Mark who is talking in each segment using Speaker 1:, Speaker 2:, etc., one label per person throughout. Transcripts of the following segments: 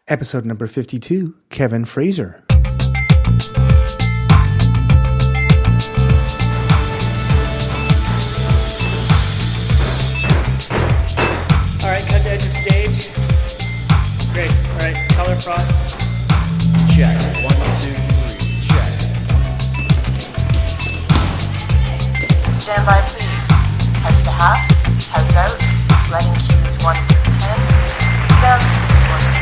Speaker 1: Episode number 52, Kevin Fraser.
Speaker 2: All right, cut to edge of stage. Great. All right, color frost.
Speaker 3: Check. 1, 2, 3. Check.
Speaker 4: Stand by, please. House to half, house out, letting cues 1 through 10, down cues 1 through 10.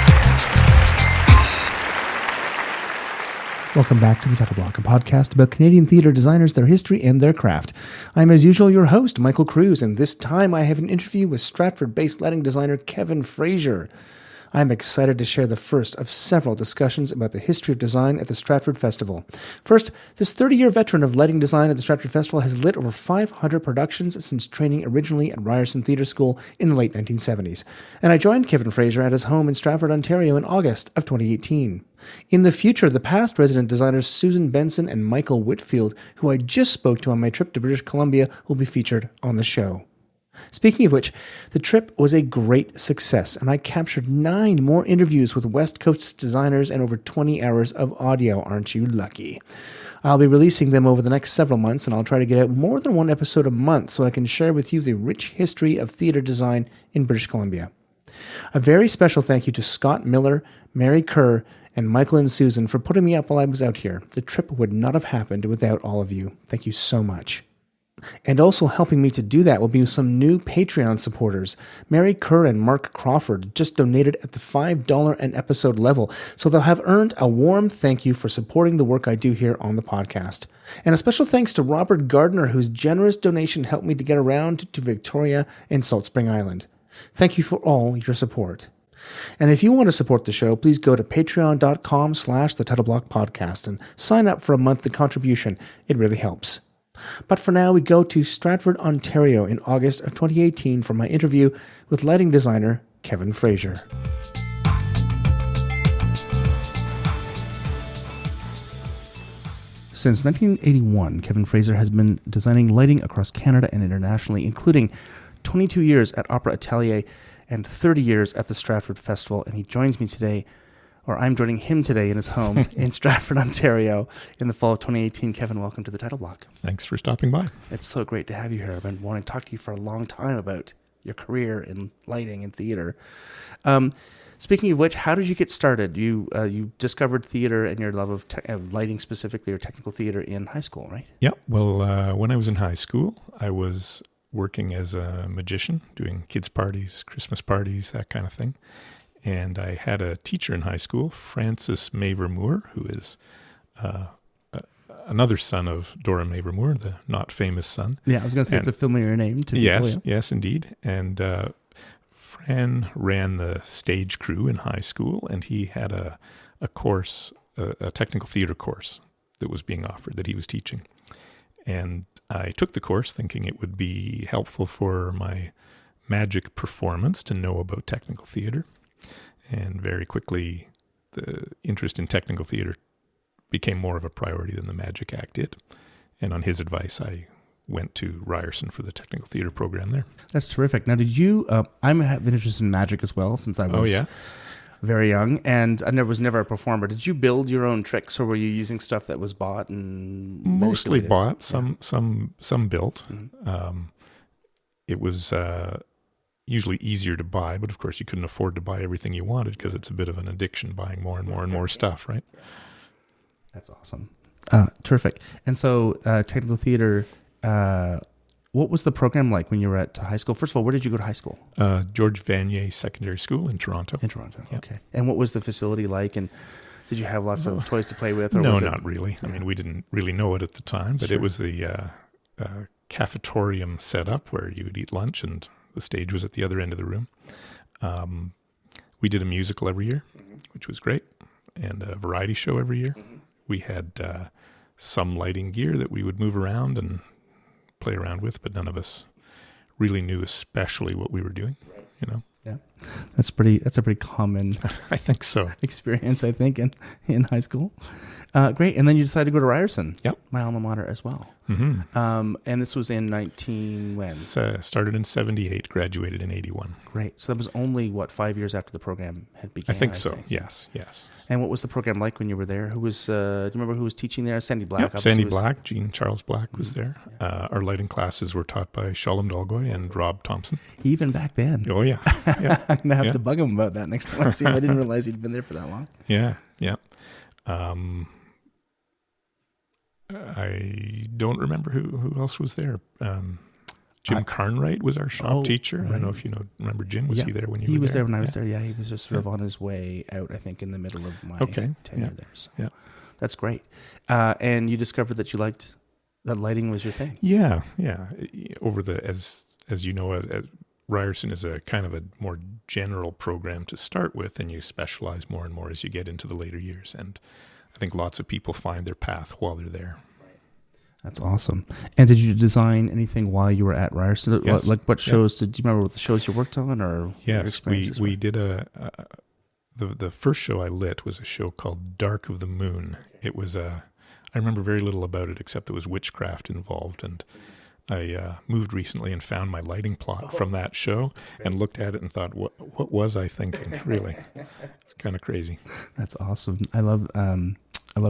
Speaker 1: Welcome back to the Title Block, a podcast about Canadian theatre designers, their history, and their craft. I'm, as usual, your host, Michael Cruz, and this time I have an interview with Stratford-based lighting designer Kevin Fraser. I'm excited to share the first of several discussions about the history of design at the Stratford Festival. First, this 30-year veteran of lighting design at the Stratford Festival has lit over 500 productions since training originally at Ryerson Theatre School in the late 1970s. And I joined Kevin Fraser at his home in Stratford, Ontario in August of 2018. In the future, the past resident designers Susan Benson and Michael Whitfield, who I just spoke to on my trip to British Columbia, will be featured on the show. Speaking of which, the trip was a great success, and I captured 9 more interviews with West Coast designers and over 20 hours of audio. Aren't you lucky? I'll be releasing them over the next several months, and I'll try to get out more than one episode a month so I can share with you the rich history of theatre design in British Columbia. A very special thank you to Scott Miller, Mary Kerr, and Michael and Susan for putting me up while I was out here. The trip would not have happened without all of you. Thank you so much. And also helping me to do that will be some new Patreon supporters. Mary Kerr and Mark Crawford just donated at the $5 an episode level, so they'll have earned a warm thank you for supporting the work I do here on the podcast. And a special thanks to Robert Gardner, whose generous donation helped me to get around to Victoria and Salt Spring Island. Thank you for all your support. And if you want to support the show, please go to patreon.com/thetitleBlockPodcast and sign up for a monthly contribution. It really helps. But for now, we go to Stratford, Ontario in August of 2018 for my interview with lighting designer Kevin Fraser. Since 1981, Kevin Fraser has been designing lighting across Canada and internationally, including 22 years at Opera Atelier and 30 years at the Stratford Festival. And he joins me today, or I'm joining him today in his home in Stratford, Ontario in the fall of 2018. Kevin, welcome to the Title Block.
Speaker 5: Thanks for stopping by.
Speaker 1: It's so great to have you here. I've been wanting to talk to you for a long time about your career in lighting and theater. Speaking of which, how did you get started? You discovered theater and your love of lighting specifically, or technical theater, in high school, right?
Speaker 5: Yeah, well, when I was in high school, I was working as a magician, doing kids' parties, Christmas parties, that kind of thing. And I had a teacher in high school, Francis Mavor-Moore, who is another son of Dora Mavor-Moore, the not famous son.
Speaker 1: Yeah, I was going to say it's a familiar name to people.
Speaker 5: Yes, indeed. And Fran ran the stage crew in high school, and he had a course, a technical theater course that was being offered that he was teaching. And I took the course thinking it would be helpful for my magic performance to know about technical theater. And very quickly, the interest in technical theater became more of a priority than the Magic Act did. And on his advice, I went to Ryerson for the technical theater program there.
Speaker 1: That's terrific. Now, did you, I'm an interest in magic as well, since I was very young, and I was never a performer. Did you build your own tricks, or were you using stuff that was bought and
Speaker 5: mostly bought, some built.
Speaker 1: Mm-hmm.
Speaker 5: It was usually easier to buy, but of course you couldn't afford to buy everything you wanted because it's a bit of an addiction, buying more and more and more stuff, right?
Speaker 1: That's awesome. Terrific. And so technical theater, what was the program like when you were at high school? First of all, where did you go to high school?
Speaker 5: George Vanier Secondary School in Toronto.
Speaker 1: In Toronto,
Speaker 5: yeah.
Speaker 1: Okay. And what was the facility like? And did you have lots of toys to play with? Or
Speaker 5: no,
Speaker 1: was
Speaker 5: not really. Yeah. I mean, we didn't really know it at the time, but It was the cafetorium setup where you would eat lunch and the stage was at the other end of the room. We did a musical every year, which was great, and a variety show every year. Mm-hmm. We had some lighting gear that we would move around and play around with, but none of us really knew especially what we were doing, you know?
Speaker 1: Yeah. That's a pretty common
Speaker 5: I think so.
Speaker 1: experience, I think, in high school. Great. And then you decided to go to Ryerson.
Speaker 5: Yep.
Speaker 1: My alma mater as well. And this was in 19 when?
Speaker 5: Started in 78, graduated in 81.
Speaker 1: Great. So that was only, 5 years after the program had begun?
Speaker 5: I think so. Yes.
Speaker 1: And what was the program like when you were there? Who was? Do you remember who was teaching there? Sandy Black.
Speaker 5: Yep, Sandy Black, Jean Charles Black was there. Our lighting classes were taught by Shalom Dolgoy and Rob Thompson.
Speaker 1: Even back then.
Speaker 5: Oh, yeah.
Speaker 1: I'm going to have to bug him about that next time I see him. I didn't realize he'd been there for that long.
Speaker 5: Yeah. I don't remember who else was there. Jim Carnright was our shop teacher. I don't know if you remember Jim. Was he there when you were there?
Speaker 1: He was there when I was there. Yeah, he was just sort of on his way out, I think, in the middle of my tenure there. So that's great. And you discovered that you liked that lighting was your thing.
Speaker 5: Yeah. Over as you know, Ryerson is a kind of a more general program to start with, and you specialize more and more as you get into the later years. And I think lots of people find their path while they're there.
Speaker 1: That's awesome. And did you design anything while you were at Ryerson?
Speaker 5: Yes.
Speaker 1: Like what shows? Do you remember what the shows you worked on? Or
Speaker 5: yes, we did the first show I lit was a show called Dark of the Moon. It was I remember very little about it except there was witchcraft involved, and I moved recently and found my lighting plot from that show and looked at it and thought, what was I thinking? Really, it's kind of crazy.
Speaker 1: That's awesome. I love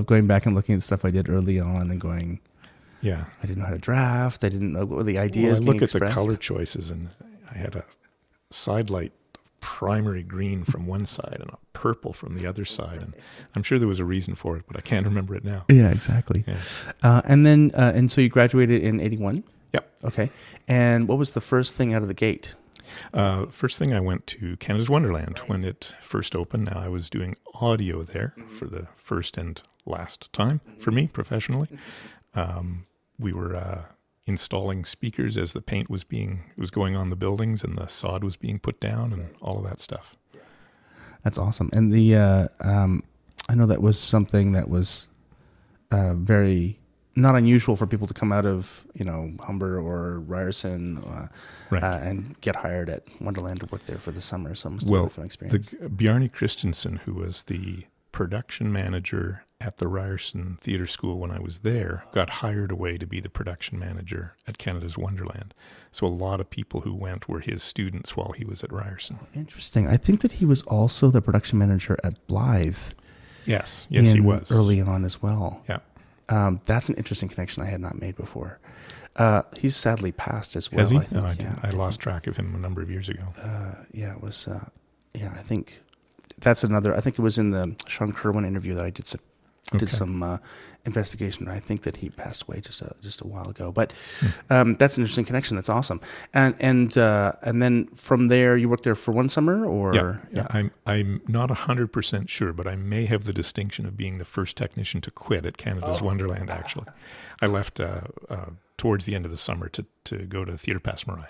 Speaker 1: going back and looking at stuff I did early on and going, I didn't know how to draft. I didn't know what were the ideas.
Speaker 5: Well, I look at the color choices, and I had a side light primary green from one side and a purple from the other side, and I'm sure there was a reason for it, but I can't remember it now.
Speaker 1: Yeah, exactly. Yeah. And then and so you graduated in 81.
Speaker 5: Yep.
Speaker 1: Okay. And what was the first thing out of the gate?
Speaker 5: First thing, I went to Canada's Wonderland when it first opened. Now, I was doing audio there for the first and last time for me professionally. We were installing speakers as the paint was going on the buildings and the sod was being put down and all of that stuff.
Speaker 1: That's awesome. And the I know that was something that was very not unusual for people to come out of Humber or Ryerson and get hired at Wonderland to work there for the summer. So it must have been a fun experience.
Speaker 5: Bjarne Christensen, who was the production manager at the Ryerson Theatre School when I was there, got hired away to be the production manager at Canada's Wonderland. So a lot of people who went were his students while he was at Ryerson.
Speaker 1: Interesting. I think that he was also the production manager at Blythe.
Speaker 5: Yes, he was.
Speaker 1: Early on as well.
Speaker 5: Yeah.
Speaker 1: That's an interesting connection I had not made before. He's sadly passed as well.
Speaker 5: Has he?
Speaker 1: I think.
Speaker 5: I lost track of him a number of years ago.
Speaker 1: It was. I think that's another. I think it was in the Sean Kerwin interview that I did some investigation. I think that he passed away just a while ago. But that's an interesting connection. That's awesome. And then from there, you worked there for one summer, or
Speaker 5: I'm not 100% sure, but I may have the distinction of being the first technician to quit at Canada's Wonderland. Actually, I left towards the end of the summer to go to Theatre Passe Muraille.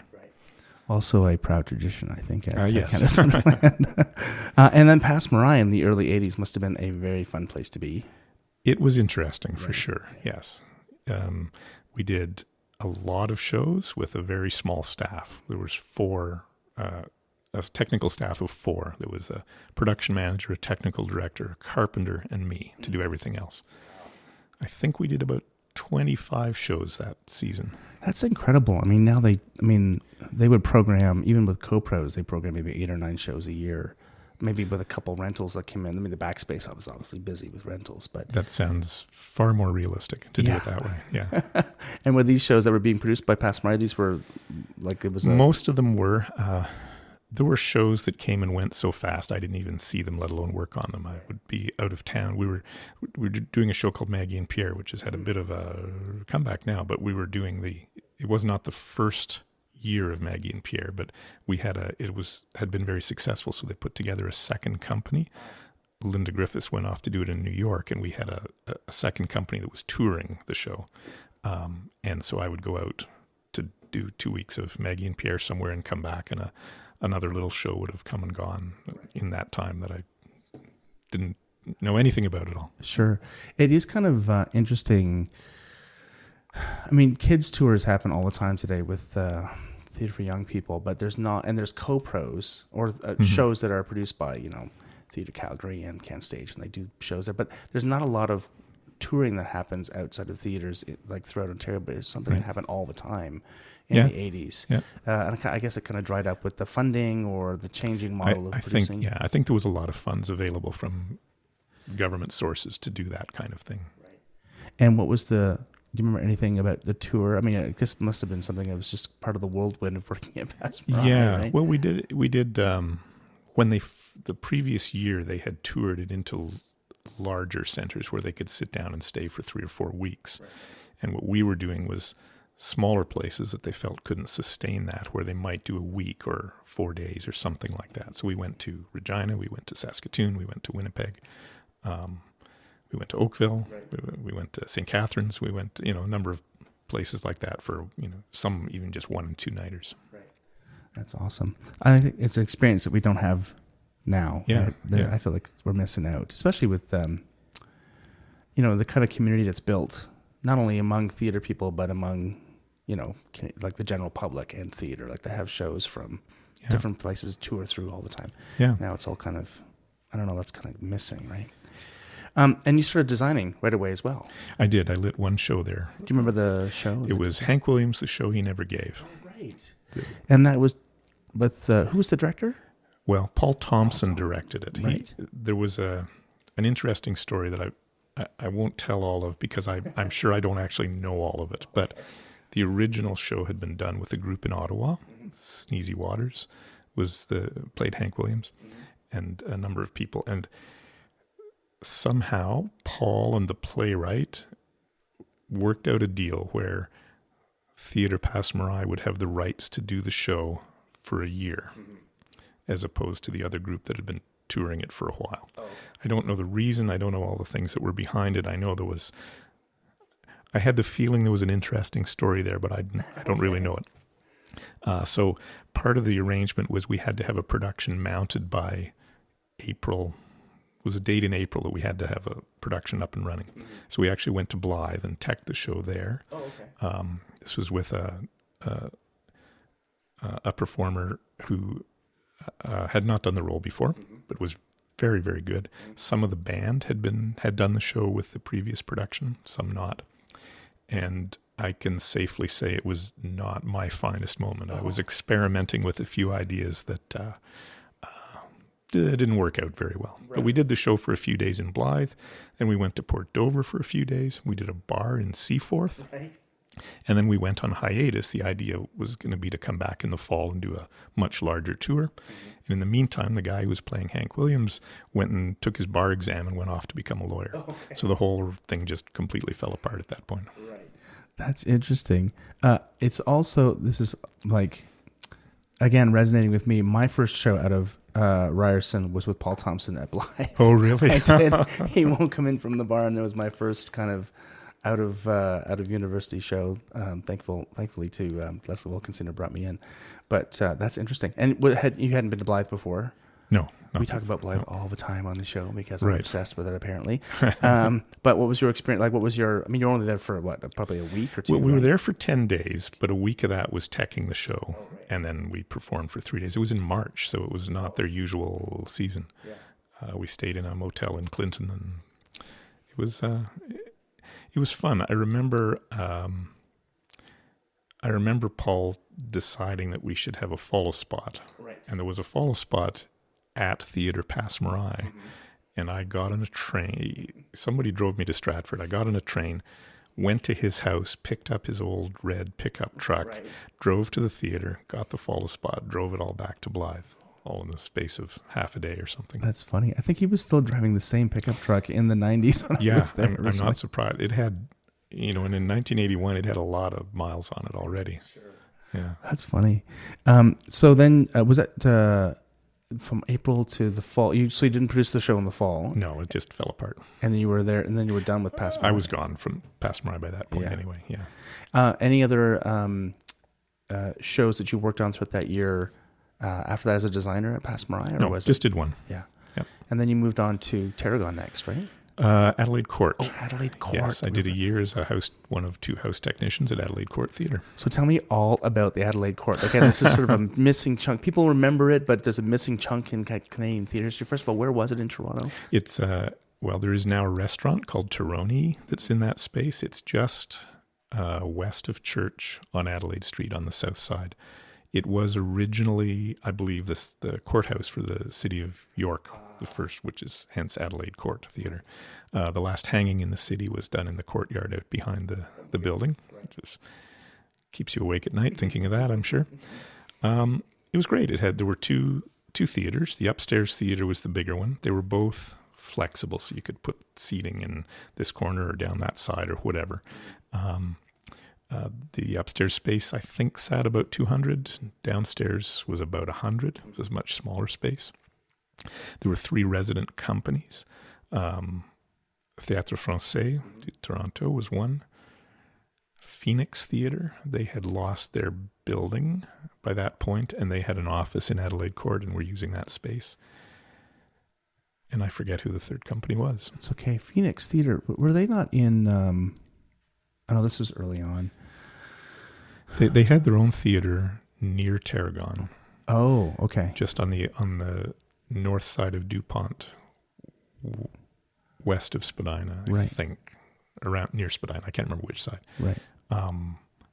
Speaker 1: Also a proud tradition, I think, at
Speaker 5: yes.
Speaker 1: Canada's Wonderland. And then Passe Muraille in the early 80s must have been a very fun place to be.
Speaker 5: It was interesting, for sure, yes. We did a lot of shows with a very small staff. There was a technical staff of 4. There was a production manager, a technical director, a carpenter, and me to do everything else. I think we did about 25 shows that season.
Speaker 1: That's incredible. I mean, now they would program, even with co-pros, they program maybe 8 or 9 shows a year, maybe with a couple rentals that came in. I mean, the backspace was obviously busy with rentals, but
Speaker 5: that sounds far more realistic to do it that way. Yeah.
Speaker 1: And were these shows that were being produced by Passe Muraille, these were like it was
Speaker 5: most of them were. There were shows that came and went so fast I didn't even see them, let alone work on them. I would be out of town. We were doing a show called Maggie and Pierre, which has had a bit of a comeback now, but we were doing it was not the first year of Maggie and Pierre, but we had had been very successful, so they put together a second company. Linda Griffiths went off to do it in New York, and we had a second company that was touring the show. And so I would go out to do 2 weeks of Maggie and Pierre somewhere and come back, and another little show would have come and gone in that time that I didn't know anything about at all.
Speaker 1: Sure. It is kind of interesting. I mean, kids tours happen all the time today with Theatre for Young People, but there's co-pros or shows that are produced by, Theatre Calgary and Can Stage, and they do shows there, but there's not a lot of touring that happens outside of theaters, like throughout Ontario, but it's something
Speaker 5: Right.
Speaker 1: that happened all the time in
Speaker 5: Yeah.
Speaker 1: the 80s.
Speaker 5: Yeah.
Speaker 1: And I guess it kind of dried up with the funding or the changing model of producing.
Speaker 5: I think there was a lot of funds available from government sources to do that kind of thing.
Speaker 1: And what was do you remember anything about the tour? I mean, this must have been something that was just part of the whirlwind of working at Passmore.
Speaker 5: Yeah.
Speaker 1: Right?
Speaker 5: Well, we did when the previous year they had toured it into larger centers where they could sit down and stay for 3 or 4 weeks. Right. And what we were doing was smaller places that they felt couldn't sustain that, where they might do a week or 4 days or something like that. So we went to Regina, we went to Saskatoon, we went to Winnipeg, we went to Oakville, right. we went to St. Catharines, we went to, a number of places like that for, some even just 1 and 2 nighters. Right.
Speaker 1: That's awesome. I think it's an experience that we don't have now.
Speaker 5: Yeah,
Speaker 1: Right?
Speaker 5: yeah.
Speaker 1: I feel like we're missing out, especially with, the kind of community that's built, not only among theater people, but among, like the general public and theater, like to have shows from different places tour through all the time.
Speaker 5: Yeah.
Speaker 1: Now it's all kind of, I don't know, that's kind of missing, right? And you started designing right away as well.
Speaker 5: I did. I lit one show there.
Speaker 1: Do you remember the show?
Speaker 5: It was Hank Williams, The Show He Never Gave.
Speaker 1: Oh, right. And that was with, who was the director?
Speaker 5: Well, Paul Thompson directed it.
Speaker 1: Right.
Speaker 5: There was an interesting story that I won't tell all of, because I'm sure I don't actually know all of it. But the original show had been done with a group in Ottawa. Sneezy Waters played Hank Williams, and a number of people. And somehow Paul and the playwright worked out a deal where Theatre Passmore would have the rights to do the show for a year, as opposed to the other group that had been touring it for a while. Oh. I don't know the reason. I don't know all the things that were behind it. I know I had the feeling there was an interesting story there, but I don't really know it. So part of the arrangement was we had to have a production mounted by April. It was a date in April that we had to have a production up and running. Mm-hmm. So we actually went to Blythe and teched the show there. Oh, okay. This was with a performer who had not done the role before, but was very, very good. Some of the band had done the show with the previous production, some not. And I can safely say it was not my finest moment. I was experimenting with a few ideas that didn't work out very well. Right. But we did the show for a few days in Blythe. Then we went to Port Dover for a few days. We did a bar in Seaforth. Right. And then we went on hiatus. The idea was going to be to come back in the fall and do a much larger tour. Mm-hmm. And in the meantime, the guy who was playing Hank Williams went and took his bar exam and went off to become a lawyer. Oh, okay. So the whole thing just completely fell apart at that point.
Speaker 1: Right. That's interesting. It's also, this is like, again, resonating with me. My first show out of Ryerson was with Paul Thompson at Blythe.
Speaker 5: Oh, really?
Speaker 1: I did. He won't come in from the bar, and that was my first kind of out of university show. Thankfully to Leslie Wilkinson who brought me in, but that's interesting. And you hadn't been to Blythe before?
Speaker 5: No.
Speaker 1: We talk about Blythe all the time on the show because I'm
Speaker 5: right.
Speaker 1: obsessed with it apparently. But what was your experience? Like, you're only there for probably a week or two?
Speaker 5: Well, we were there for 10 days, but a week of that was teching the show. Oh, right. And then we performed for 3 days. It was in March, so it was not their usual season. Yeah. We stayed in a motel in Clinton, and it was fun. I remember Paul deciding that we should have a follow spot. Right. And there was a follow spot at Theatre Passmore. Mm-hmm. And I got on a train. Somebody drove me to Stratford. I got on a train, went to his house, picked up his old red pickup truck, right. Drove to the theater, got the follow spot, drove it all back to Blythe, all in the space of half a day or something.
Speaker 1: That's funny. I think he was still driving the same pickup truck in the 90s. When I was there
Speaker 5: I'm not surprised. It had, and in 1981, it had a lot of miles on it already. Sure. Yeah.
Speaker 1: That's funny. So then, was that from April to the fall? So you didn't produce the show in the fall?
Speaker 5: No, it just fell apart.
Speaker 1: And then you were there, and then you were done with Passmore.
Speaker 5: I was gone from Passmore by that point anyway, yeah.
Speaker 1: Any other shows that you worked on throughout that year after that as a designer at Passmore?
Speaker 5: No, just did one.
Speaker 1: Yeah.
Speaker 5: Yep.
Speaker 1: And then you moved on to Tarragon next, right?
Speaker 5: Adelaide Court.
Speaker 1: Oh, Adelaide Court.
Speaker 5: Yes, I did a year as one of 2 house technicians at Adelaide Court Theatre.
Speaker 1: So tell me all about the Adelaide Court. Again, this is sort of a missing chunk. People remember it, but there's a missing chunk in Canadian theatre history. First of all, where was it in Toronto?
Speaker 5: It's Well, there is now a restaurant called Tironi that's in that space. It's just west of Church on Adelaide Street on the south side. It was originally, I believe, the courthouse for the city of York, the first, which is hence Adelaide Court Theatre. The last hanging in the city was done in the courtyard out behind the building, which is, keeps you awake at night thinking of that, I'm sure. It was great. There were two theaters. The upstairs theater was the bigger one. They were both flexible, so you could put seating in this corner or down that side or whatever. The upstairs space, I think, sat about 200. Downstairs was about 100. It was a much smaller space. There were 3 resident companies. Théâtre Français de Toronto was one. Phoenix Theatre, they had lost their building by that point, and they had an office in Adelaide Court and were using that space. And I forget who the third company was.
Speaker 1: It's okay. Phoenix Theatre, were they not in... I know this was early on.
Speaker 5: They had their own theater near Tarragon.
Speaker 1: Oh, okay.
Speaker 5: Just on the north side of DuPont, west of Spadina, I think. Around near Spadina. I can't remember which side.
Speaker 1: Right.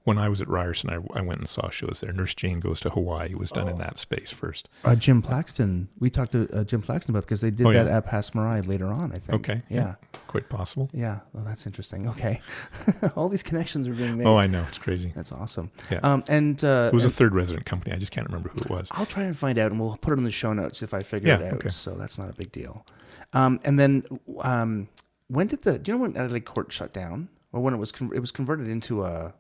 Speaker 5: When I was at Ryerson, I went and saw shows there. Nurse Jane Goes to Hawaii was done in that space first.
Speaker 1: Jim Plaxton. We talked to Jim Plaxton about because they did that at Pass Marais later on, I think.
Speaker 5: Okay.
Speaker 1: Yeah.
Speaker 5: Quite possible.
Speaker 1: Yeah. Well, that's interesting. Okay. All these connections are being made.
Speaker 5: Oh, I know. It's crazy.
Speaker 1: That's awesome.
Speaker 5: Yeah.
Speaker 1: It
Speaker 5: was a third resident company. I just can't remember who it was.
Speaker 1: I'll try and find out, and we'll put it in the show notes if I figure it out.
Speaker 5: Okay.
Speaker 1: So that's not a big deal. And then when did do you know when Adelaide Court shut down? Or when it was converted into a...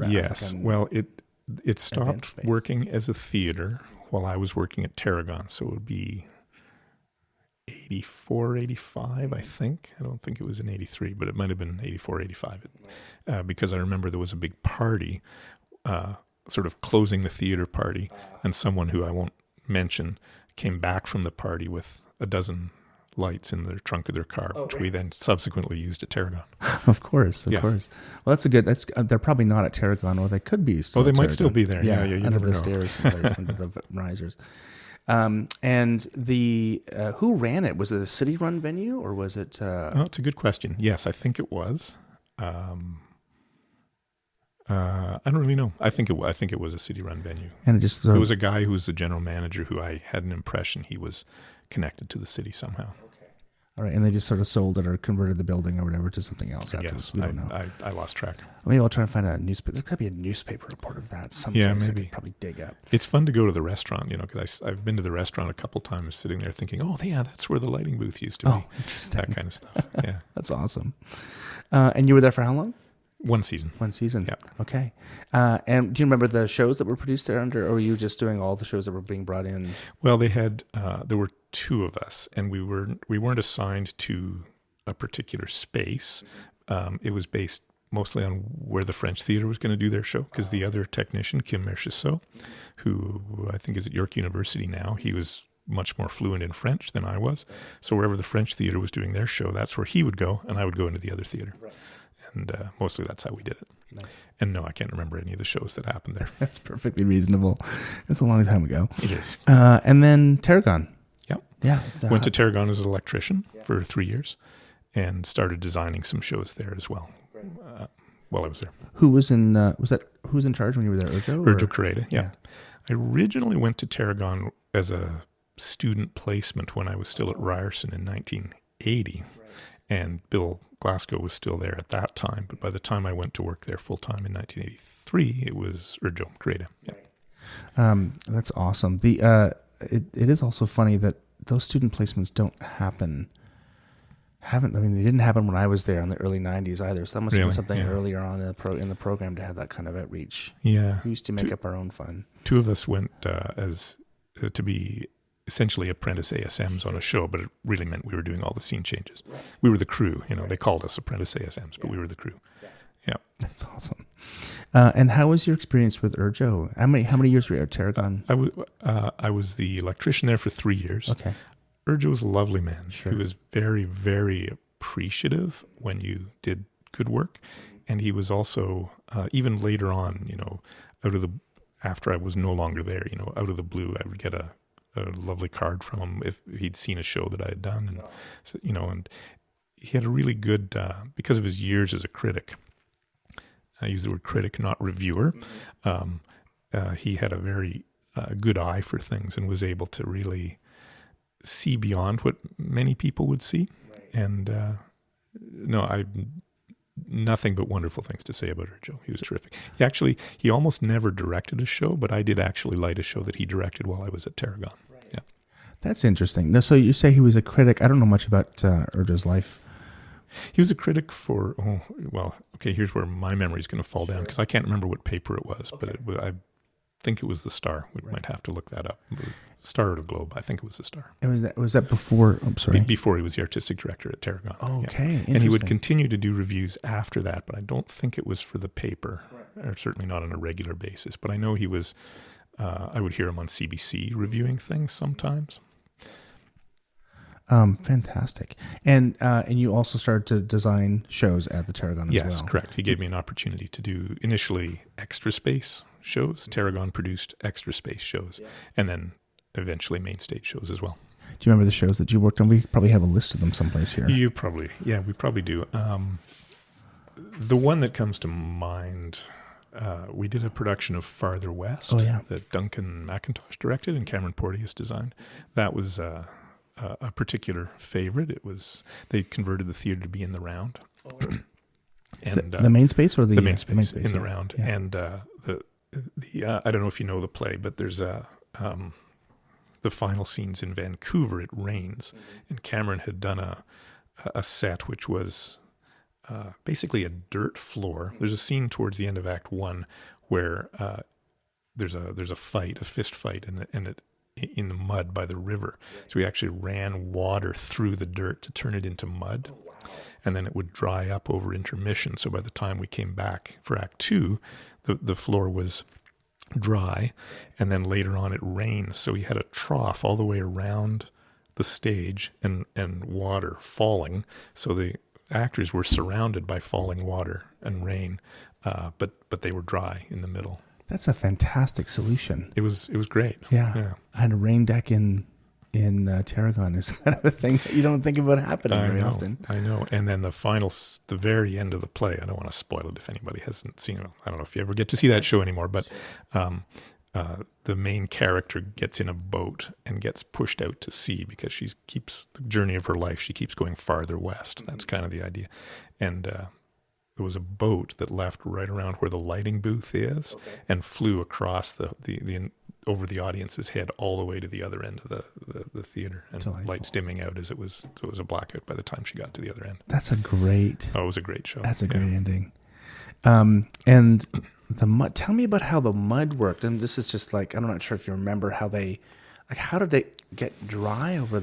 Speaker 5: Yes. Well, it stopped working as a theater while I was working at Tarragon. So it would be 84, 85, I think. I don't think it was in 83, but it might have been 84, 85. Because I remember there was a big party, sort of closing the theater party, and someone who I won't mention came back from the party with a dozen lights in the trunk of their car, which we then subsequently used at Tarragon.
Speaker 1: Of course. Well, they're probably not at Tarragon, or they could be still.
Speaker 5: Oh, they
Speaker 1: at
Speaker 5: might
Speaker 1: Tarragon.
Speaker 5: still be there. Yeah,
Speaker 1: under
Speaker 5: never
Speaker 1: the
Speaker 5: know.
Speaker 1: stairs, someplace, under the risers. And the who ran it? Was it a city-run venue, or was it?
Speaker 5: Oh, it's a good question. Yes, I think it was. I don't really know. I think it was a city-run venue.
Speaker 1: And it just
Speaker 5: there was a guy who was the general manager who I had an impression he was connected to the city somehow.
Speaker 1: Okay. All right, and they just sort of sold it or converted the building or whatever to something else afterwards. We don't know.
Speaker 5: I lost track.
Speaker 1: Maybe I'll try and find a newspaper. There's got to be a newspaper report of that someplace.
Speaker 5: Yeah, maybe.
Speaker 1: I could probably dig up.
Speaker 5: It's fun to go to the restaurant, because I've been to the restaurant a couple times, sitting there thinking, oh, yeah, that's where the lighting booth used to be.
Speaker 1: Oh, interesting.
Speaker 5: That kind of stuff. Yeah.
Speaker 1: That's awesome. And you were there for how long?
Speaker 5: 1 season.
Speaker 1: 1 season.
Speaker 5: Yeah.
Speaker 1: Okay. And do you remember the shows that were produced there under, or were you just doing all the shows that were being brought in?
Speaker 5: Well, they had, there were 2 of us, and we weren't assigned to a particular space. It was based mostly on where the French Theatre was going to do their show, because the other technician, Kim Merchissot, who I think is at York University now, he was much more fluent in French than I was. So wherever the French Theatre was doing their show, that's where he would go, and I would go into the other theatre. Right. And mostly that's how we did it. Nice. And no, I can't remember any of the shows that happened there.
Speaker 1: That's perfectly reasonable. It's a long time ago.
Speaker 5: It is.
Speaker 1: And then Tarragon.
Speaker 5: Yep.
Speaker 1: Yeah.
Speaker 5: Went to Tarragon as an electrician for 3 years and started designing some shows there as well while I was there.
Speaker 1: Who was in charge when you were there, Urjo?
Speaker 5: Urjo Carreta, yeah. I originally went to Tarragon as a student placement when I was still at Ryerson in 1980. And Bill Glasgow was still there at that time. But by the time I went to work there full-time in 1983, it was Urjo Carreta. Yeah.
Speaker 1: That's awesome. It is also funny that those student placements don't happen. They didn't happen when I was there in the early 90s either. So that must have been something earlier on in the program to have that kind of outreach.
Speaker 5: Yeah.
Speaker 1: We used to make up our own fun.
Speaker 5: 2 of us went to be essentially apprentice ASMs on a show, but it really meant we were doing all the scene changes. Right. We were the crew, They called us apprentice ASMs, but we were the crew. Yeah.
Speaker 1: That's awesome. And how was your experience with Urjo? How many years were you at Tarragon?
Speaker 5: I was the electrician there for 3 years.
Speaker 1: Okay.
Speaker 5: Urjo was a lovely man.
Speaker 1: Sure.
Speaker 5: He was very, very appreciative when you did good work. And he was also, even later on, after I was no longer there, out of the blue, I would get a a lovely card from him if he'd seen a show that I had done, and so, and he had a really good because of his years as a critic. I use the word critic, not reviewer. He had a very good eye for things and was able to really see beyond what many people would see. Right. And nothing but wonderful things to say about her, Joe. He was terrific. He almost never directed a show, but I did actually light a show that he directed while I was at Tarragon. Right. Yeah.
Speaker 1: That's interesting. Now, so you say he was a critic. I don't know much about Urda's life.
Speaker 5: He was a critic for, here's where my memory is going to fall down because I can't remember what paper it was, but I think it was the Star. We might have to look that up. Star or the Globe. I think it was the Star.
Speaker 1: And was that before? I'm sorry.
Speaker 5: Before he was the artistic director at Tarragon.
Speaker 1: Okay,
Speaker 5: yeah. And he would continue to do reviews after that, but I don't think it was for the paper, or certainly not on a regular basis. But I know he was. I would hear him on CBC reviewing things sometimes.
Speaker 1: Fantastic. And you also started to design shows at the Tarragon as well.
Speaker 5: Yes, correct. He gave me an opportunity to do initially Extra Space shows. Tarragon produced Extra Space shows, and then eventually main stage shows as well.
Speaker 1: Do you remember the shows that you worked on? We probably have a list of them someplace here.
Speaker 5: We probably do. The one that comes to mind, we did a production of Farther West that Duncan McIntosh directed and Cameron Porteous designed. That was a particular favorite. They converted the theater to be in the round. And
Speaker 1: the main space or the
Speaker 5: main space in the round.
Speaker 1: Yeah.
Speaker 5: And the I don't know if you know the play, but there's the final scenes in Vancouver. It rains, and Cameron had done a set which was basically a dirt floor. There's a scene towards the end of Act 1 where there's a fist fight, in the mud by the river. So we actually ran water through the dirt to turn it into mud. And then it would dry up over intermission. So by the time we came back for Act 2, the floor was dry. And then later on it rained. So we had a trough all the way around the stage and water falling. So the actors were surrounded by falling water and rain, but they were dry in the middle.
Speaker 1: That's a fantastic solution.
Speaker 5: It was great.
Speaker 1: Yeah. I had a rain deck in Tarragon is kind of a thing that you don't think about happening very often.
Speaker 5: I know. And then the very end of the play, I don't want to spoil it if anybody hasn't seen it. I don't know if you ever get to see that show anymore, but the main character gets in a boat and gets pushed out to sea because she keeps the journey of her life. She keeps going farther west. That's kind of the idea. And there was a boat that left right around where the lighting booth is and flew across the over the audience's head all the way to the other end of the theater, and lights dimming out as it was a blackout by the time she got to the other end.
Speaker 1: That's a great.
Speaker 5: Oh, it was a great show.
Speaker 1: That's a great ending. And the mud. Tell me about how the mud worked. And this is just I'm not sure if you remember how did they get dry over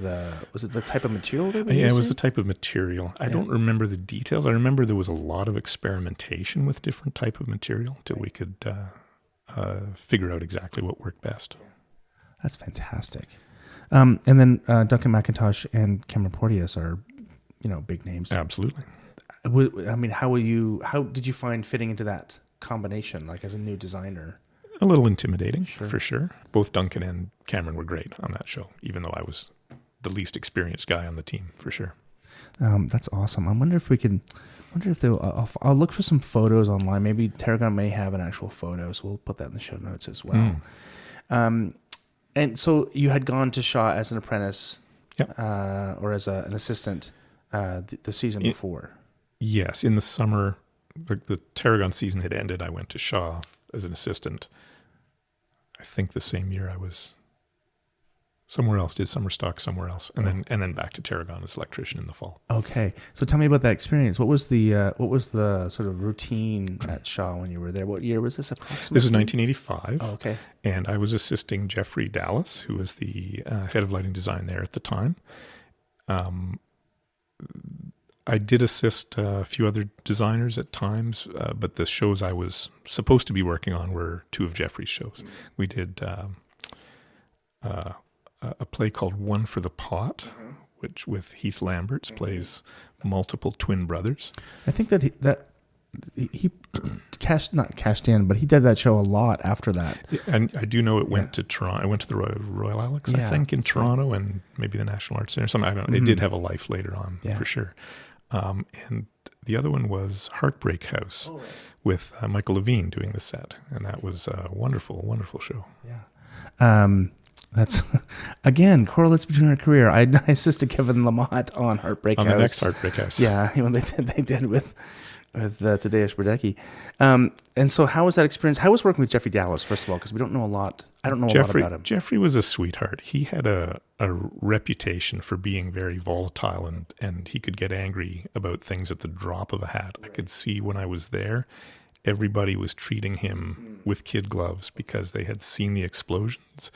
Speaker 1: was it the type of material they were using?
Speaker 5: Yeah, it was the type of material. I don't remember the details. I remember there was a lot of experimentation with different type of material until we could figure out exactly what worked best.
Speaker 1: That's fantastic. And then Duncan McIntosh and Cameron Porteous are, big names.
Speaker 5: Absolutely.
Speaker 1: I mean, how did you find fitting into that combination, as a new designer?
Speaker 5: A little intimidating, for sure. Both Duncan and Cameron were great on that show, even though I was the least experienced guy on the team, for sure.
Speaker 1: That's awesome. I wonder if I'll look for some photos online. Maybe Tarragon may have an actual photo, so we'll put that in the show notes as well. And so you had gone to Shaw as an apprentice, or as an assistant the season before. Yes,
Speaker 5: in the summer, the Tarragon season had ended. I went to Shaw as an assistant. I think the same year I was somewhere else, did summer stock somewhere else, and then back to Tarragon as electrician in the fall.
Speaker 1: Okay, so tell me about that experience. What was the sort of routine at Shaw when you were there? What year was this approximately?
Speaker 5: This was 1985.
Speaker 1: Oh, okay.
Speaker 5: And I was assisting Jeffrey Dallas, who was the head of lighting design there at the time. I did assist a few other designers at times, but the shows I was supposed to be working on were two of Jeffrey's shows. We did a play called One for the Pot, which with Heath Lamberts plays multiple twin brothers.
Speaker 1: I think that he not cashed in, but he did that show a lot after that.
Speaker 5: And I do know it went to Toronto. I went to the Royal Alex, I think, in Toronto, and maybe the National Arts Center. Something I don't. It did have a life later on, for sure. And the other one was Heartbreak House with Michael Levine doing the set, and that was a wonderful, wonderful show.
Speaker 1: Yeah. That's, again, correlates between our career. I assisted Kevin Lamott on Heartbreak House.
Speaker 5: On the next Heartbreak House.
Speaker 1: Yeah, when they did with Tadeusz Brodecki. And so how was that experience? How was working with Jeffrey Dallas, first of all? Because we don't know a lot. I don't know a lot about him.
Speaker 5: Jeffrey was a sweetheart. He had a reputation for being very volatile, and he could get angry about things at the drop of a hat. I could see when I was there, everybody was treating him with kid gloves because they had seen the explosions.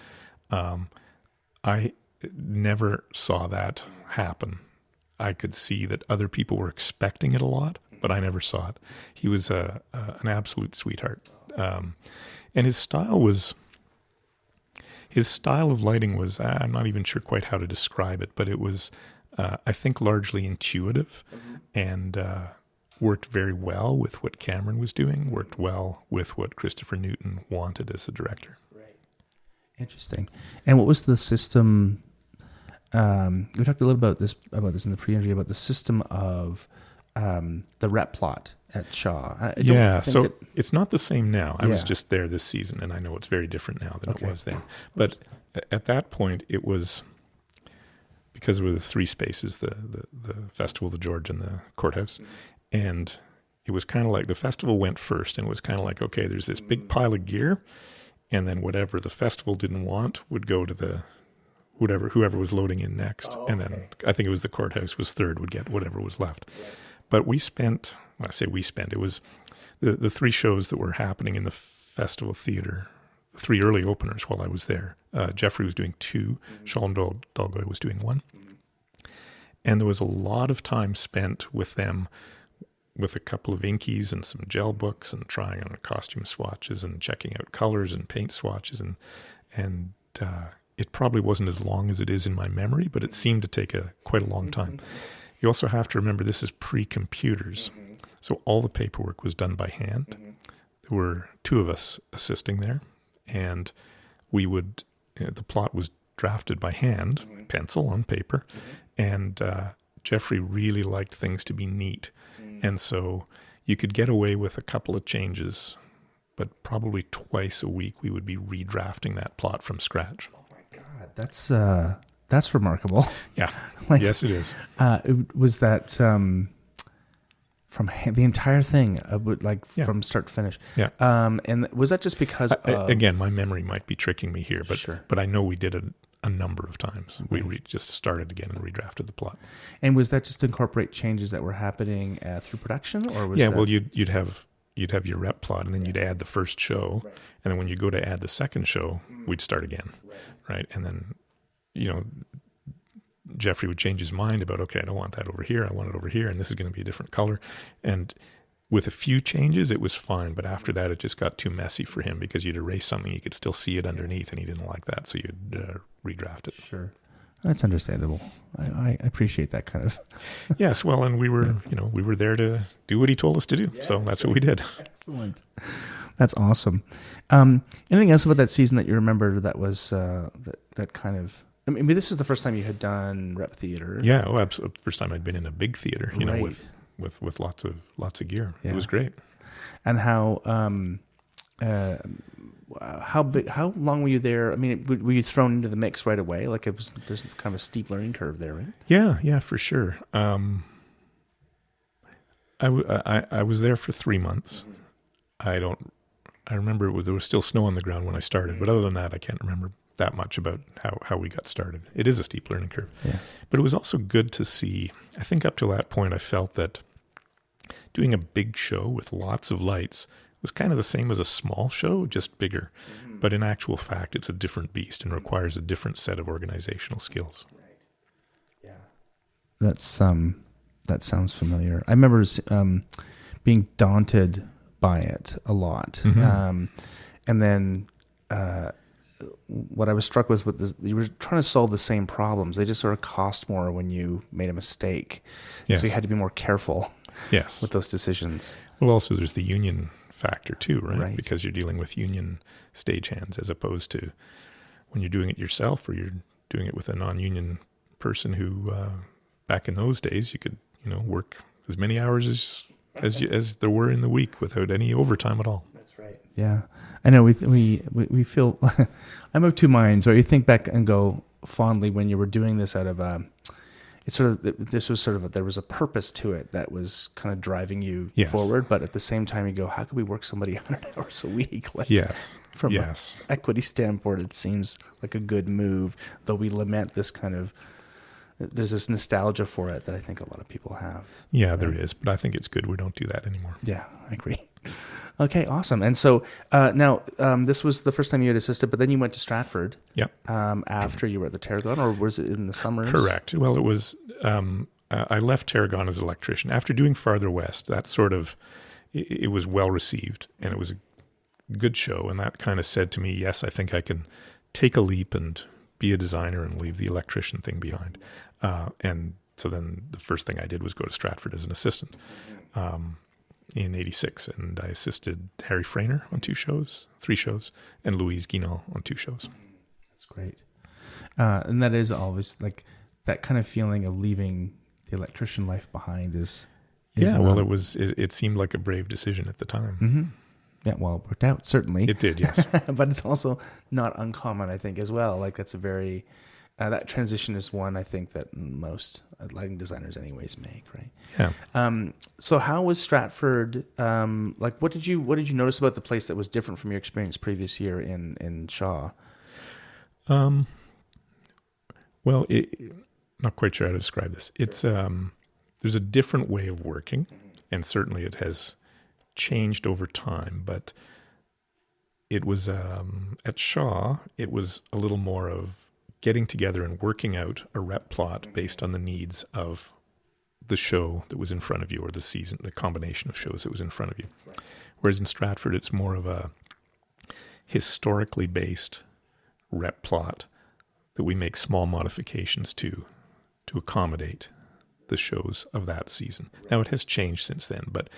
Speaker 5: I never saw that happen. I could see that other people were expecting it a lot, but I never saw it. He was an absolute sweetheart. And his style of lighting was, I'm not even sure quite how to describe it, but it was, I think, largely intuitive and worked very well with what Cameron was doing, worked well with what Christopher Newton wanted as a director.
Speaker 1: Interesting. And what was the system? We talked a little about this in the pre-interview about the system of the rep plot at Shaw.
Speaker 5: It's not the same now. I was just there this season, and I know it's very different now than it was then. But at that point, it was because there were the three spaces: the festival, the George, and the courthouse, and it was kind of like the festival went first, and it was kind of like, okay, there's this big pile of gear. And then whatever the festival didn't want would go to whoever was loading in next. And then I think it was the courthouse was third, would get whatever was left. But it was the three shows that were happening in the festival theater, the three early openers while I was there. Jeffrey was doing 2, Shalom Dolgoy was doing 1. And there was a lot of time spent with them with a couple of inkies and some gel books and trying on costume swatches and checking out colors and paint swatches. And it probably wasn't as long as it is in my memory, but it seemed to take quite a long time. You also have to remember this is pre-computers. So all the paperwork was done by hand. There were 2 of us assisting there, and the plot was drafted by hand, pencil on paper, and Jeffrey really liked things to be neat. And so you could get away with a couple of changes, but probably twice a week we would be redrafting that plot from scratch.
Speaker 1: Oh my God, that's remarkable.
Speaker 5: Yeah, yes it is.
Speaker 1: Was that from the entire thing, from start to finish?
Speaker 5: Yeah.
Speaker 1: And was that just because
Speaker 5: again, my memory might be tricking me here, but
Speaker 1: Sure.
Speaker 5: But I know we did a number of times. We just started again and redrafted the plot.
Speaker 1: And was that just to incorporate changes that were happening through production, or was
Speaker 5: well, you'd have your rep plot, and then you'd add the first show, and then when you go to add the second show, we'd start again, right? And then, Jeffrey would change his mind about, okay, I don't want that over here, I want it over here, and this is going to be a different color. And with a few changes, it was fine, but after that, it just got too messy for him because you'd erase something, you could still see it underneath, and he didn't like that, so you'd redraft it.
Speaker 1: Sure. That's understandable. I appreciate that kind of.
Speaker 5: Yes, well, and we were there to do what he told us to do, so that's what we did.
Speaker 1: Excellent. That's awesome. Anything else about that season that you remember that was that kind of? I mean, this is the first time you had done rep theater.
Speaker 5: Yeah, absolutely. First time I'd been in a big theater,
Speaker 1: Right.
Speaker 5: with lots of gear.
Speaker 1: Yeah.
Speaker 5: It was great.
Speaker 1: And how big? How long were you there? I mean, were you thrown into the mix right away? Like there's kind of a steep learning curve there, right?
Speaker 5: Yeah, for sure. I was there for 3 months. I remember there was still snow on the ground when I started, but other than that, I can't remember that much about how we got started. It is a steep learning curve.
Speaker 1: Yeah.
Speaker 5: But it was also good to see, I think up to that point, I felt that doing a big show with lots of lights was kind of the same as a small show, just bigger. Mm-hmm. But in actual fact, it's a different beast and requires a different set of organizational skills.
Speaker 1: Right. Yeah. That sounds familiar. I remember being daunted by it a lot.
Speaker 5: Mm-hmm.
Speaker 1: And then what I was struck with this, you were trying to solve the same problems. They just sort of cost more when you made a mistake.
Speaker 5: Yes.
Speaker 1: So you had to be more careful.
Speaker 5: Yes.
Speaker 1: with those decisions.
Speaker 5: Well, also there's the union factor too, right?
Speaker 1: Right.
Speaker 5: Because you're dealing with union stagehands as opposed to when you're doing it yourself or you're doing it with a non-union person who, back in those days, you could, work as many hours as there were in the week without any overtime at all.
Speaker 1: That's right. Yeah, I know. We feel. I'm of two minds. Or you think back and go fondly when you were doing this out of it's sort of this was sort of there was a purpose to it that was kind of driving you forward. But at the same time, you go, how could we work somebody 100 hours a week? Like,
Speaker 5: Yes.
Speaker 1: From an equity standpoint, it seems like a good move. Though we lament this kind of. There's this nostalgia for it that I think a lot of people have.
Speaker 5: Yeah, there is, but I think it's good we don't do that anymore.
Speaker 1: Yeah, I agree. Okay, awesome. And so now this was the first time you had assisted, but then you went to Stratford.
Speaker 5: Yep.
Speaker 1: After you were at the Tarragon, or was it in the summers?
Speaker 5: Correct. Well, it was. I left Tarragon as an electrician after doing Farther West. That sort of it was well received, and it was a good show, and that kind of said to me, yes, I think I can take a leap and be a designer and leave the electrician thing behind. And so then the first thing I did was go to Stratford as an assistant in 86. And I assisted Harry Fraser on 3 shows, and Louise Guinot on 2 shows.
Speaker 1: That's great. And that is always like that kind of feeling of leaving the electrician life behind is
Speaker 5: well, it seemed like a brave decision at the time.
Speaker 1: Mm-hmm. Yeah, well, it worked out, certainly.
Speaker 5: It did, yes.
Speaker 1: But it's also not uncommon, I think, as well. Like that's a very, that transition is one I think that most lighting designers anyways make, right?
Speaker 5: Yeah.
Speaker 1: So how was Stratford, like what did you notice about the place that was different from your experience previous year in Shaw?
Speaker 5: Well, not quite sure how to describe this. It's, there's a different way of working, and certainly it has changed over time, but it was at Shaw, it was a little more of getting together and working out a rep plot based on the needs of the show that was in front of you, or the season, the combination of shows that was in front of you. Whereas in Stratford, it's more of a historically based rep plot that we make small modifications to accommodate the shows of that season. Now it has changed since then, but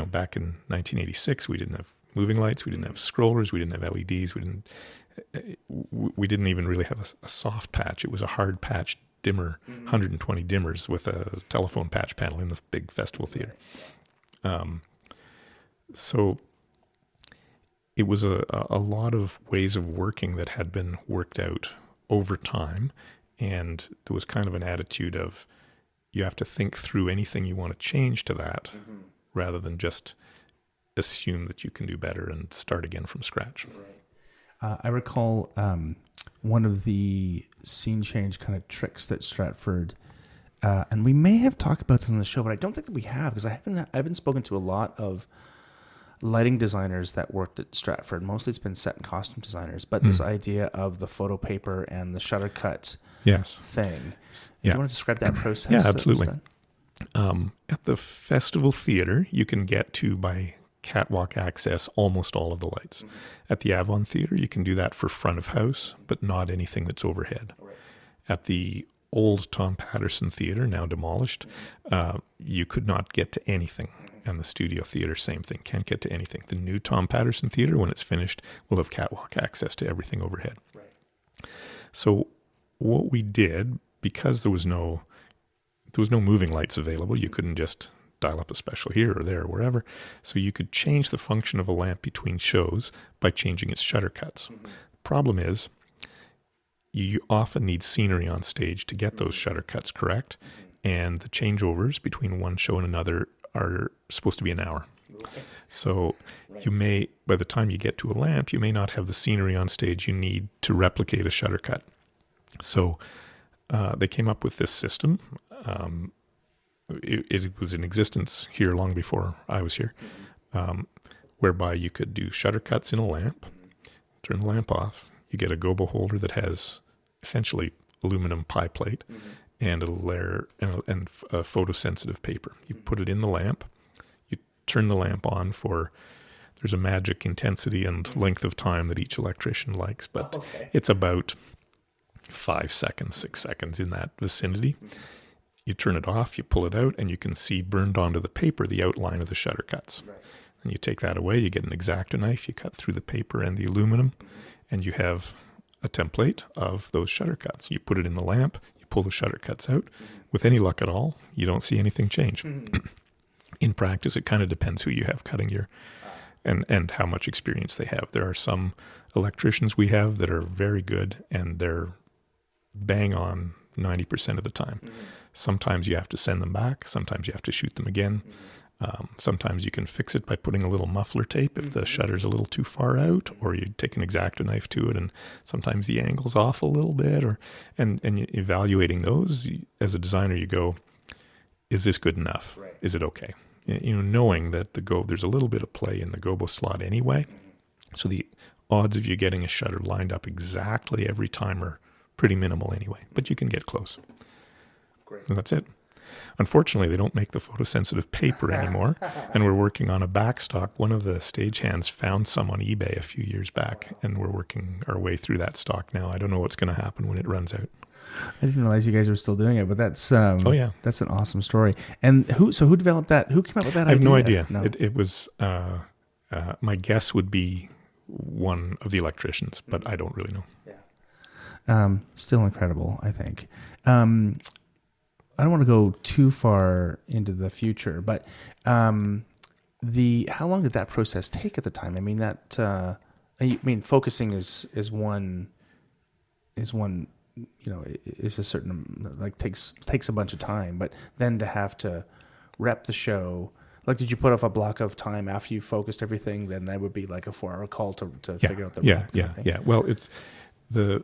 Speaker 5: back in 1986, we didn't have moving lights, we didn't have scrollers, we didn't have LEDs, we didn't even really have a soft patch. It was a hard patch dimmer, 120 dimmers with a telephone patch panel in the big festival theater. So it was a lot of ways of working that had been worked out over time, and there was kind of an attitude of you have to think through anything you want to change to that rather than just assume that you can do better and start again from scratch.
Speaker 1: I recall one of the scene change kind of tricks that Stratford, and we may have talked about this on the show, but I don't think that we have, because I haven't spoken to a lot of lighting designers that worked at Stratford. Mostly it's been set and costume designers, but this idea of the photo paper and the shutter cut thing. Do you want to describe that process?
Speaker 5: Yeah, absolutely. At the festival theater, you can get to, by catwalk access, almost all of the lights. At the Avon Theater, you can do that for front of house, but not anything that's overhead. At the old Tom Patterson Theater, now demolished, you could not get to anything. And the Studio Theater, same thing, can't get to anything. The new Tom Patterson Theater, when it's finished, will have catwalk access to everything overhead. So what we did, because there was no moving lights available, you couldn't just dial up a special here or there or wherever. So you could change the function of a lamp between shows by changing its shutter cuts. The problem is you often need scenery on stage to get those shutter cuts correct, and the changeovers between one show and another are supposed to be an hour. So you may, by the time you get to a lamp, you may not have the scenery on stage you need to replicate a shutter cut. So they came up with this system. It was in existence here long before I was here, whereby you could do shutter cuts in a lamp, turn the lamp off, you get a gobo holder that has essentially aluminum pie plate and a layer and a photosensitive paper. You put it in the lamp, you turn the lamp on there's a magic intensity and length of time that each electrician likes, but it's about 5 seconds, 6 seconds in that vicinity. you turn it off, you pull it out, and you can see burned onto the paper the outline of the shutter cuts.
Speaker 2: Right.
Speaker 5: Then you take that away, you get an X-Acto knife, you cut through the paper and the aluminum, and you have a template of those shutter cuts. You put it in the lamp, you pull the shutter cuts out. With any luck at all, you don't see anything change. In practice, it kind of depends who you have cutting your, and how much experience they have. There are some electricians we have that are very good, and they're bang on 90% of the time. Sometimes you have to send them back. Sometimes you have to shoot them again. Sometimes you can fix it by putting a little muffler tape if the shutter's a little too far out, or you take an X-Acto knife to it, and sometimes the angle's off a little bit. And evaluating those, as a designer, you go, is this good enough?
Speaker 2: Right.
Speaker 5: Is it okay? Knowing that there's a little bit of play in the gobo slot anyway, so the odds of you getting a shutter lined up exactly every time are pretty minimal anyway, but you can get close.
Speaker 2: Great.
Speaker 5: And that's it. Unfortunately, they don't make the photosensitive paper anymore, and we're working on a backstock. One of the stagehands found some on eBay a few years back, and we're working our way through that stock now. I don't know what's going to happen when it runs out.
Speaker 1: I didn't realize you guys were still doing it, but that's that's an awesome story. And who developed that? Who came up with that idea?
Speaker 5: I have no idea.
Speaker 1: No.
Speaker 5: It was my guess would be one of the electricians, but I don't really know.
Speaker 2: Yeah.
Speaker 1: Still incredible, I think. I don't want to go too far into the future, but how long did that process take at the time? I mean, focusing is one, is a certain, like, takes a bunch of time, but then to have to rep the show, like, did you put off a block of time after you focused everything? Then that would be like a 4-hour call to figure out the rep kind of thing.
Speaker 5: Yeah. Well, it's the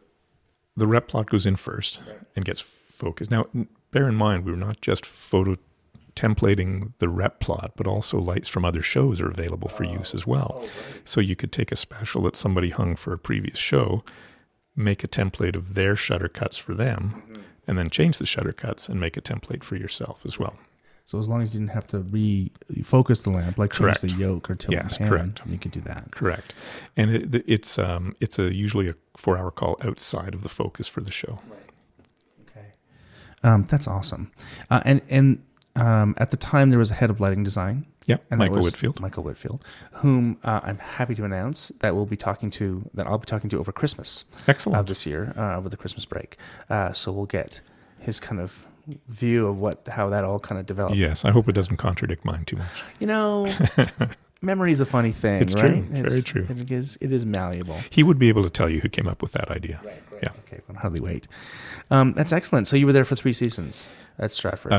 Speaker 5: rep plot goes in first and gets focused. Now, bear in mind, we were not just photo templating the rep plot, but also lights from other shows are available for use as well. So you could take a special that somebody hung for a previous show, make a template of their shutter cuts for them, and then change the shutter cuts and make a template for yourself as well.
Speaker 1: So as long as you didn't have to refocus the lamp, like change the yoke or tilt the pan,
Speaker 5: correct.
Speaker 1: you could do that.
Speaker 5: Correct. And it's usually a 4-hour call outside of the focus for the show.
Speaker 1: That's awesome. And at the time, there was a head of lighting design.
Speaker 5: Yep,
Speaker 1: and
Speaker 5: Michael Whitfield,
Speaker 1: whom I'm happy to announce that I'll be talking to over Christmas.
Speaker 5: Excellent.
Speaker 1: This year, over the Christmas break. So we'll get his kind of view of how that all kind of developed.
Speaker 5: Yes, I hope it doesn't contradict mine too much.
Speaker 1: Memory is a funny thing.
Speaker 5: It's
Speaker 1: right?
Speaker 5: true. Very true.
Speaker 1: It is malleable.
Speaker 5: He would be able to tell you who came up with that idea.
Speaker 2: Right.
Speaker 5: Yeah.
Speaker 1: Okay, I can hardly wait. That's excellent. So you were there for 3 seasons at Stratford.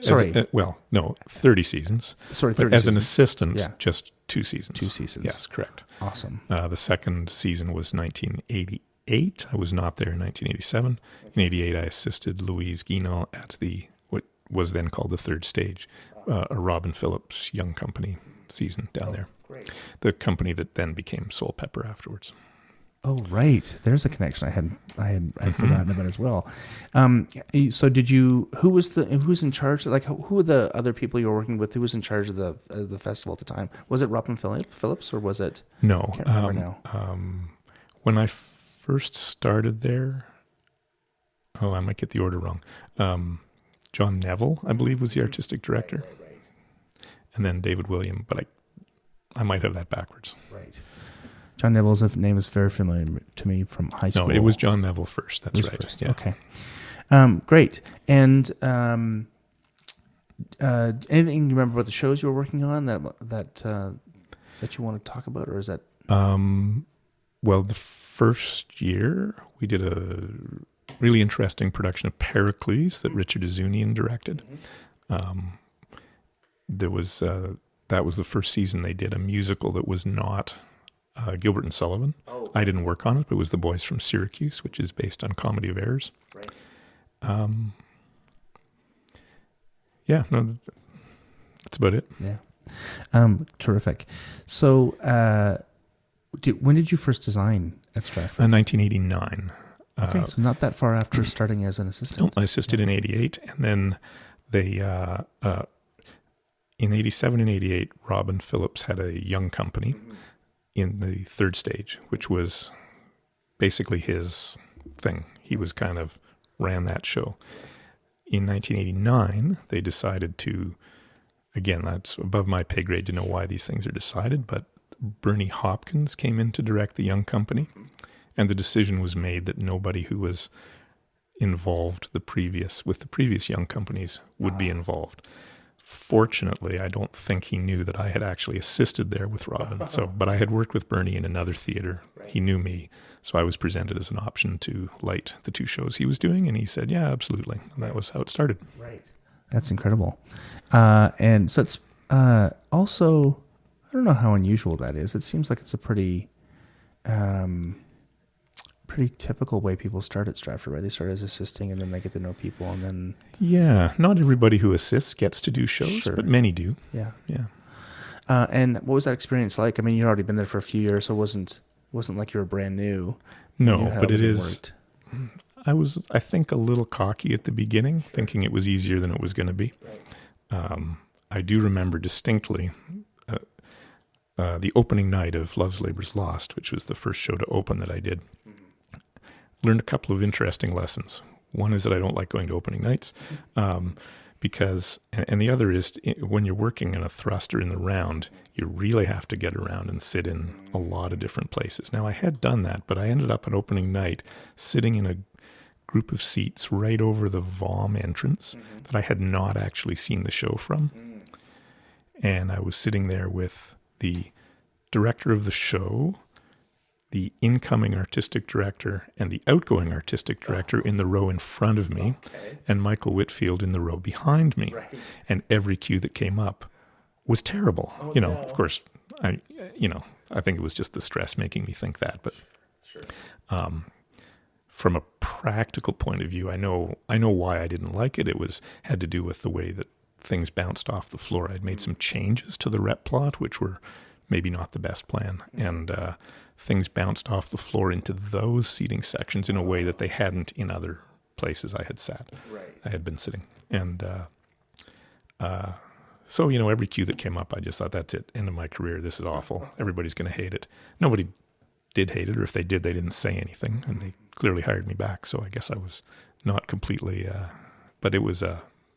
Speaker 5: 30 seasons.
Speaker 1: Sorry, 30
Speaker 5: but as
Speaker 1: seasons.
Speaker 5: an assistant,
Speaker 1: Yeah.
Speaker 5: just 2 seasons.
Speaker 1: 2 seasons.
Speaker 5: Yes, correct.
Speaker 1: Awesome.
Speaker 5: The second season was 1988. I was not there in 1987. In 88, I assisted Louise Guinot at what was then called the Third Stage, a Robin Phillips Young Company season down there.
Speaker 2: Great.
Speaker 5: The company that then became Soul Pepper afterwards.
Speaker 1: Oh, right. There's a connection I had forgotten about as well. So who was in charge? Like, who were the other people you were working with? Who was in charge of the festival at the time? Was it Robin Phillips or was it?
Speaker 5: No.
Speaker 1: I can't remember now.
Speaker 5: When I first started there, I might get the order wrong. John Neville, I believe, was the artistic director.
Speaker 2: Right.
Speaker 5: And then David William, but I might have that backwards.
Speaker 2: Right.
Speaker 1: John Neville's name is very familiar to me from high school.
Speaker 5: No, it was John Neville first. That's right.
Speaker 1: First.
Speaker 5: Yeah.
Speaker 1: Okay. Great. And anything you remember about the shows you were working on that you want to talk about, or is that?
Speaker 5: Well, the first year we did a really interesting production of Pericles that Richard Azunian directed. That was the first season they did a musical that was not Gilbert and Sullivan.
Speaker 2: Oh.
Speaker 5: I didn't work on it, but it was The Boys from Syracuse, which is based on Comedy of Errors.
Speaker 2: Right.
Speaker 5: That's about it.
Speaker 1: Yeah. Terrific. So, when did you first design at Stratford?
Speaker 5: 1989.
Speaker 1: Okay, so not that far after starting as an assistant.
Speaker 5: I assisted in 88, and then they in 87 and 88, Robin Phillips had a young company in the Third Stage, which was basically his thing. He was kind of ran that show. In 1989, they decided to, again, that's above my pay grade to know why these things are decided, but Bernie Hopkins came in to direct the young company, and the decision was made that nobody who was involved with the previous young companies would be involved. Fortunately, I don't think he knew that I had actually assisted there with Robin. But I had worked with Bernie in another theater. Right. He knew me, so I was presented as an option to light the 2 shows he was doing, and he said, "Yeah, absolutely." And that was how it started.
Speaker 1: Right. That's incredible. And so it's also, I don't know how unusual that is. It seems like it's a pretty typical way people start at Stratford, right? They start as assisting, and then they get to know people, and then...
Speaker 5: Yeah, not everybody who assists gets to do shows, sure. But many do.
Speaker 1: Yeah.
Speaker 5: Yeah.
Speaker 1: And what was that experience like? I mean, you'd already been there for a few years, so it wasn't like you were brand new.
Speaker 5: No, but it is... I was, I think, a little cocky at the beginning, thinking it was easier than it was going to be. Right. I do remember distinctly the opening night of Love's Labour's Lost, which was the first show to open that I did. Learned a couple of interesting lessons. One is that I don't like going to opening nights because, and the other is when you're working in a thrust or in the round, you really have to get around and sit in a lot of different places. Now, I had done that, but I ended up at opening night sitting in a group of seats right over the VOM entrance that I had not actually seen the show from. And I was sitting there with the director of the show, the incoming artistic director, and the outgoing artistic director in the row in front of me, and Michael Whitfield in the row behind me. Right. And every cue that came up was terrible. Of course, I think it was just the stress making me think that. But sure. From a practical point of view, I know why I didn't like it. It had to do with the way that things bounced off the floor. I'd made some changes to the rep plot, which were maybe not the best plan, and things bounced off the floor into those seating sections in a way that they hadn't in other places I had sat. Right. I had been sitting. And so, every cue that came up, I just thought, that's it, end of my career, this is awful, everybody's going to hate it. Nobody did hate it, or if they did, they didn't say anything, and they clearly hired me back, so I guess I was not completely, but it was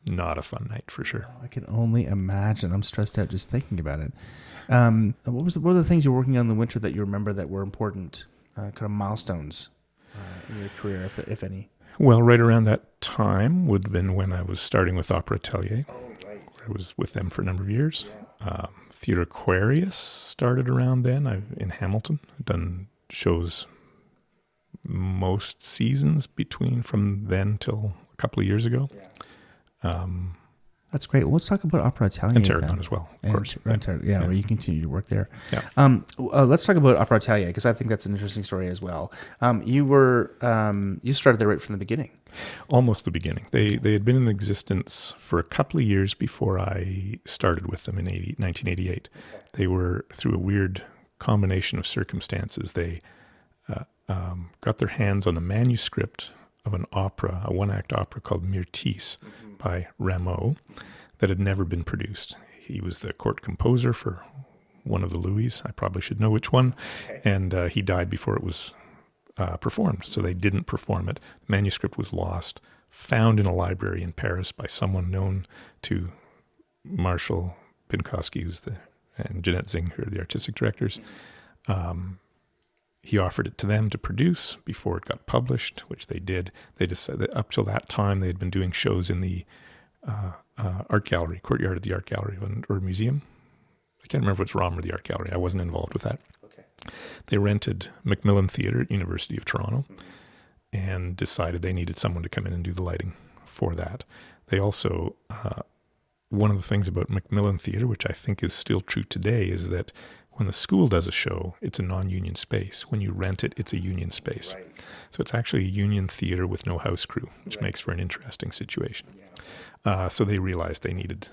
Speaker 5: not a fun night for sure.
Speaker 1: I can only imagine. I'm stressed out just thinking about it. What were the things you were working on in the winter that you remember that were important, kind of milestones in your career, if any?
Speaker 5: Well, right around that time would have been when I was starting with Opera Atelier. Oh, right. I was with them for a number of years. Yeah. Theatre Aquarius started around then. In Hamilton. I've done shows most seasons from then till a couple of years ago. Yeah.
Speaker 1: That's great. Well, let's talk about Opera Atelier.
Speaker 5: And Tarragon as well, of course.
Speaker 1: Yeah, where you continue to work there.
Speaker 5: Yeah.
Speaker 1: Let's talk about Opera Atelier, because I think that's an interesting story as well. You started there right from the beginning.
Speaker 5: Almost the beginning. They had been in existence for a couple of years before I started with them in 1988. Okay. They were, through a weird combination of circumstances, they got their hands on the manuscript of an opera, a one-act opera called Myrtille by Rameau, that had never been produced. He was the court composer for one of the Louis. I probably should know which one. Okay. And he died before it was performed, so they didn't perform it. The manuscript was lost, found in a library in Paris by someone known to Marshall Pinkowski, and Jeanette Zing, who are the artistic directors. He offered it to them to produce before it got published, which they did. They decided that up till that time they had been doing shows in the art gallery, courtyard of the art gallery or museum. I can't remember if it's ROM or the art gallery. I wasn't involved with that. Okay. They rented Macmillan Theatre at University of Toronto and decided they needed someone to come in and do the lighting for that. They also, one of the things about Macmillan Theatre, which I think is still true today, is that when the school does a show, it's a non-union space. When you rent it, it's a union space. Right. So it's actually a union theater with no house crew, which makes for an interesting situation. Yeah. So they realized they needed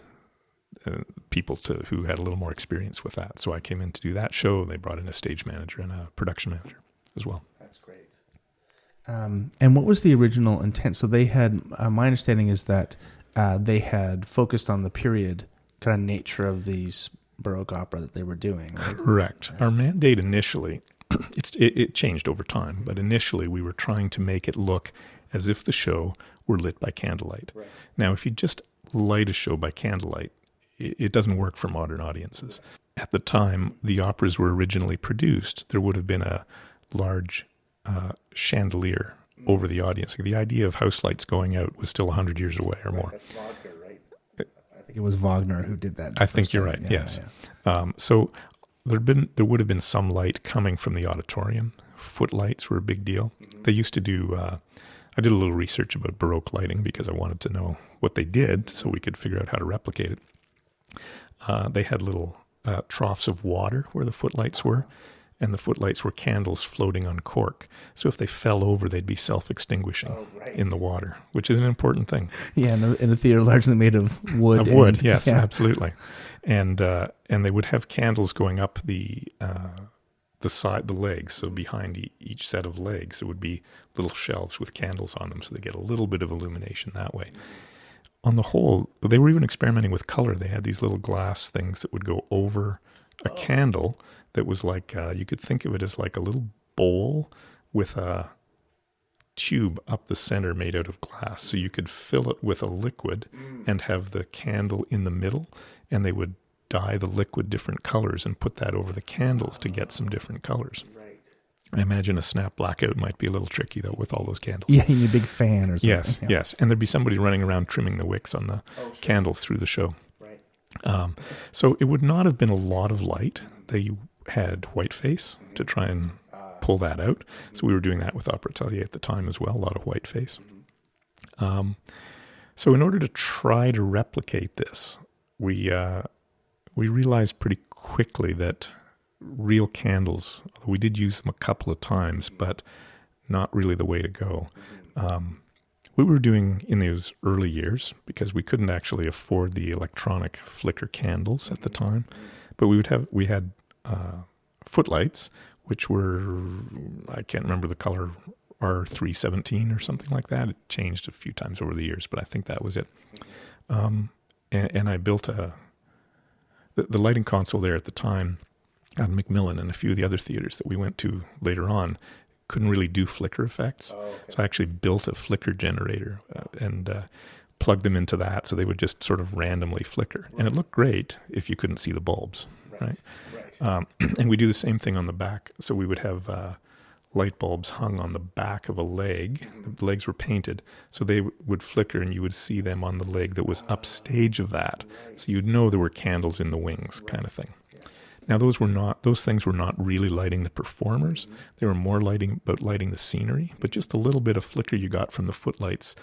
Speaker 5: people who had a little more experience with that. So I came in to do that show. They brought in a stage manager and a production manager as well.
Speaker 1: That's great. And what was the original intent? So they had, my understanding is that they had focused on the period kind of nature of these Baroque opera that they were doing, right?
Speaker 5: Correct. Our mandate initially, it changed over time, but initially we were trying to make it look as if the show were lit by candlelight. Right. Now, if you just light a show by candlelight, it doesn't work for modern audiences. Right. At the time the operas were originally produced, there would have been a large chandelier over the audience. The idea of house lights going out was still 100 years away or more.
Speaker 1: That's Wagner, right? I think it was Wagner who did that.
Speaker 5: I think you're right, yes. Yeah. So there would have been some light coming from the auditorium. Footlights were a big deal. Mm-hmm. They used to do, I did a little research about Baroque lighting because I wanted to know what they did so we could figure out how to replicate it. They had little troughs of water where the footlights were, and the footlights were candles floating on cork. So if they fell over, they'd be self-extinguishing in the water, which is an important thing.
Speaker 1: Yeah, in a theater largely made of wood.
Speaker 5: Of wood, yes, absolutely. And they would have candles going up the legs. So behind each set of legs, there would be little shelves with candles on them, so they get a little bit of illumination that way. On the whole, they were even experimenting with color. They had these little glass things that would go over a candle that was like, you could think of it as like a little bowl with a tube up the center made out of glass. So you could fill it with a liquid and have the candle in the middle, and they would dye the liquid different colors and put that over the candles to get some different colors. I imagine a snap blackout might be a little tricky, though, with all those candles.
Speaker 1: Yeah, you need a big fan or something.
Speaker 5: Yes, yes. And there'd be somebody running around trimming the wicks on the candles through the show.
Speaker 1: Right.
Speaker 5: So it would not have been a lot of light. They had whiteface to try and pull that out. So we were doing that with Opera Atelier at the time as well, a lot of whiteface. So in order to try to replicate this, we realized pretty quickly that real candles, we did use them a couple of times, but not really the way to go. We were doing in those early years, because we couldn't actually afford the electronic flicker candles at the time, but we had footlights, which were, I can't remember the color, R317 or something like that. It changed a few times over the years, but I think that was it. And I built the lighting console there at the time on Macmillan and a few of the other theaters that we went to later on couldn't really do flicker effects. So I actually built a flicker generator and plugged them into that so they would just sort of randomly flicker. And it looked great if you couldn't see the bulbs, right? And we do the same thing on the back. So we would have light bulbs hung on the back of a leg. The legs were painted, so they would flicker and you would see them on the leg that was upstage of that. So you'd know there were candles in the wings kind of thing. Now those things were not really lighting the performers. They were more lighting the scenery, but just a little bit of flicker you got from the footlights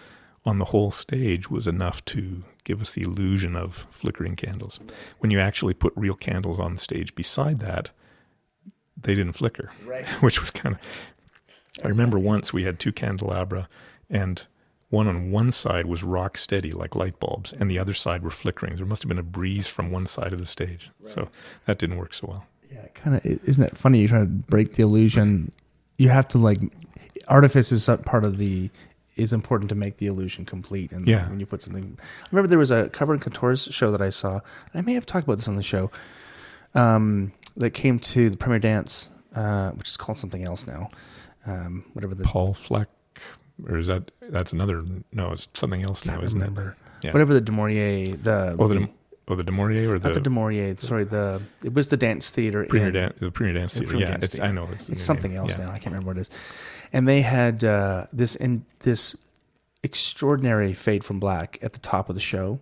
Speaker 5: on the whole stage was enough to give us the illusion of flickering candles. When you actually put real candles on the stage beside that, they didn't flicker, which was kind of... I remember once we had two candelabra, and one on one side was rock steady like light bulbs, and the other side were flickering. There must have been a breeze from one side of the stage, so that didn't work so well.
Speaker 1: Yeah, kind of. Isn't that funny? You try to break the illusion. You have to artifice is important to make the illusion complete. And when you put something, I remember there was a Carbon Couture's show that I saw. And I may have talked about this on the show. That came to the Premier Dance, which is called something else now. Whatever the
Speaker 5: Paul Fleck, or is that's another? No, it's something else now, isn't it? Yeah.
Speaker 1: Whatever the Demorier,
Speaker 5: the Demorier or the...
Speaker 1: Not the Demorier, sorry, it was the dance theater.
Speaker 5: The Premier Dance Theater, yeah. I know.
Speaker 1: It's something else now, I can't remember what it is. And they had this extraordinary fade from black at the top of the show,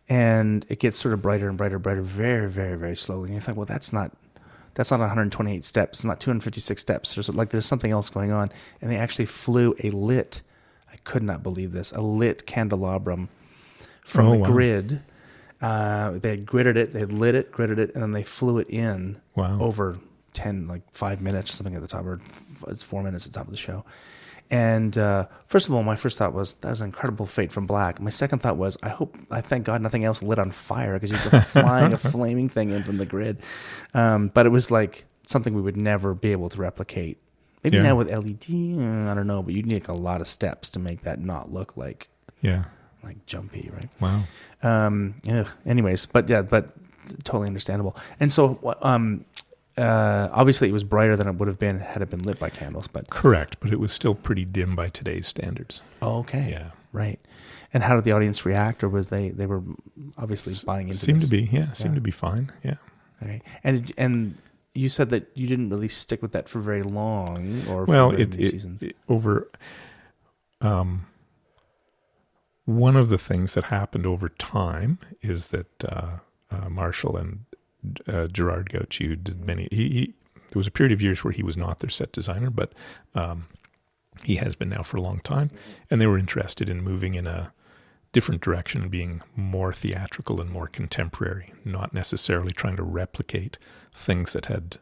Speaker 1: and it gets sort of brighter and brighter, very, very, very slowly. And you think, well, that's not 128 steps, it's not 256 steps. There's something else going on. And they actually flew I could not believe this, a lit candelabrum from the grid. They had gridded it, they had lit it, gridded it, and then they flew it in over 5 minutes or something at the top, or it's 4 minutes at the top of the show. And first of all, my first thought was, that was an incredible fade from black. My second thought was, I thank God nothing else lit on fire, because you were flying a flaming thing in from the grid. But it was like something we would never be able to replicate. Maybe now with LED, I don't know, but you'd need a lot of steps to make that not look like jumpy, right?
Speaker 5: Wow.
Speaker 1: Anyways, but totally understandable. And so, obviously, it was brighter than it would have been had it been lit by candles. But
Speaker 5: correct, but it was still pretty dim by today's standards.
Speaker 1: Oh, okay.
Speaker 5: Yeah.
Speaker 1: Right. And how did the audience react, or was they were obviously buying into
Speaker 5: Seemed
Speaker 1: this?
Speaker 5: to be fine. Yeah.
Speaker 1: Right. And you said that you didn't really stick with that for very long, or
Speaker 5: Well,
Speaker 1: for very many seasons.
Speaker 5: One of the things that happened over time is that Marshall and Gerard Gauchiu did many. There was a period of years where he was not their set designer, but he has been now for a long time, and they were interested in moving in a different direction and being more theatrical and more contemporary, not necessarily trying to replicate things that had,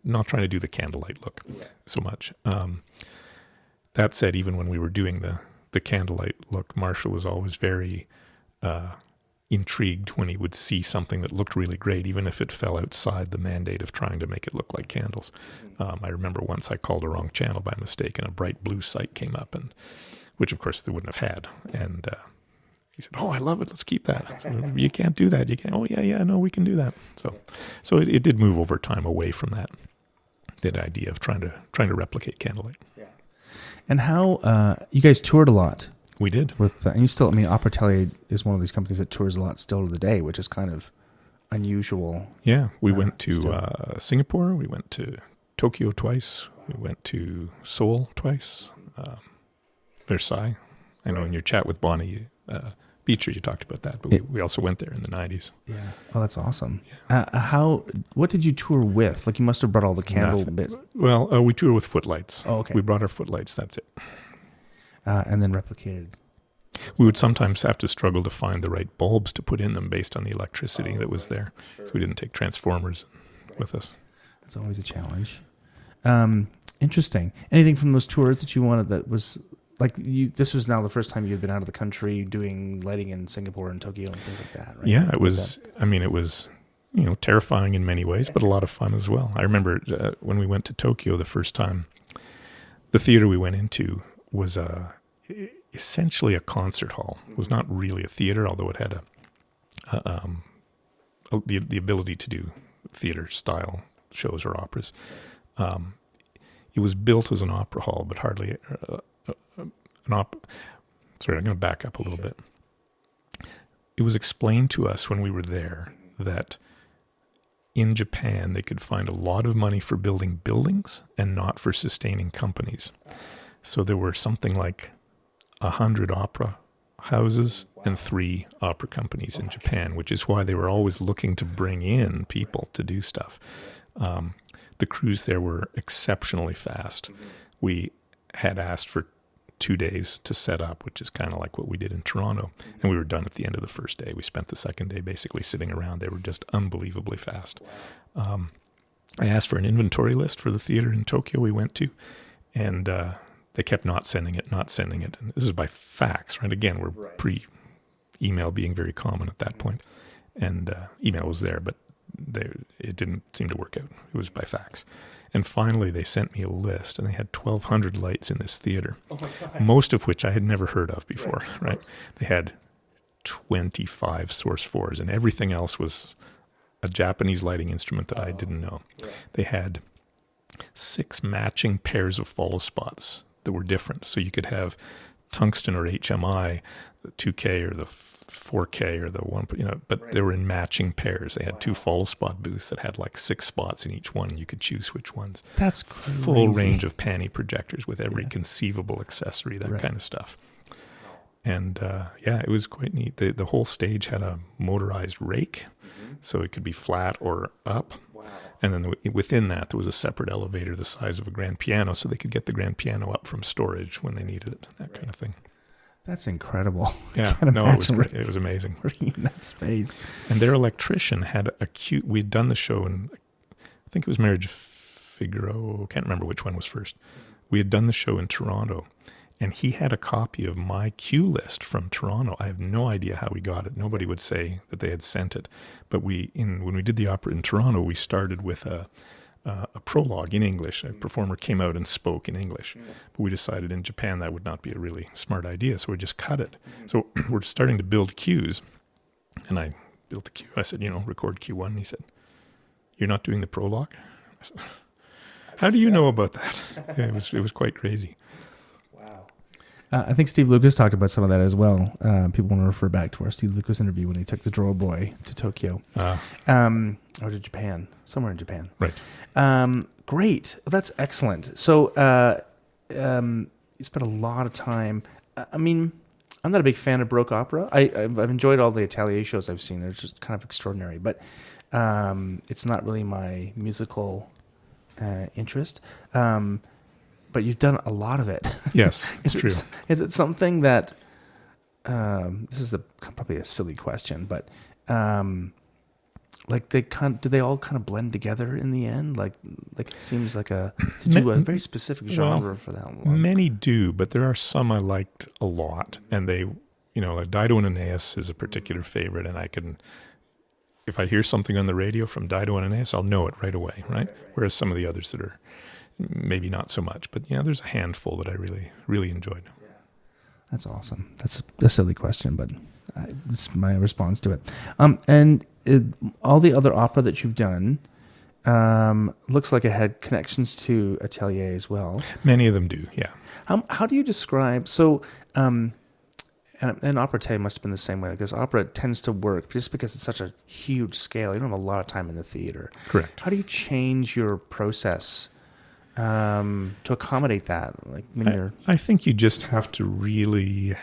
Speaker 5: not trying to do the candlelight look so much. That said, even when we were doing the candlelight look, Marshall was always very intrigued when he would see something that looked really great, even if it fell outside the mandate of trying to make it look like candles. I remember once I called a wrong channel by mistake, and a bright blue sight came up, and which of course they wouldn't have had. And he said, "Oh, I love it. Let's keep that." "You can't do that. You can't." "Oh, yeah, no, we can do that." So it did move over time away from that idea of trying to replicate candlelight.
Speaker 1: Yeah. And how you guys toured a lot?
Speaker 5: We did.
Speaker 1: And you still, Opera Atelier is one of these companies that tours a lot still to the day, which is kind of unusual.
Speaker 5: Yeah, we went to Singapore. We went to Tokyo twice. We went to Seoul twice. Versailles. I know in your chat with Bonnie Beecher, you talked about that, but we also went there in the 90s.
Speaker 1: Yeah. Oh, that's awesome. Yeah. What did you tour with? Like, you must have brought all the candle bits.
Speaker 5: Well, we toured with footlights.
Speaker 1: Oh, okay.
Speaker 5: We brought our footlights, that's it.
Speaker 1: And then replicated.
Speaker 5: We would sometimes have to struggle to find the right bulbs to put in them based on the electricity that was there. Sure. So we didn't take transformers with us.
Speaker 1: That's always a challenge. Interesting. Anything from those tours that you wanted that was... Like, this was now the first time you had been out of the country doing lighting in Singapore and Tokyo and things like that, right?
Speaker 5: Yeah, it was, it was, terrifying in many ways, but a lot of fun as well. I remember when we went to Tokyo the first time, the theater we went into was essentially a concert hall. It was not really a theater, although it had the ability to do theater-style shows or operas. It was built as an opera hall, but hardly... Sorry, I'm going to back up a little bit. It was explained to us when we were there that in Japan they could find a lot of money for building buildings and not for sustaining companies. So there were something like 100 opera houses and 3 opera companies in Japan, which is why they were always looking to bring in people to do stuff. The crews there were exceptionally fast. We had asked for 2 days to set up, which is kind of like what we did in Toronto. And we were done at the end of the first day. We spent the second day basically sitting around. They were just unbelievably fast. I asked for an inventory list for the theater in Tokyo we went to, and they kept not sending it. And this is by fax, right? Again, we're pre-email being very common at that point. And email was there, but it didn't seem to work out. It was by fax. And finally, they sent me a list, and they had 1,200 lights in this theater, most of which I had never heard of before, right? They had 25 Source 4s, and everything else was a Japanese lighting instrument that I didn't know. They had 6 matching pairs of follow spots that were different. So you could have tungsten or HMI, the 2K or the 4K or the 1, but they were in matching pairs. They had 2 follow spot booths that had like 6 spots in each one. You could choose which ones.
Speaker 1: That's crazy.
Speaker 5: Full range of panny projectors with every conceivable accessory, that kind of stuff. And it was quite neat. The whole stage had a motorized rake, so it could be flat or up. Wow. And then within that, there was a separate elevator the size of a grand piano, so they could get the grand piano up from storage when they needed it, that kind of thing.
Speaker 1: That's incredible.
Speaker 5: Yeah, it was great. It was amazing.
Speaker 1: Working in that space.
Speaker 5: And their electrician had we'd done the show in, I think it was Marriage Figaro, can't remember which one was first. We had done the show in Toronto, and he had a copy of my cue list from Toronto. I have no idea how we got it. Nobody would say that they had sent it. But when we did the opera in Toronto, we started with a prologue in English. A performer came out and spoke in English. But we decided in Japan that would not be a really smart idea, so we just cut it. So we're starting to build cues, and I built the cue. I said, record Q1. And he said, "You're not doing the prologue?" I said, "How do you know about that?" It was quite crazy.
Speaker 1: Wow. I think Steve Lucas talked about some of that as well. People want to refer back to our Steve Lucas interview when he took the Draw Boy to Tokyo. Or to Japan. Somewhere in Japan.
Speaker 5: Right.
Speaker 1: Great. Well, that's excellent. So you spent a lot of time. I mean, I'm not a big fan of Baroque opera. I've enjoyed all the Atelier shows I've seen. They're just kind of extraordinary. But it's not really my musical interest. But you've done a lot of it.
Speaker 5: Yes, it's true.
Speaker 1: Is it something that this is probably a silly question, but like do they all kind of blend together in the end? Like it seems like to do a very specific genre for that long.
Speaker 5: Many do, but there are some I liked a lot, and they, like Dido and Aeneas is a particular favorite, and if I hear something on the radio from Dido and Aeneas, I'll know it right away, right? Whereas some of the others that are maybe not so much, but there's a handful that I really, really enjoyed.
Speaker 1: That's awesome. That's a silly question, but it's my response to it. And all the other opera that you've done looks like it had connections to Atelier as well.
Speaker 5: Many of them do, yeah.
Speaker 1: How do you describe, so, and opera Atelier must have been the same way, because opera tends to work just because it's such a huge scale. You don't have a lot of time in the theater.
Speaker 5: Correct.
Speaker 1: How do you change your process to accommodate that? Like
Speaker 5: I think you just have to really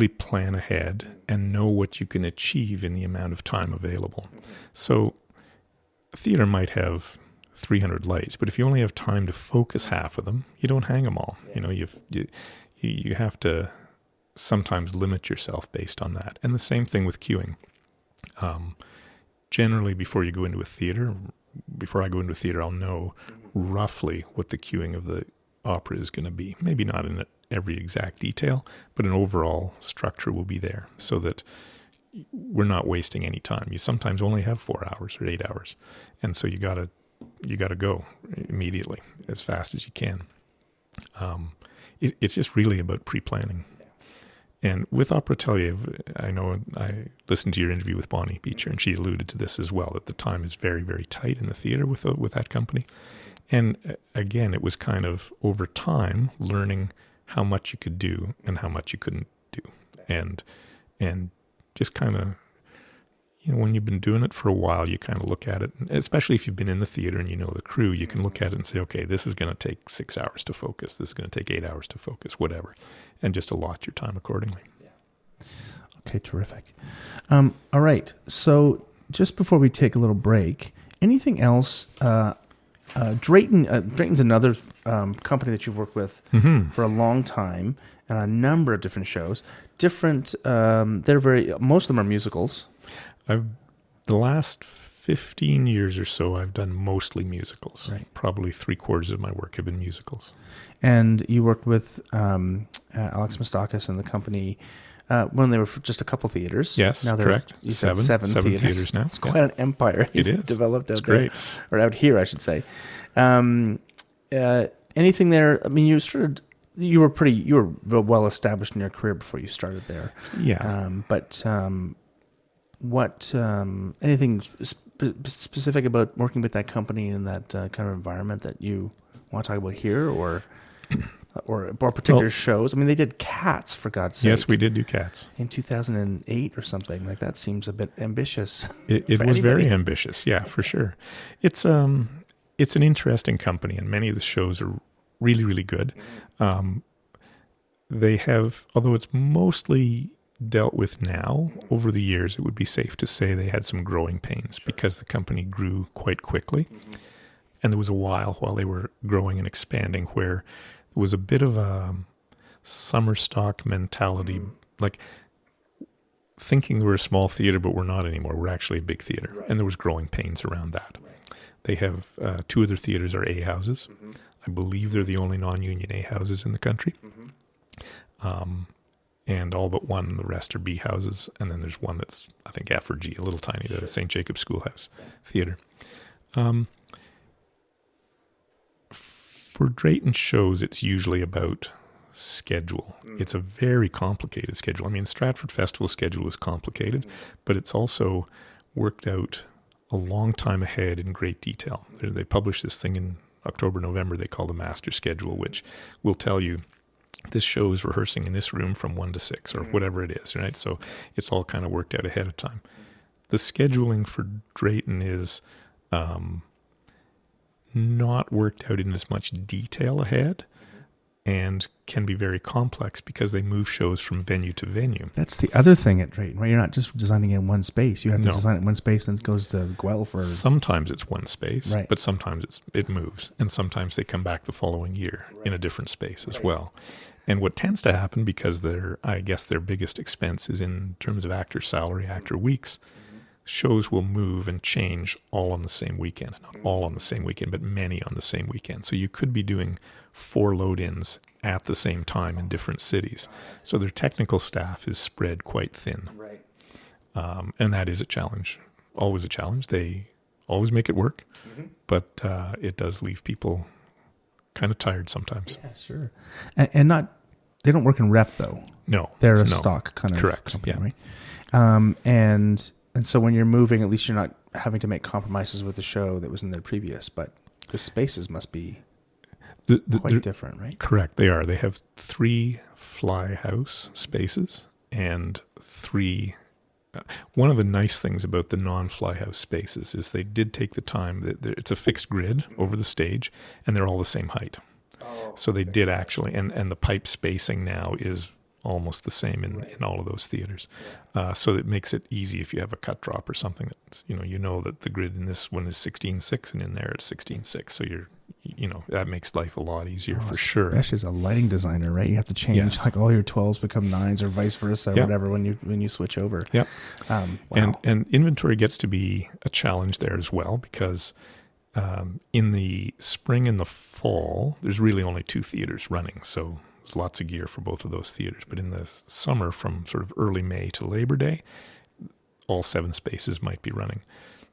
Speaker 5: plan ahead and know what you can achieve in the amount of time available. So theater might have 300 lights, but if you only have time to focus half of them, you don't hang them all. You have to sometimes limit yourself based on that. And the same thing with cueing. Generally, before I go into a theater, I'll know roughly what the cueing of the opera is going to be. Maybe not in every exact detail, but an overall structure will be there so that we're not wasting any time. You sometimes only have 4 hours or 8 hours. And so you gotta go immediately, as fast as you can. It's just really about pre-planning. And with Opera Atelier, I know I listened to your interview with Bonnie Beecher, and she alluded to this as well, that the time is very, very tight in the theater with that company. And again, it was kind of over time learning how much you could do and how much you couldn't do. And just kind of, when you've been doing it for a while, you kind of look at it, especially if you've been in the theater and you know the crew, you can look at it and say, okay, this is going to take 6 hours to focus. This is going to take 8 hours to focus, whatever. And just allot your time accordingly. Yeah.
Speaker 1: Okay, terrific. All right. So just before we take a little break, anything else? Drayton's another company that you've worked with for a long time and a number of different shows. Most of them are musicals.
Speaker 5: The last 15 years or so, I've done mostly musicals. Right. Probably 3/4 of my work have been musicals.
Speaker 1: And you worked with Alex Mistakis and the company when they were for just a couple theaters.
Speaker 5: Yes,
Speaker 1: now
Speaker 5: correct.
Speaker 1: You said seven theaters
Speaker 5: now.
Speaker 1: It's quite an empire he's developed out there. Or out here, I should say. Anything there? I mean, you were well established in your career before you started there.
Speaker 5: Yeah.
Speaker 1: What anything specific about working with that company in that kind of environment that you want to talk about here, or particular shows? I mean, they did Cats, for God's sake.
Speaker 5: Yes, we did do Cats
Speaker 1: in 2008 or something like that. Seems a bit ambitious.
Speaker 5: It was very ambitious, yeah, for sure. It's an interesting company, and many of the shows are really, really good. They have, although it's mostly dealt with now, over the years, it would be safe to say they had some growing pains because the company grew quite quickly. And there was a while they were growing and expanding where there was a bit of a summer stock mentality, like thinking we're a small theater, but we're not anymore. We're actually a big theater. Right. And there was growing pains around that. Right. They have 2 other theaters are A houses. Mm-hmm. I believe they're the only non-union A houses in the country. Mm-hmm. And all but one, the rest are B houses. And then there's one that's, I think, F or G, a little tiny, the St. Jacob's Schoolhouse Theater. For Drayton shows, it's usually about schedule. It's a very complicated schedule. I mean, the Stratford Festival schedule is complicated, but it's also worked out a long time ahead in great detail. They publish this thing in October, November they call the master schedule, which will tell you this show is rehearsing in this room from 1 to 6 or whatever it is, right? So it's all kind of worked out ahead of time. The scheduling for Drayton is not worked out in as much detail ahead, and can be very complex because they move shows from venue to venue.
Speaker 1: That's the other thing at Drayton, right? You're not just designing in one space. You have to
Speaker 5: No.
Speaker 1: design it in one space, then it goes to Guelph or...
Speaker 5: Sometimes it's one space,
Speaker 1: Right.
Speaker 5: but sometimes it moves, and sometimes they come back the following year in a different space as well. And what tends to happen, because I guess their biggest expense is in terms of actor salary, actor weeks, shows will move and change all on the same weekend. Not all on the same weekend, but many on the same weekend. So you could be doing 4 load-ins at the same time in different cities. So their technical staff is spread quite thin.
Speaker 1: Right.
Speaker 5: And that is a challenge, always a challenge. They always make it work, but it does leave people kind of tired sometimes.
Speaker 1: Yeah, sure. And they don't work in rep, though.
Speaker 5: No.
Speaker 1: They're a
Speaker 5: no.
Speaker 1: stock kind of
Speaker 5: Correct,
Speaker 1: company,
Speaker 5: yeah.
Speaker 1: right? And so when you're moving, at least you're not having to make compromises with the show that was in their previous, but the spaces must be quite different, right?
Speaker 5: Correct, they are. They have 3 fly house spaces and 3... one of the nice things about the non-fly house spaces is they did take the time. It's a fixed grid over the stage, and they're all the same height. So they did actually, and the pipe spacing now is almost the same in all of those theaters. So it makes it easy if you have a cut drop or something. That's, you know that the grid in this one is 16:6 and in there it's 16:6. So that makes life a lot easier for sure.
Speaker 1: Especially as a lighting designer, right? You have to change like all your 12s become 9s or vice versa, whatever when you switch over.
Speaker 5: Yep.
Speaker 1: Wow.
Speaker 5: And inventory gets to be a challenge there as well, because in the spring and the fall, there's really only 2 theaters running. So there's lots of gear for both of those theaters. But in the summer, from sort of early May to Labor Day, all 7 spaces might be running.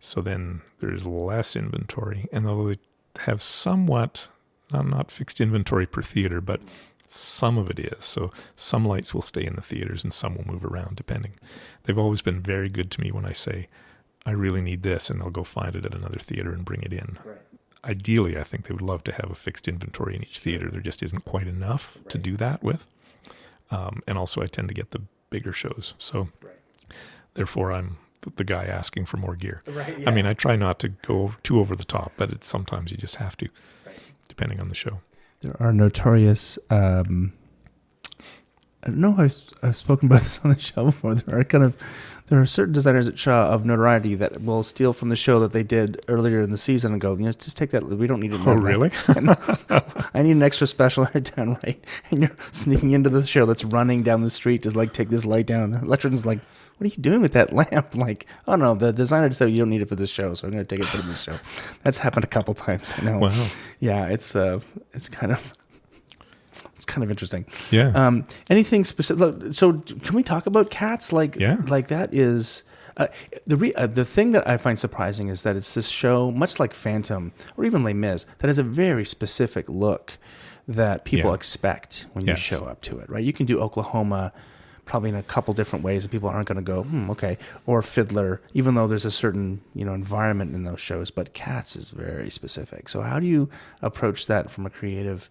Speaker 5: So then there's less inventory. And although they have somewhat, not fixed inventory per theater, but some of it is. So some lights will stay in the theaters and some will move around depending. They've always been very good to me when I say, I really need this, and they'll go find it at another theater and bring it in. Right. Ideally, I think they would love to have a fixed inventory in each theater. There just isn't quite enough to do that with. And also I tend to get the bigger shows. So therefore I'm the guy asking for more gear. Right, yeah. I mean, I try not to go too over the top, but it's sometimes you just have to, depending on the show.
Speaker 1: There are notorious, I don't know if I've spoken about this on the show before. There are certain designers at Shaw of notoriety that will steal from the show that they did earlier in the season and go, just take that. We don't need it.
Speaker 5: Oh, really?
Speaker 1: I need an extra special light down, right? And you're sneaking into the show that's running down the street to take this light down. And the electrician's like, what are you doing with that lamp? Like, oh no, the designer said you don't need it for this show, so I'm going to take it for this show. That's happened a couple times. I know.
Speaker 5: Wow.
Speaker 1: Yeah, it's kind of interesting.
Speaker 5: Yeah.
Speaker 1: Anything specific? So can we talk about cats? Like that is the thing that I find surprising is that it's this show, much like Phantom or even Les Mis, that has a very specific look that people expect when you show up to it. Right? You can do Oklahoma probably in a couple different ways, and people aren't going to go, okay, or Fiddler, even though there's a certain environment in those shows. But Cats is very specific. So how do you approach that from a creative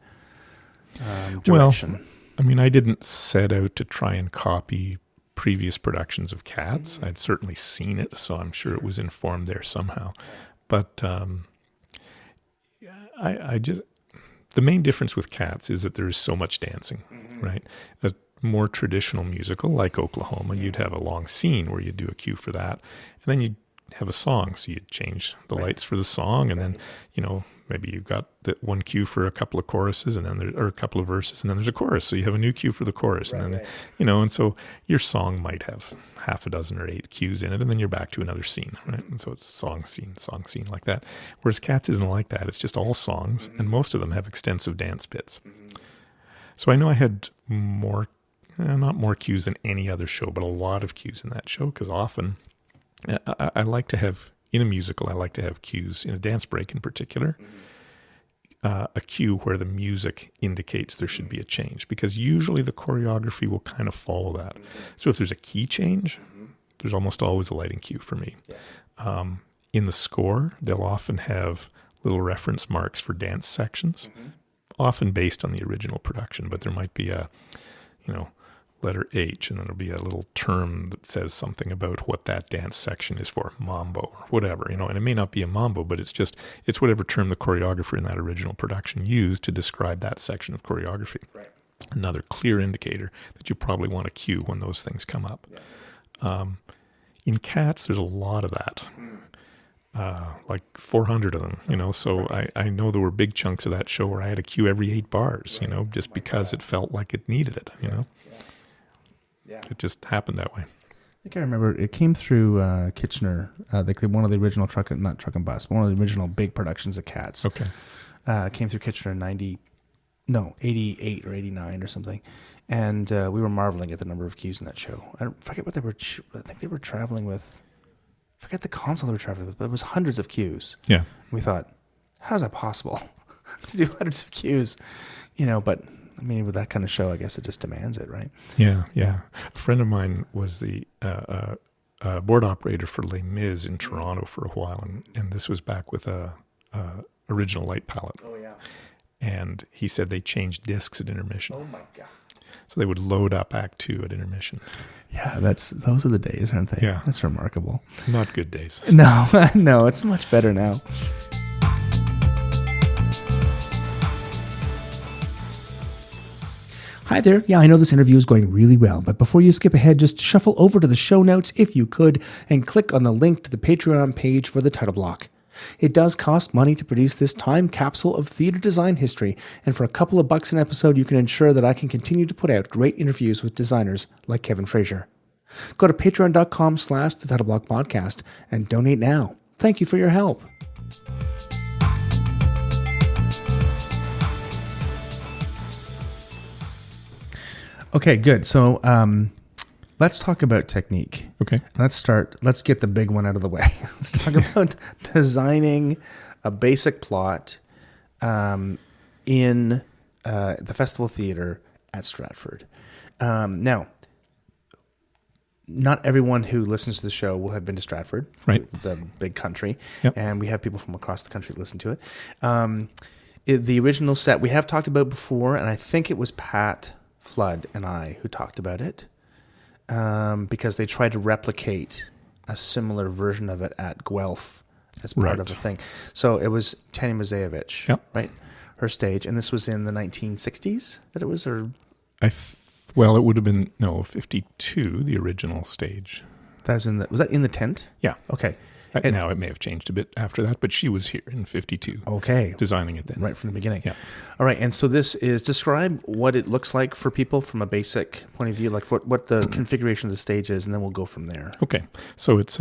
Speaker 1: direction?
Speaker 5: Well, I mean, I didn't set out to try and copy previous productions of Cats. I'd certainly seen it, so I'm sure it was informed there somehow. But I just, the main difference with Cats is that there is so much dancing, right? A more traditional musical like Oklahoma, you'd have a long scene where you'd do a cue for that, and then you'd have a song, so you'd change the lights for the song, and then maybe you've got that one cue for a couple of choruses, and then a couple of verses, and then there's a chorus, so you have a new cue for the chorus, and then and so your song might have half a dozen or 8 cues in it, and then you're back to another scene, right? And so it's song scene like that. Whereas Cats isn't like that; it's just all songs, and most of them have extensive dance bits. So I know I had not more cues than any other show, but a lot of cues in that show, because often I like to have, in a musical, I like to have cues, in a dance break in particular, a cue where the music indicates there should be a change, because usually the choreography will kind of follow that. So if there's a key change, there's almost always a lighting cue for me. In the score, they'll often have little reference marks for dance sections. often based on the original production, but there might be a, letter H, and then there'll be a little term that says something about what that dance section is for, mambo or whatever, and it may not be a mambo, but it's whatever term the choreographer in that original production used to describe that section of choreography. Right. Another clear indicator that you probably want to cue when those things come up. Yes. In Cats, there's a lot of that. Like 400 of them, so I know there were big chunks of that show where I had to cue every 8 bars, just because it felt like it needed it, Yeah. It just happened that way.
Speaker 1: I think I remember it came through Kitchener, one of the original not Truck and Bus, one of the original big productions of Cats.
Speaker 5: Okay.
Speaker 1: Came through Kitchener in 88 or 89 or something. And we were marveling at the number of cues in that show. I forget what they were, I think they were traveling with, I forget the console they were traveling with, but it was hundreds of cues. Yeah. We thought, how's that possible to do hundreds of cues? But I mean, with that kind of show, I guess it just demands it, right? Yeah.
Speaker 5: A friend of mine was the board operator for Les Mis in Toronto for a while, and this was back with a original light palette. Oh, yeah. And he said they changed discs at intermission.
Speaker 1: Oh, my God.
Speaker 5: So they would load up Act 2 at intermission.
Speaker 1: Yeah, those are the days, aren't they? Yeah. That's remarkable.
Speaker 5: Not good days.
Speaker 1: No, it's much better now. Hi there. Yeah, I know this interview is going really well, but before you skip ahead, just shuffle over to the show notes if you could and click on the link to the Patreon page for the title block. It does cost money to produce this time capsule of theater design history, and for a couple of bucks an episode, you can ensure that I can continue to put out great interviews with designers like Kevin Fraser. Go to patreon.com/the title block podcast and donate now. Thank you for your help. Okay, good. So let's talk about technique.
Speaker 5: Okay.
Speaker 1: Let's get the big one out of the way. Let's talk about designing a basic plot in the Festival Theatre at Stratford. Now, not everyone who listens to the show will have been to Stratford,
Speaker 5: right?
Speaker 1: The big country.
Speaker 5: Yep.
Speaker 1: And we have people from across the country that listen to it. The original set we have talked about before, and I think it was Pat Flood and I who talked about it, because they tried to replicate a similar version of it at Guelph as part of the thing. So it was Tanya Mazejevich, right? Her stage, and this was in the 1960s that it was, or
Speaker 5: well, it would have been 52, the original stage.
Speaker 1: Was that in the tent?
Speaker 5: Yeah.
Speaker 1: Okay.
Speaker 5: And now it may have changed a bit after that, but she was here in 52.
Speaker 1: Okay.
Speaker 5: Designing it then.
Speaker 1: Right from the beginning.
Speaker 5: Yeah.
Speaker 1: All right. And so this is, describe what it looks like for people from a basic point of view, like what the configuration of the stage is, and then we'll go from there.
Speaker 5: Okay. So it's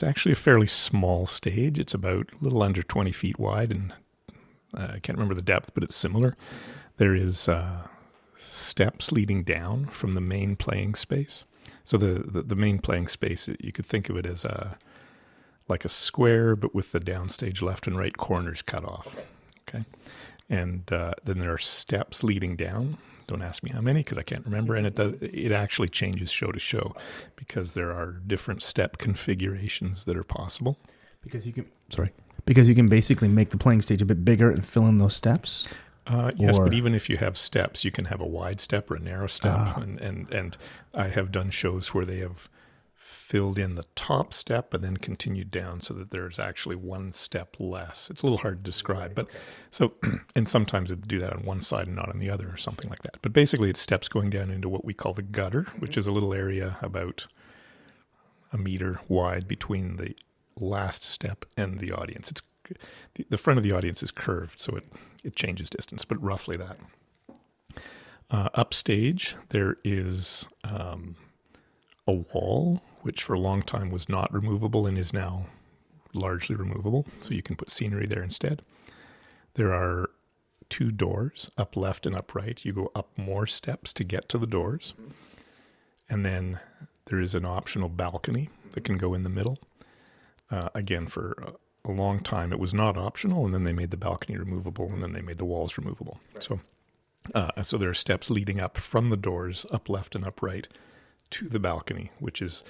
Speaker 5: actually a fairly small stage. It's about a little under 20 feet wide, and I can't remember the depth, but it's similar. There is steps leading down from the main playing space. So the main playing space, you could think of it as like a square, but with the downstage left and right corners cut off. Okay. And then there are steps leading down. Don't ask me how many, because I can't remember. And it actually changes show to show, because there are different step configurations that are possible. Because you
Speaker 1: can basically make the playing stage a bit bigger and fill in those steps.
Speaker 5: Yes, but even if you have steps, you can have a wide step or a narrow step. And I have done shows where they have filled in the top step and then continued down so that there's actually one step less. It's a little hard to describe, but so, and sometimes they do that on one side and not on the other or something like that. But basically it's steps going down into what we call the gutter, which is a little area about a meter wide between the last step and the audience. It's the front of the audience is curved, so it changes distance, but roughly that. Upstage, there is a wall, which for a long time was not removable and is now largely removable, so you can put scenery there instead. There are 2 doors, up left and up right. You go up more steps to get to the doors. And then there is an optional balcony that can go in the middle. Again, for a long time it was not optional, and then they made the balcony removable, and then they made the walls removable. Right. So there are steps leading up from the doors, up left and up right, to the balcony, which is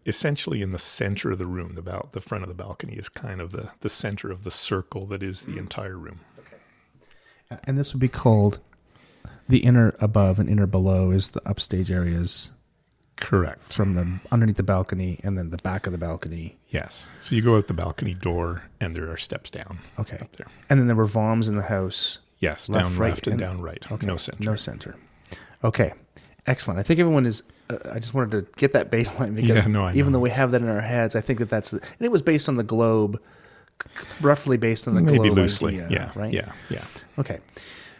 Speaker 5: essentially in the center of the room. The front of the balcony is kind of the center of the circle that is the entire room.
Speaker 1: Okay. And this would be called the inner above and inner below is the upstage areas
Speaker 5: Correct.
Speaker 1: from the underneath the balcony and then the back of the balcony.
Speaker 5: Yes. So you go out the balcony door, and there are steps down.
Speaker 1: Okay.
Speaker 5: Up there.
Speaker 1: And then there were VOMs in the house.
Speaker 5: Yes,
Speaker 1: Left,
Speaker 5: down
Speaker 1: right,
Speaker 5: left and
Speaker 1: and-
Speaker 5: down right.
Speaker 1: Okay.
Speaker 5: No center.
Speaker 1: No center. Okay. Excellent. I think everyone is. I just wanted to get that baseline because
Speaker 5: Yeah, no, I
Speaker 1: even
Speaker 5: know.
Speaker 1: though we have that in our heads, I think that's and it was based on the globe, roughly based on the
Speaker 5: Maybe
Speaker 1: globe
Speaker 5: loosely.
Speaker 1: idea,
Speaker 5: Yeah.
Speaker 1: right?
Speaker 5: Yeah. Yeah.
Speaker 1: Okay,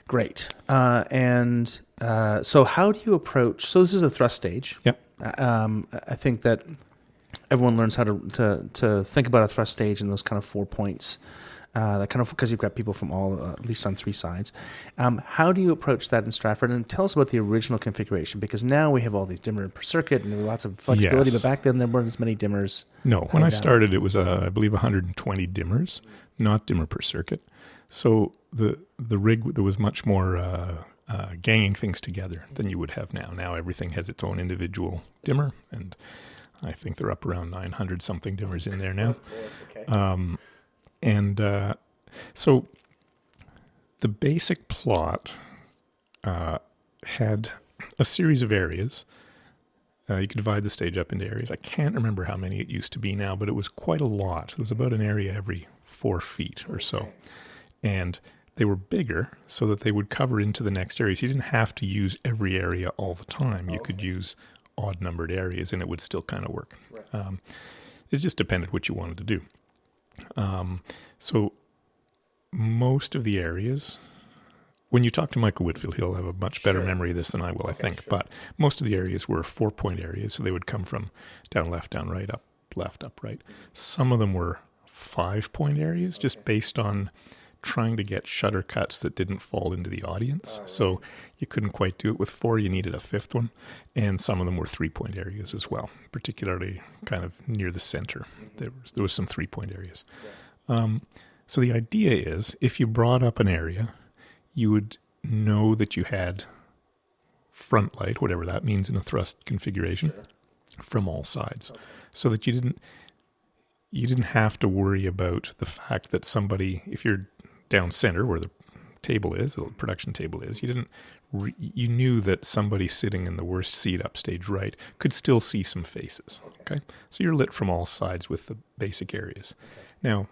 Speaker 1: great. So how do you approach? So this is a thrust stage.
Speaker 5: Yep.
Speaker 1: I think that everyone learns how to think about a thrust stage in those kind of 4 points. That kind of because you've got people from all at least on 3 sides. How do you approach that in Stratford? And tell us about the original configuration because now we have all these dimmers per circuit and there were lots of flexibility.
Speaker 5: Yes.
Speaker 1: But back then there weren't as many dimmers.
Speaker 5: No, when I
Speaker 1: down.
Speaker 5: started, it was I believe 120 dimmers, not dimmer per circuit. So the rig there was much more ganging things together than you would have now. Now everything has its own individual dimmer, and I think they're up around 900 something dimmers in there now. So the basic plot had a series of areas. You could divide the stage up into areas. I can't remember how many it used to be now, but it was quite a lot. There was about an area every 4 feet or so. And they were bigger so that they would cover into the next area. So you didn't have to use every area all the time. You could use odd-numbered areas, and it would still kind of work. It just depended what you wanted to do. So most of the areas, when you talk to Michael Whitfield, he'll have a much better memory of this than I will, I think. But most of the areas were 4-point areas, so they would come from down left, down right, up left, up right. Some of them were 5-point areas, just based on trying to get shutter cuts that didn't fall into the audience. So you couldn't quite do it with 4, you needed a 5th one. And some of them were 3-point areas as well, particularly kind of near the center. There was some 3-point areas. So the idea is, if you brought up an area, you would know that you had front light, whatever that means in a thrust configuration, from all sides. So that you didn't have to worry about the fact that somebody, if you're down center where the table is, the production table is, you knew that somebody sitting in the worst seat upstage right could still see some faces. Okay, so you're lit from all sides with the basic areas. Now,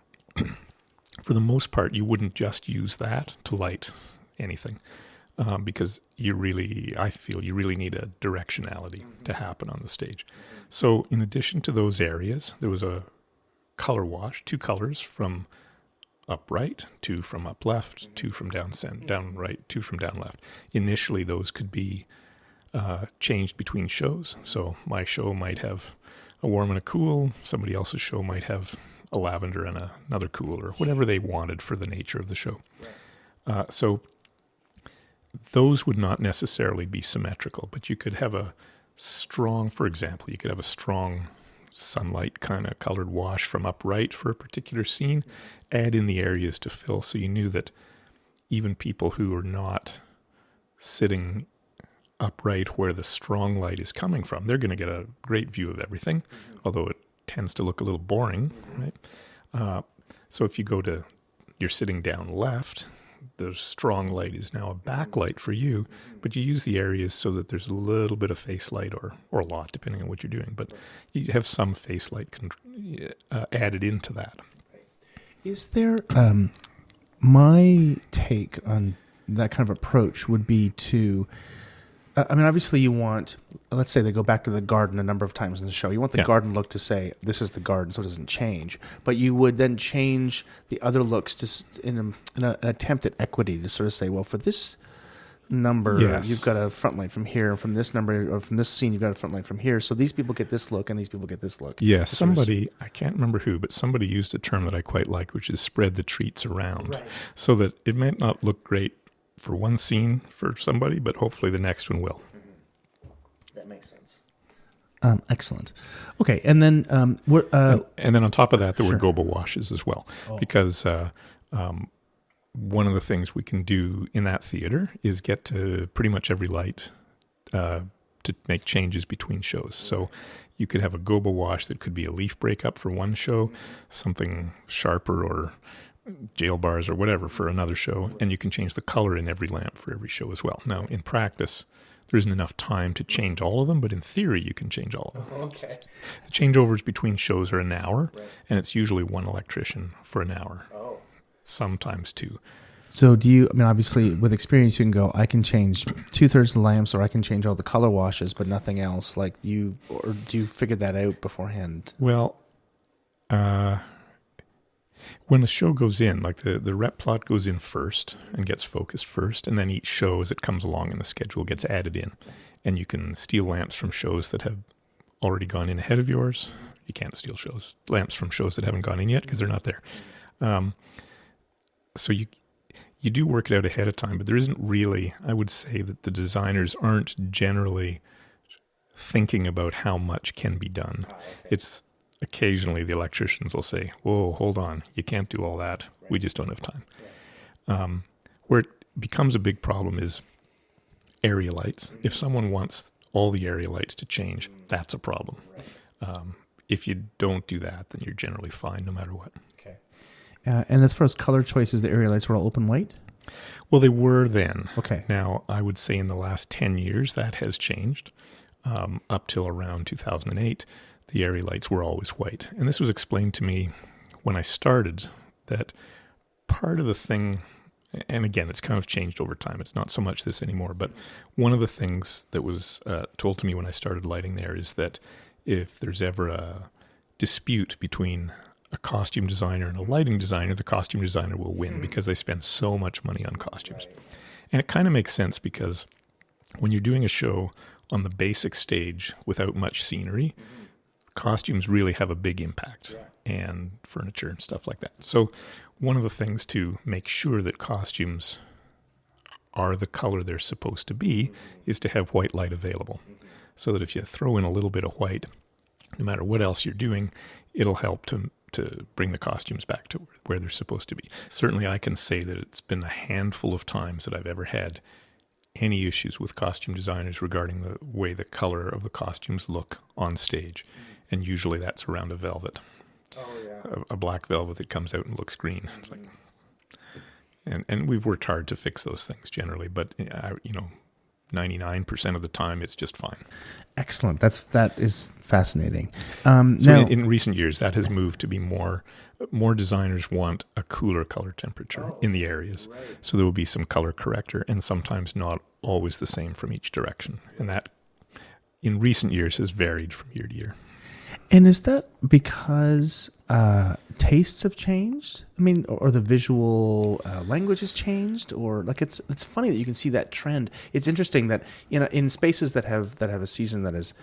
Speaker 5: for the most part, you wouldn't just use that to light anything, because I feel you really need a directionality to happen on the stage. So in addition to those areas, there was a color wash, 2 colors from up right, 2 from up left, 2 from down right, 2 from down left. Initially, those could be changed between shows. So my show might have a warm and a cool. Somebody else's show might have a lavender and another cool, or whatever they wanted for the nature of the show. So those would not necessarily be symmetrical, but you could have a strong, for example, you could have a strong sunlight kind of colored wash from upright for a particular scene, add in the areas to fill, so you knew that even people who are not sitting upright where the strong light is coming from, they're going to get a great view of everything, although it tends to look a little boring, right? So if you're sitting down left, the strong light is now a backlight for you, but you use the areas so that there's a little bit of face light, or a lot, depending on what you're doing. But you have some face light added into that.
Speaker 1: Is there my take on that kind of approach would be to, obviously you want, let's say they go back to the garden a number of times in the show. You want the garden look to say, this is the garden, so it doesn't change. But you would then change the other looks to in an attempt at equity to sort of say, well, for this number, you've got a front light from here, and from this number, or from this scene, you've got a front light from here. So these people get this look, and these people get this look.
Speaker 5: Yeah, I can't remember who, but somebody used a term that I quite like, which is spread the treats around. So that it might not look great for one scene for somebody, but hopefully the next one will.
Speaker 1: That makes sense. Excellent. Okay, and then
Speaker 5: and then on top of that, there were gobo washes as well, because one of the things we can do in that theater is get to pretty much every light to make changes between shows. So you could have a gobo wash that could be a leaf breakup for one show, something sharper or jail bars or whatever for another show, and you can change the color in every lamp for every show as well. Now, in practice, there isn't enough time to change all of them, but in theory, you can change all of them.
Speaker 1: Okay.
Speaker 5: The changeovers between shows are an hour, and it's usually one electrician for an hour, sometimes two.
Speaker 1: So do you, I mean, obviously with experience, you can go, I can change 2/3 of the lamps, or I can change all the color washes, but nothing else. Like or do you figure that out beforehand?
Speaker 5: Well, when a show goes in, like the rep plot goes in first and gets focused first, and then each show as it comes along in the schedule gets added in. And you can steal lamps from shows that have already gone in ahead of yours. You can't steal lamps from shows that haven't gone in yet because they're not there. So you do work it out ahead of time, but there isn't really, I would say that the designers aren't generally thinking about how much can be done. It's occasionally the electricians will say, whoa, hold on, you can't do all that. We just don't have time. Where it becomes a big problem is area lights. If someone wants all the area lights to change, that's a problem. If you don't do that, then you're generally fine no matter what.
Speaker 1: Okay. And as far as color choices, the area lights were all open white?
Speaker 5: Well, they were then.
Speaker 1: Okay.
Speaker 5: Now, I would say in the last 10 years, that has changed. Up till around 2008, the area lights were always white. And this was explained to me when I started, that part of the thing, and again, it's kind of changed over time. It's not so much this anymore, but one of the things that was told to me when I started lighting there is that if there's ever a dispute between a costume designer and a lighting designer, the costume designer will win because they spend so much money on costumes. And it kind of makes sense because when you're doing a show on the basic stage without much scenery, costumes really have a big impact, and furniture and stuff like that. So one of the things to make sure that costumes are the color they're supposed to be is to have white light available, so that if you throw in a little bit of white, no matter what else you're doing, it'll help to bring the costumes back to where they're supposed to be. Certainly I can say that it's been a handful of times that I've ever had any issues with costume designers regarding the way the color of the costumes look on stage. And usually that's around a velvet. A black velvet that comes out and looks green. It's like, and we've worked hard to fix those things generally, but 99% of the time it's just fine.
Speaker 1: Excellent. That is fascinating.
Speaker 5: So
Speaker 1: now,
Speaker 5: in recent years, that has moved to be more designers want a cooler color temperature in the areas. So there will be some color corrector, and sometimes not always the same from each direction. And that in recent years has varied from year to year.
Speaker 1: and is that because tastes have changed? I mean, or the visual language has changed, or like it's funny that you can see that trend. It's interesting that in spaces that have a season that is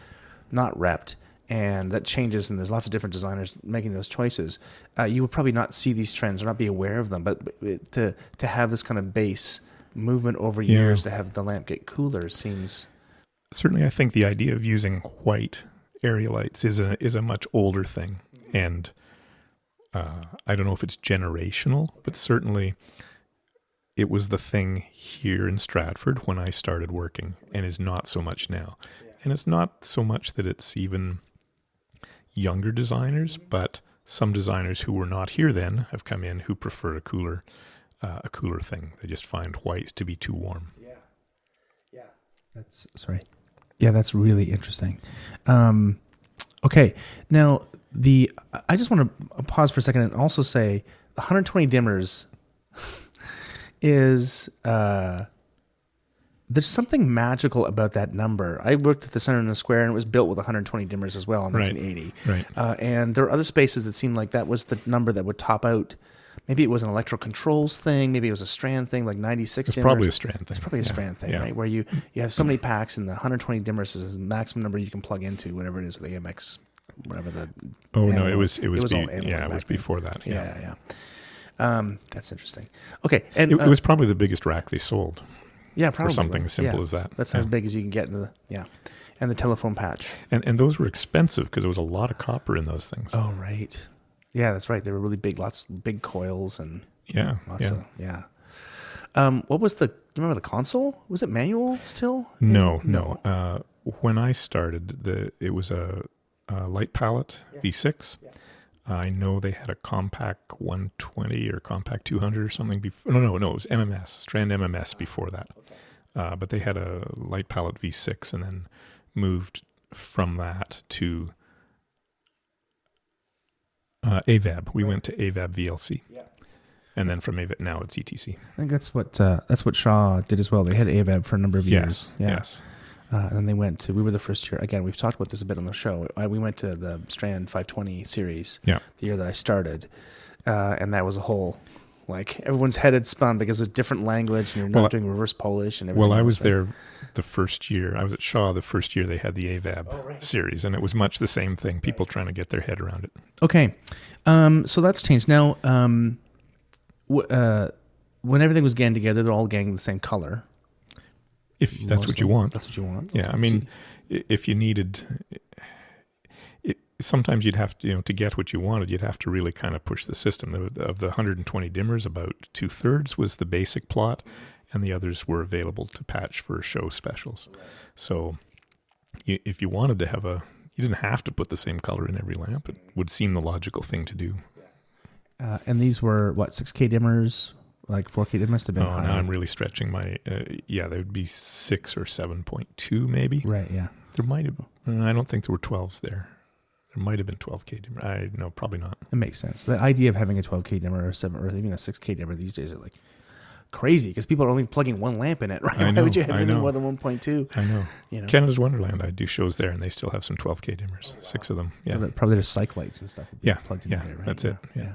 Speaker 1: not repped and that changes, and there's lots of different designers making those choices, you would probably not see these trends or not be aware of them. But to have this kind of base movement over years, to have the lamp get cooler seems...
Speaker 5: Certainly, I think the idea of using white area lights is a much older thing, and I don't know if it's generational, but certainly it was the thing here in Stratford when I started working, and is not so much now. And it's not so much that it's even younger designers, but some designers who were not here then have come in who prefer a cooler thing. They just find white to be too warm.
Speaker 1: Yeah. That's really interesting. Okay, now I just want to pause for a second and also say the 120 dimmers is there's something magical about that number. I worked at the Center in the Square, and it was built with 120 dimmers as well in 1980.
Speaker 5: Right.
Speaker 1: And there are other spaces that seemed like that was the number that would top out. Maybe it was an electro controls thing. Maybe it was a strand thing, like 96 dimmers.
Speaker 5: It's probably a strand thing.
Speaker 1: It's probably a strand thing, right? Where you have so many packs, and the 120 dimmers is the maximum number you can plug into, whatever it is with the AMX, whatever the...
Speaker 5: it was before that.
Speaker 1: Yeah. That's interesting. Okay. And
Speaker 5: it was probably the biggest rack they sold.
Speaker 1: Yeah, probably.
Speaker 5: For something as simple as that.
Speaker 1: That's as big as you can get into and the telephone patch.
Speaker 5: And those were expensive because there was a lot of copper in those things.
Speaker 1: Oh, right. Yeah, that's right. They were really big, big coils and lots of. What was do you remember the console? Was it manual still?
Speaker 5: No. When I started, it was a light palette V6. I know they had a Compact 120 or Compact 200 or something before. No, it was MMS, Strand MMS before that. But they had a light palette V6 and then moved from that to AVAB. We went to AVAB VLC. Yeah. And then from AVAB, now it's ETC.
Speaker 1: I think that's what Shaw did as well. They had AVAB for a number of years.
Speaker 5: Yes.
Speaker 1: And then they went to, we were the first year, again, we've talked about this a bit on the show. We went to the Strand 520 series the year that I started. And that was a whole, like, everyone's head had spun because of different language and you're not doing reverse Polish and everything.
Speaker 5: Well, I was there the first year. I was at Shaw the first year they had the AVAB series, and it was much the same thing, people trying to get their head around it.
Speaker 1: Okay. So that's changed. Now, when everything was gang together, they're all gang the same color.
Speaker 5: If that's what you want.
Speaker 1: That's what you want.
Speaker 5: Yeah, I mean, if you needed, sometimes you'd have to, to get what you wanted, you'd have to really kind of push the system. Of the 120 dimmers, about 2/3 was the basic plot, and the others were available to patch for show specials. So if you wanted to have you didn't have to put the same color in every lamp. It would seem the logical thing to do.
Speaker 1: And these were, 6K dimmers? Like 4K, it must have been high.
Speaker 5: Now I'm really stretching my, they would be 6 or 7.2 maybe.
Speaker 1: Right, yeah.
Speaker 5: There might have, I don't think there were 12s there. There might have been 12K dimmer. No, probably not.
Speaker 1: It makes sense. The idea of having a 12K dimmer or even a 6K dimmer these days are like crazy because people are only plugging one lamp in it, right?
Speaker 5: I know,
Speaker 1: Why would you have anything more than 1.2?
Speaker 5: I know. Canada's Wonderland, I do shows there, and they still have some 12K dimmers, 6 of them. Yeah,
Speaker 1: so probably there's cyc lights and stuff. Plugged in there, right?
Speaker 5: That's it.
Speaker 1: Yeah.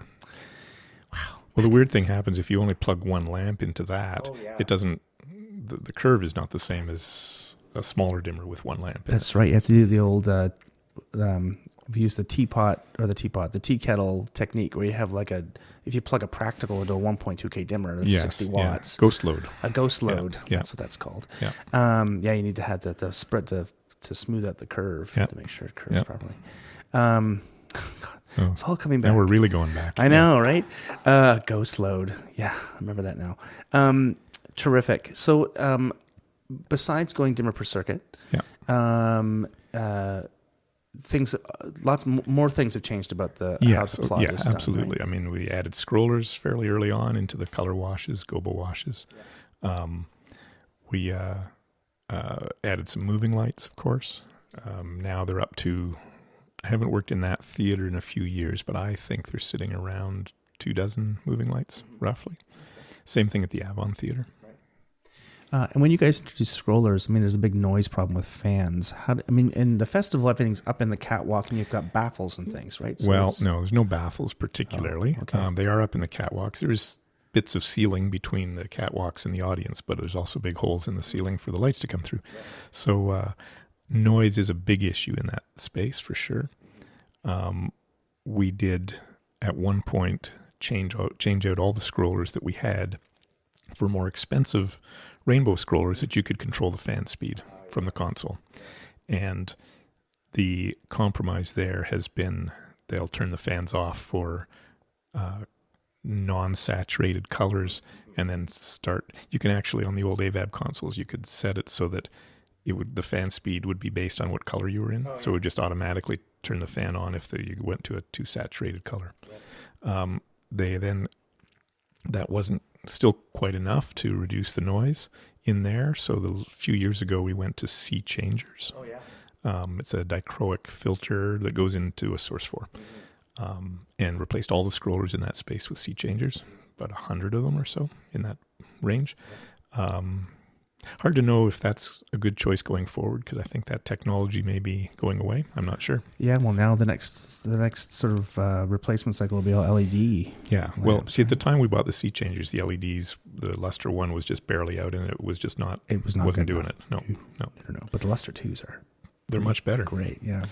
Speaker 5: Wow. Well, the weird thing happens if you only plug one lamp into that, it doesn't. The curve is not the same as a smaller dimmer with one lamp.
Speaker 1: That's right. You have to do the old. We use the tea kettle technique where you have if you plug a practical into a 1.2K dimmer, that's 60 watts.
Speaker 5: Ghost load.
Speaker 1: A ghost load.
Speaker 5: Yeah.
Speaker 1: That's what that's called.
Speaker 5: Yeah.
Speaker 1: You need to have the spread to smooth out the curve to make sure it curves properly. God, it's all coming back.
Speaker 5: Now we're really going back.
Speaker 1: I know, right? Ghost load. Yeah, I remember that now. Terrific. So, besides going dimmer per circuit, lots more things have changed about how the plot is done.
Speaker 5: Absolutely.
Speaker 1: Right?
Speaker 5: I mean, we added scrollers fairly early on into the color washes, gobo washes. We added some moving lights, of course. Now they're up to, I haven't worked in that theater in a few years, but I think they're sitting around 24 moving lights, roughly. Same thing at the Avon Theater.
Speaker 1: And when you guys introduce scrollers, I mean, there's a big noise problem with fans. In the festival, everything's up in the catwalk, and you've got baffles and things, right? So
Speaker 5: no, there's no baffles particularly.
Speaker 1: Oh, okay.
Speaker 5: They are up in the catwalks. There's bits of ceiling between the catwalks and the audience, but there's also big holes in the ceiling for the lights to come through. So noise is a big issue in that space for sure. We did at one point change out all the scrollers that we had for more expensive rainbow scrollers that you could control the fan speed from the console. And the compromise there has been they'll turn the fans off for non-saturated colors and then you can actually, on the old AVAB consoles, you could set it so that the fan speed would be based on what color you were in. So it would just automatically turn the fan on if you went to a too saturated color. That wasn't still quite enough to reduce the noise in there. So a few years ago, we went to C changers. Oh, yeah. It's a dichroic filter that goes into a Source 4 and replaced all the scrollers in that space with C changers, about 100 of them or so in that range. Hard to know if that's a good choice going forward because I think that technology may be going away. I'm not sure.
Speaker 1: Yeah, well, now the next sort of replacement cycle will be all LED.
Speaker 5: Yeah, well, see, at the time we bought the C changers, the LEDs, the Luster one was just barely out, and it was just not. It wasn't doing it. No.
Speaker 1: But the Luster 2s
Speaker 5: they're much better.
Speaker 1: Great, yeah.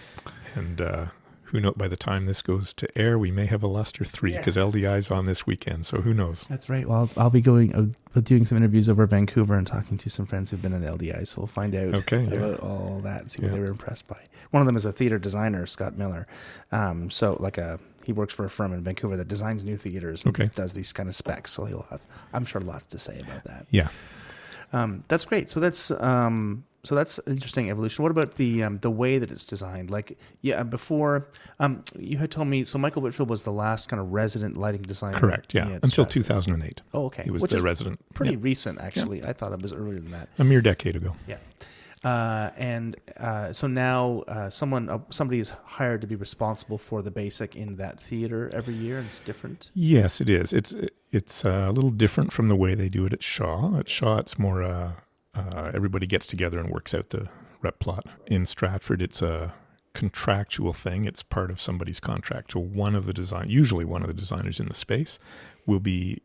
Speaker 5: And who knows? By the time this goes to air, we may have a Luster 3 because LDI's on this weekend. So who knows?
Speaker 1: That's right. Well, I'll be doing some interviews over Vancouver and talking to some friends who've been at LDI. So we'll find out about all that and see what they were impressed by. One of them is a theater designer, Scott Miller. He works for a firm in Vancouver that designs new theaters and does these kind of specs. So he'll have, I'm sure, lots to say about that.
Speaker 5: Yeah.
Speaker 1: That's great. So that's So that's interesting evolution. What about the way that it's designed? Like, before you had told me. So Michael Whitfield was the last kind of resident lighting designer.
Speaker 5: Correct. Yeah,
Speaker 1: at
Speaker 5: until
Speaker 1: Stratford.
Speaker 5: 2008.
Speaker 1: Oh, okay.
Speaker 5: He was
Speaker 1: Which
Speaker 5: the
Speaker 1: is
Speaker 5: resident.
Speaker 1: Pretty
Speaker 5: Yeah.
Speaker 1: recent, actually. I thought it was earlier than that.
Speaker 5: A mere decade ago.
Speaker 1: Yeah. So now somebody is hired to be responsible for the basic in that theater every year, and it's different.
Speaker 5: Yes, it is. It's a little different from the way they do it at Shaw. At Shaw, it's more everybody gets together and works out the rep plot. In Stratford, it's a contractual thing. It's part of somebody's contract. So usually one of the designers in the space will be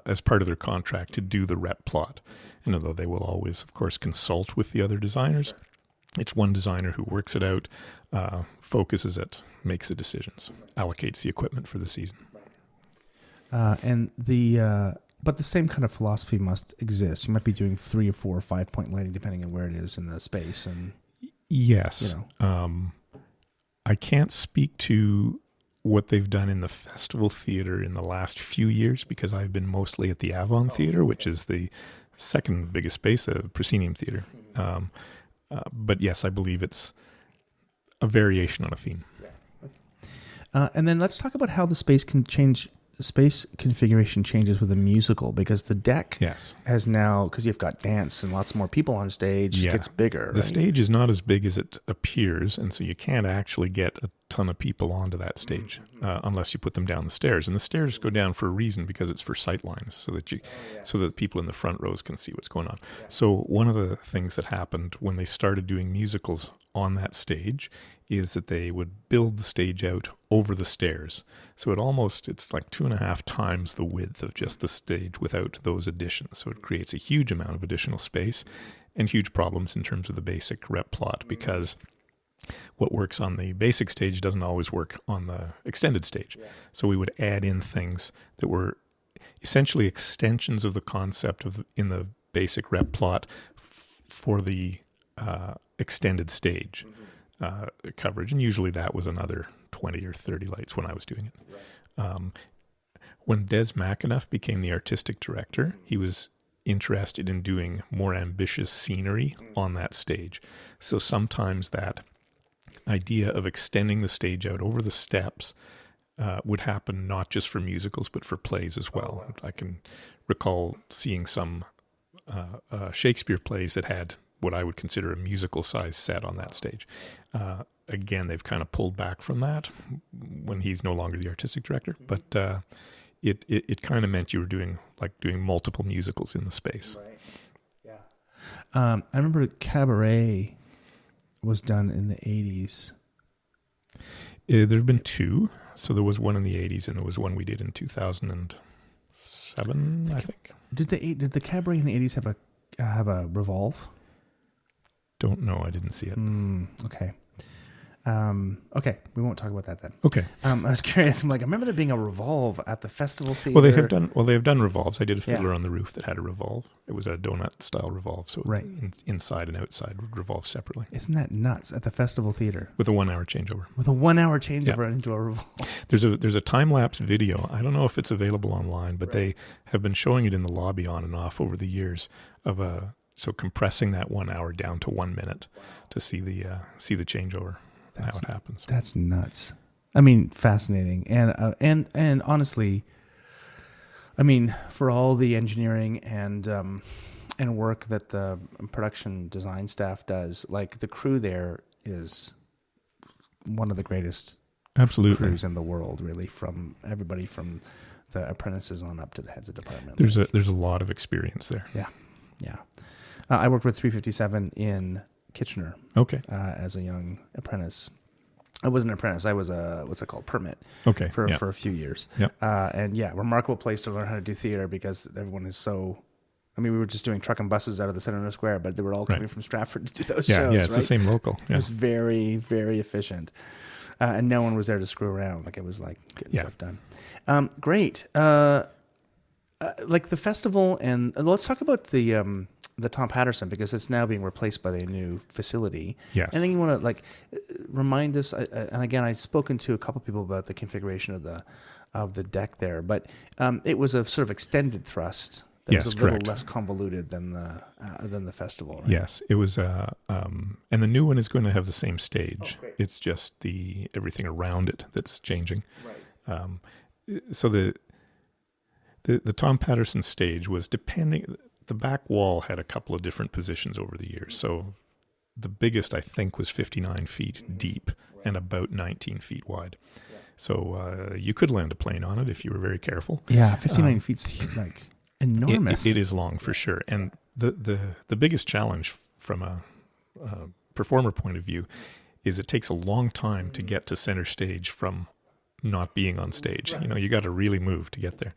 Speaker 5: as part of their contract to do the rep plot. And although they will always, of course, consult with the other designers, it's one designer who works it out, focuses it, makes the decisions, allocates the equipment for the season.
Speaker 1: But the same kind of philosophy must exist. You might be doing 3 or 4 or 5 point lighting depending on where it is in the space. And
Speaker 5: yes, I can't speak to what they've done in the festival theater in the last few years because I've been mostly at the Avon Theater, which is the second biggest space, the proscenium theater. But yes, I believe it's a variation on a theme.
Speaker 1: And then let's talk about how the space can change. Space configuration changes with a musical because the deck has now, because you've got dance and lots more people on stage, it gets bigger.
Speaker 5: The stage is not as big as it appears, and so you can't actually get a ton of people onto that stage unless you put them down the stairs. And the stairs go down for a reason because it's for sight lines, so that people in the front rows can see what's going on. So one of the things that happened when they started doing musicals on that stage is that they would build the stage out over the stairs. So it's like 2.5 times the width of just the stage without those additions. So it creates a huge amount of additional space and huge problems in terms of the basic rep plot because what works on the basic stage doesn't always work on the extended stage. So we would add in things that were essentially extensions of the concept in the basic rep plot for the extended stage coverage, and usually that was another 20 or 30 lights when I was doing it. When Des McAnuff became the artistic director, he was interested in doing more ambitious scenery on that stage. So sometimes that idea of extending the stage out over the steps would happen not just for musicals but for plays as well. I can recall seeing some Shakespeare plays that had what I would consider a musical size set on that stage. Again, they've kind of pulled back from that when he's no longer the artistic director, but it kind of meant you were doing multiple musicals in the space.
Speaker 1: Right. Yeah. I remember Cabaret was done in the 80s.
Speaker 5: There have been 2. So there was one in the 80s and there was one we did in 2007, I think.
Speaker 1: Did the Cabaret in the 80s have a revolve?
Speaker 5: Don't know. I didn't see it.
Speaker 1: Okay. Okay, we won't talk about that then.
Speaker 5: Okay.
Speaker 1: I was curious. I'm like, I remember there being a revolve at the festival theater.
Speaker 5: Well, they have done revolves. I did a Fiddler on the Roof that had a revolve. It was a donut style revolve, so inside and outside would revolve separately.
Speaker 1: Isn't that nuts? At the festival theater
Speaker 5: with a 1-hour changeover.
Speaker 1: With a 1-hour changeover into a revolve.
Speaker 5: There's a time lapse video. I don't know if it's available online, but they have been showing it in the lobby on and off over the years so compressing that 1 hour down to 1 minute to see the changeover. How it happens.
Speaker 1: That's nuts. I mean, fascinating. And honestly, I mean, for all the engineering and work that the production design staff does, like the crew there is one of the greatest crews in the world, really, from everybody from the apprentices on up to the heads of department.
Speaker 5: There's a lot of experience there.
Speaker 1: Yeah. I worked with 357 in Kitchener.
Speaker 5: Okay.
Speaker 1: As a young apprentice. I wasn't an apprentice. I was permit.
Speaker 5: Okay.
Speaker 1: For a few years.
Speaker 5: Yep.
Speaker 1: Remarkable place to learn how to do theater because everyone is so. I mean, we were just doing truck and buses out of the Center Square, but they were all coming from Stratford to do those shows.
Speaker 5: Yeah, it's the same local. Yeah.
Speaker 1: It was very, very efficient, and no one was there to screw around. Like it was like getting stuff done. Great. Like the festival, and let's talk about the Tom Patterson because it's now being replaced by the new facility.
Speaker 5: Yes.
Speaker 1: Anything you want to remind us? And again, I've spoken to a couple people about the configuration of the deck there, but it was a sort of extended thrust that
Speaker 5: Yes,
Speaker 1: was a little
Speaker 5: correct.
Speaker 1: less convoluted than the festival, right?
Speaker 5: Yes, it was. And the new one is going to have the same stage.
Speaker 1: great.
Speaker 5: It's just everything around it that's changing.
Speaker 1: Right.
Speaker 5: So the Tom Patterson stage was depending. The back wall had a couple of different positions over the years. So the biggest, I think, was 59 feet deep and about 19 feet wide. So you could land a plane on it if you were very careful.
Speaker 1: Yeah, 59 feet's like enormous.
Speaker 5: It is long for sure. And the biggest challenge from a performer point of view is it takes a long time to get to center stage from not being on stage. You know, you got to really move to get there.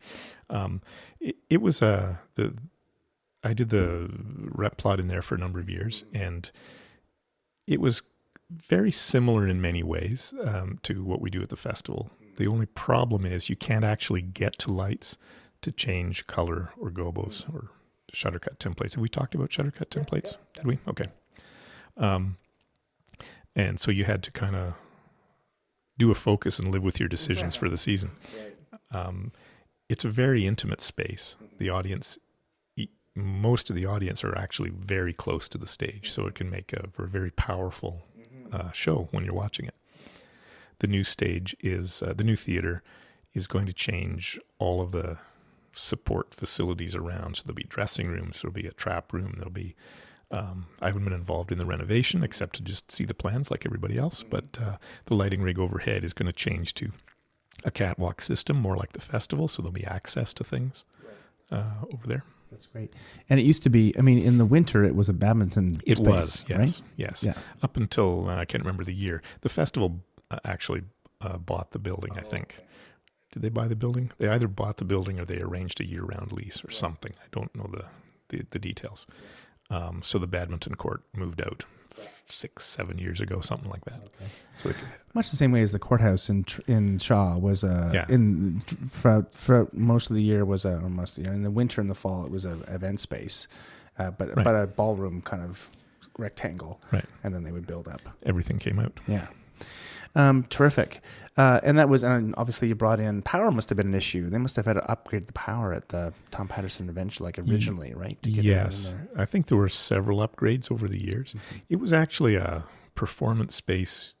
Speaker 5: It was I did the rep plot in there for a number of years, and it was very similar in many ways to what we do at the festival. The only problem is you can't actually get to lights to change color or gobos or shuttercut templates. Have we talked about shuttercut templates? Did we? Okay. And so you had to kind of do a focus and live with your decisions for the season. It's a very intimate space. The audience, most of the audience are actually very close to the stage, so it can make for a very powerful show when you're watching it. The new stage is, the new theater is going to change all of the support facilities around. So there'll be dressing rooms, there'll be a trap room, there'll be, I haven't been involved in the renovation except to just see the plans like everybody else, but the lighting rig overhead is going to change to a catwalk system, more like the festival, so there'll be access to things over there.
Speaker 1: That's great. And it used to be, I mean, in the winter, it was a badminton
Speaker 5: It
Speaker 1: space,
Speaker 5: was, yes,
Speaker 1: right?
Speaker 5: yes. Up until, I can't remember the year. The festival actually bought the building, I think. Okay. Did they buy the building? They either bought the building or they arranged a year-round lease or something. I don't know the details. So the badminton court moved out 6-7 years ago, something like that. Okay. So
Speaker 1: much the same way as the courthouse in Shaw was for most of the year was or most of the year in the winter and the fall it was an event space, but a ballroom kind of rectangle,
Speaker 5: right? And
Speaker 1: then they would build up.
Speaker 5: Everything came out.
Speaker 1: Yeah. Terrific. And that was, and obviously you brought in, power must have been an issue. They must have had to upgrade the power at the Tom Patterson eventually, like originally, right? To get
Speaker 5: yes.
Speaker 1: in there.
Speaker 5: I think there were several upgrades over the years. Mm-hmm. It was actually a performance space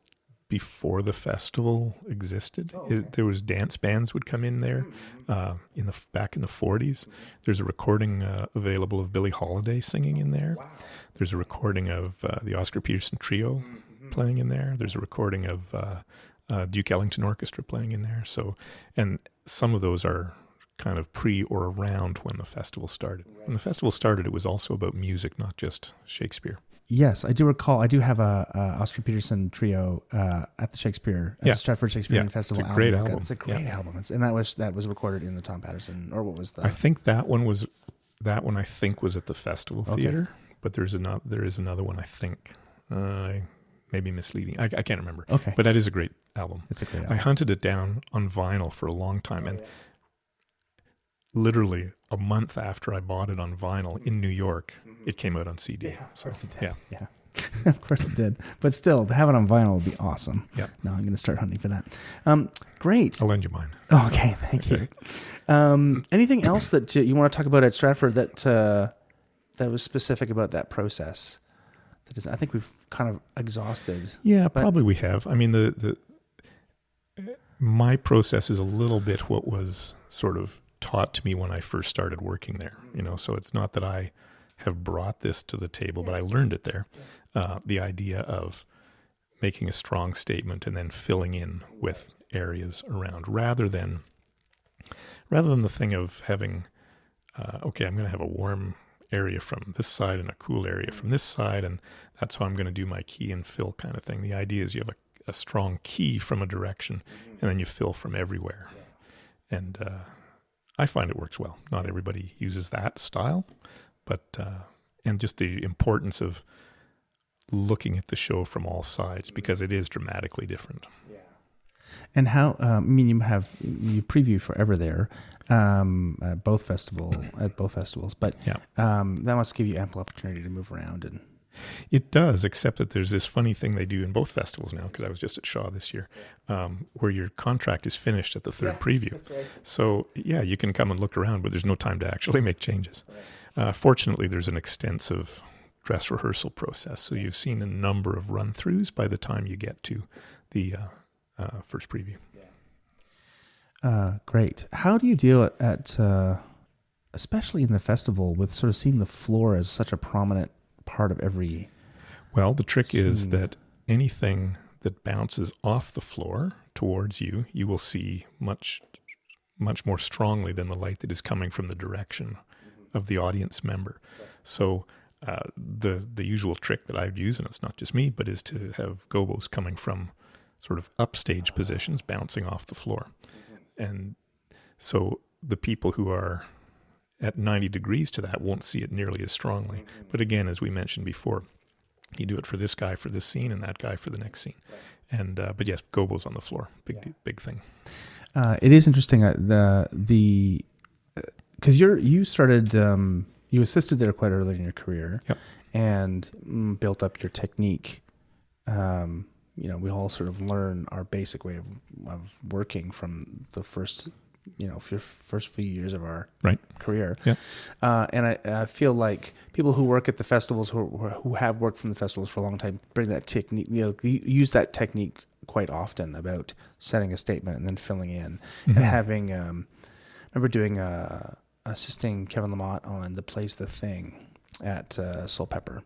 Speaker 5: before the festival existed. Oh, okay. There was dance bands would come in there back in the 40s. There's a recording available of Billie Holiday singing in there. Wow. There's a recording of the Oscar Peterson Trio playing in there. There's a recording of Duke Ellington Orchestra playing in there. So, and some of those are kind of pre or around when the festival started. Right. When the festival started, it was also about music, not just Shakespeare.
Speaker 1: Yes, I do recall. I do have a Oscar Peterson Trio at the Shakespeare, at the Stratford Shakespearean Festival.
Speaker 5: It's a great album.
Speaker 1: It's a great album. And that was recorded in the Tom Patterson, or what was the?
Speaker 5: I think that one was I think was at the Festival Theater, but there is another one I think. Maybe misleading. I can't remember.
Speaker 1: Okay.
Speaker 5: But that is a great album.
Speaker 1: It's a great album.
Speaker 5: I hunted it down on vinyl for a long time. And literally a month after I bought it on vinyl in New York, it came out on CD.
Speaker 1: Yeah, of course it did.
Speaker 5: Yeah.
Speaker 1: Of course it did. But still, to have it on vinyl would be awesome.
Speaker 5: Yeah.
Speaker 1: Now I'm going to start hunting for that. Great.
Speaker 5: I'll lend you mine.
Speaker 1: Oh, okay. Thank you. Anything else that you want to talk about at Stratford that was specific about that process? I think we've kind of exhausted.
Speaker 5: Yeah, probably we have. I mean, my process is a little bit what was sort of taught to me when I first started working there. You know, so it's not that I have brought this to the table, but I learned it there. The idea of making a strong statement and then filling in with areas around, rather than the thing of having, I'm going to have a warm area from this side and a cool area from this side, and that's how I'm going to do my key and fill kind of thing. The idea is you have a strong key from a direction, and then you fill from everywhere. And I find it works well. Not everybody uses that style, but and just the importance of looking at the show from all sides, because it is dramatically different.
Speaker 1: Yeah. And how? I mean, you preview forever there, at both festivals, but that must give you ample opportunity to move around. And
Speaker 5: It does, except that there's this funny thing they do in both festivals now, because I was just at Shaw this year, where your contract is finished at the third preview.
Speaker 2: That's right.
Speaker 5: So, yeah, you can come and look around, but there's no time to actually make changes. Fortunately, there's an extensive dress rehearsal process, so you've seen a number of run-throughs by the time you get to the first preview.
Speaker 1: Great. How do you deal at especially in the festival, with sort of seeing the floor as such a prominent part of every...
Speaker 5: Well, the trick is
Speaker 1: scene?
Speaker 5: that anything that bounces off the floor towards you, you will see much more strongly than the light that is coming from the direction of the audience member. So the usual trick that I would use, and it's not just me, but is to have gobos coming from sort of upstage positions bouncing off the floor. And so the people who are at 90 degrees to that won't see it nearly as strongly. But again, as we mentioned before, you do it for this guy for this scene and that guy for the next scene. And but yes, gobos on the floor, big thing.
Speaker 1: It is interesting because you started you assisted there quite early in your career, and built up your technique. We all sort of learn our basic way of working from the first few years of our career. Yeah. And I feel like people who work at the festivals, who have worked from the festivals for a long time, bring that technique, use that technique quite often about setting a statement and then filling in. And having, I remember doing, assisting Kevin Lamont on The Play's the Thing at Soul Pepper,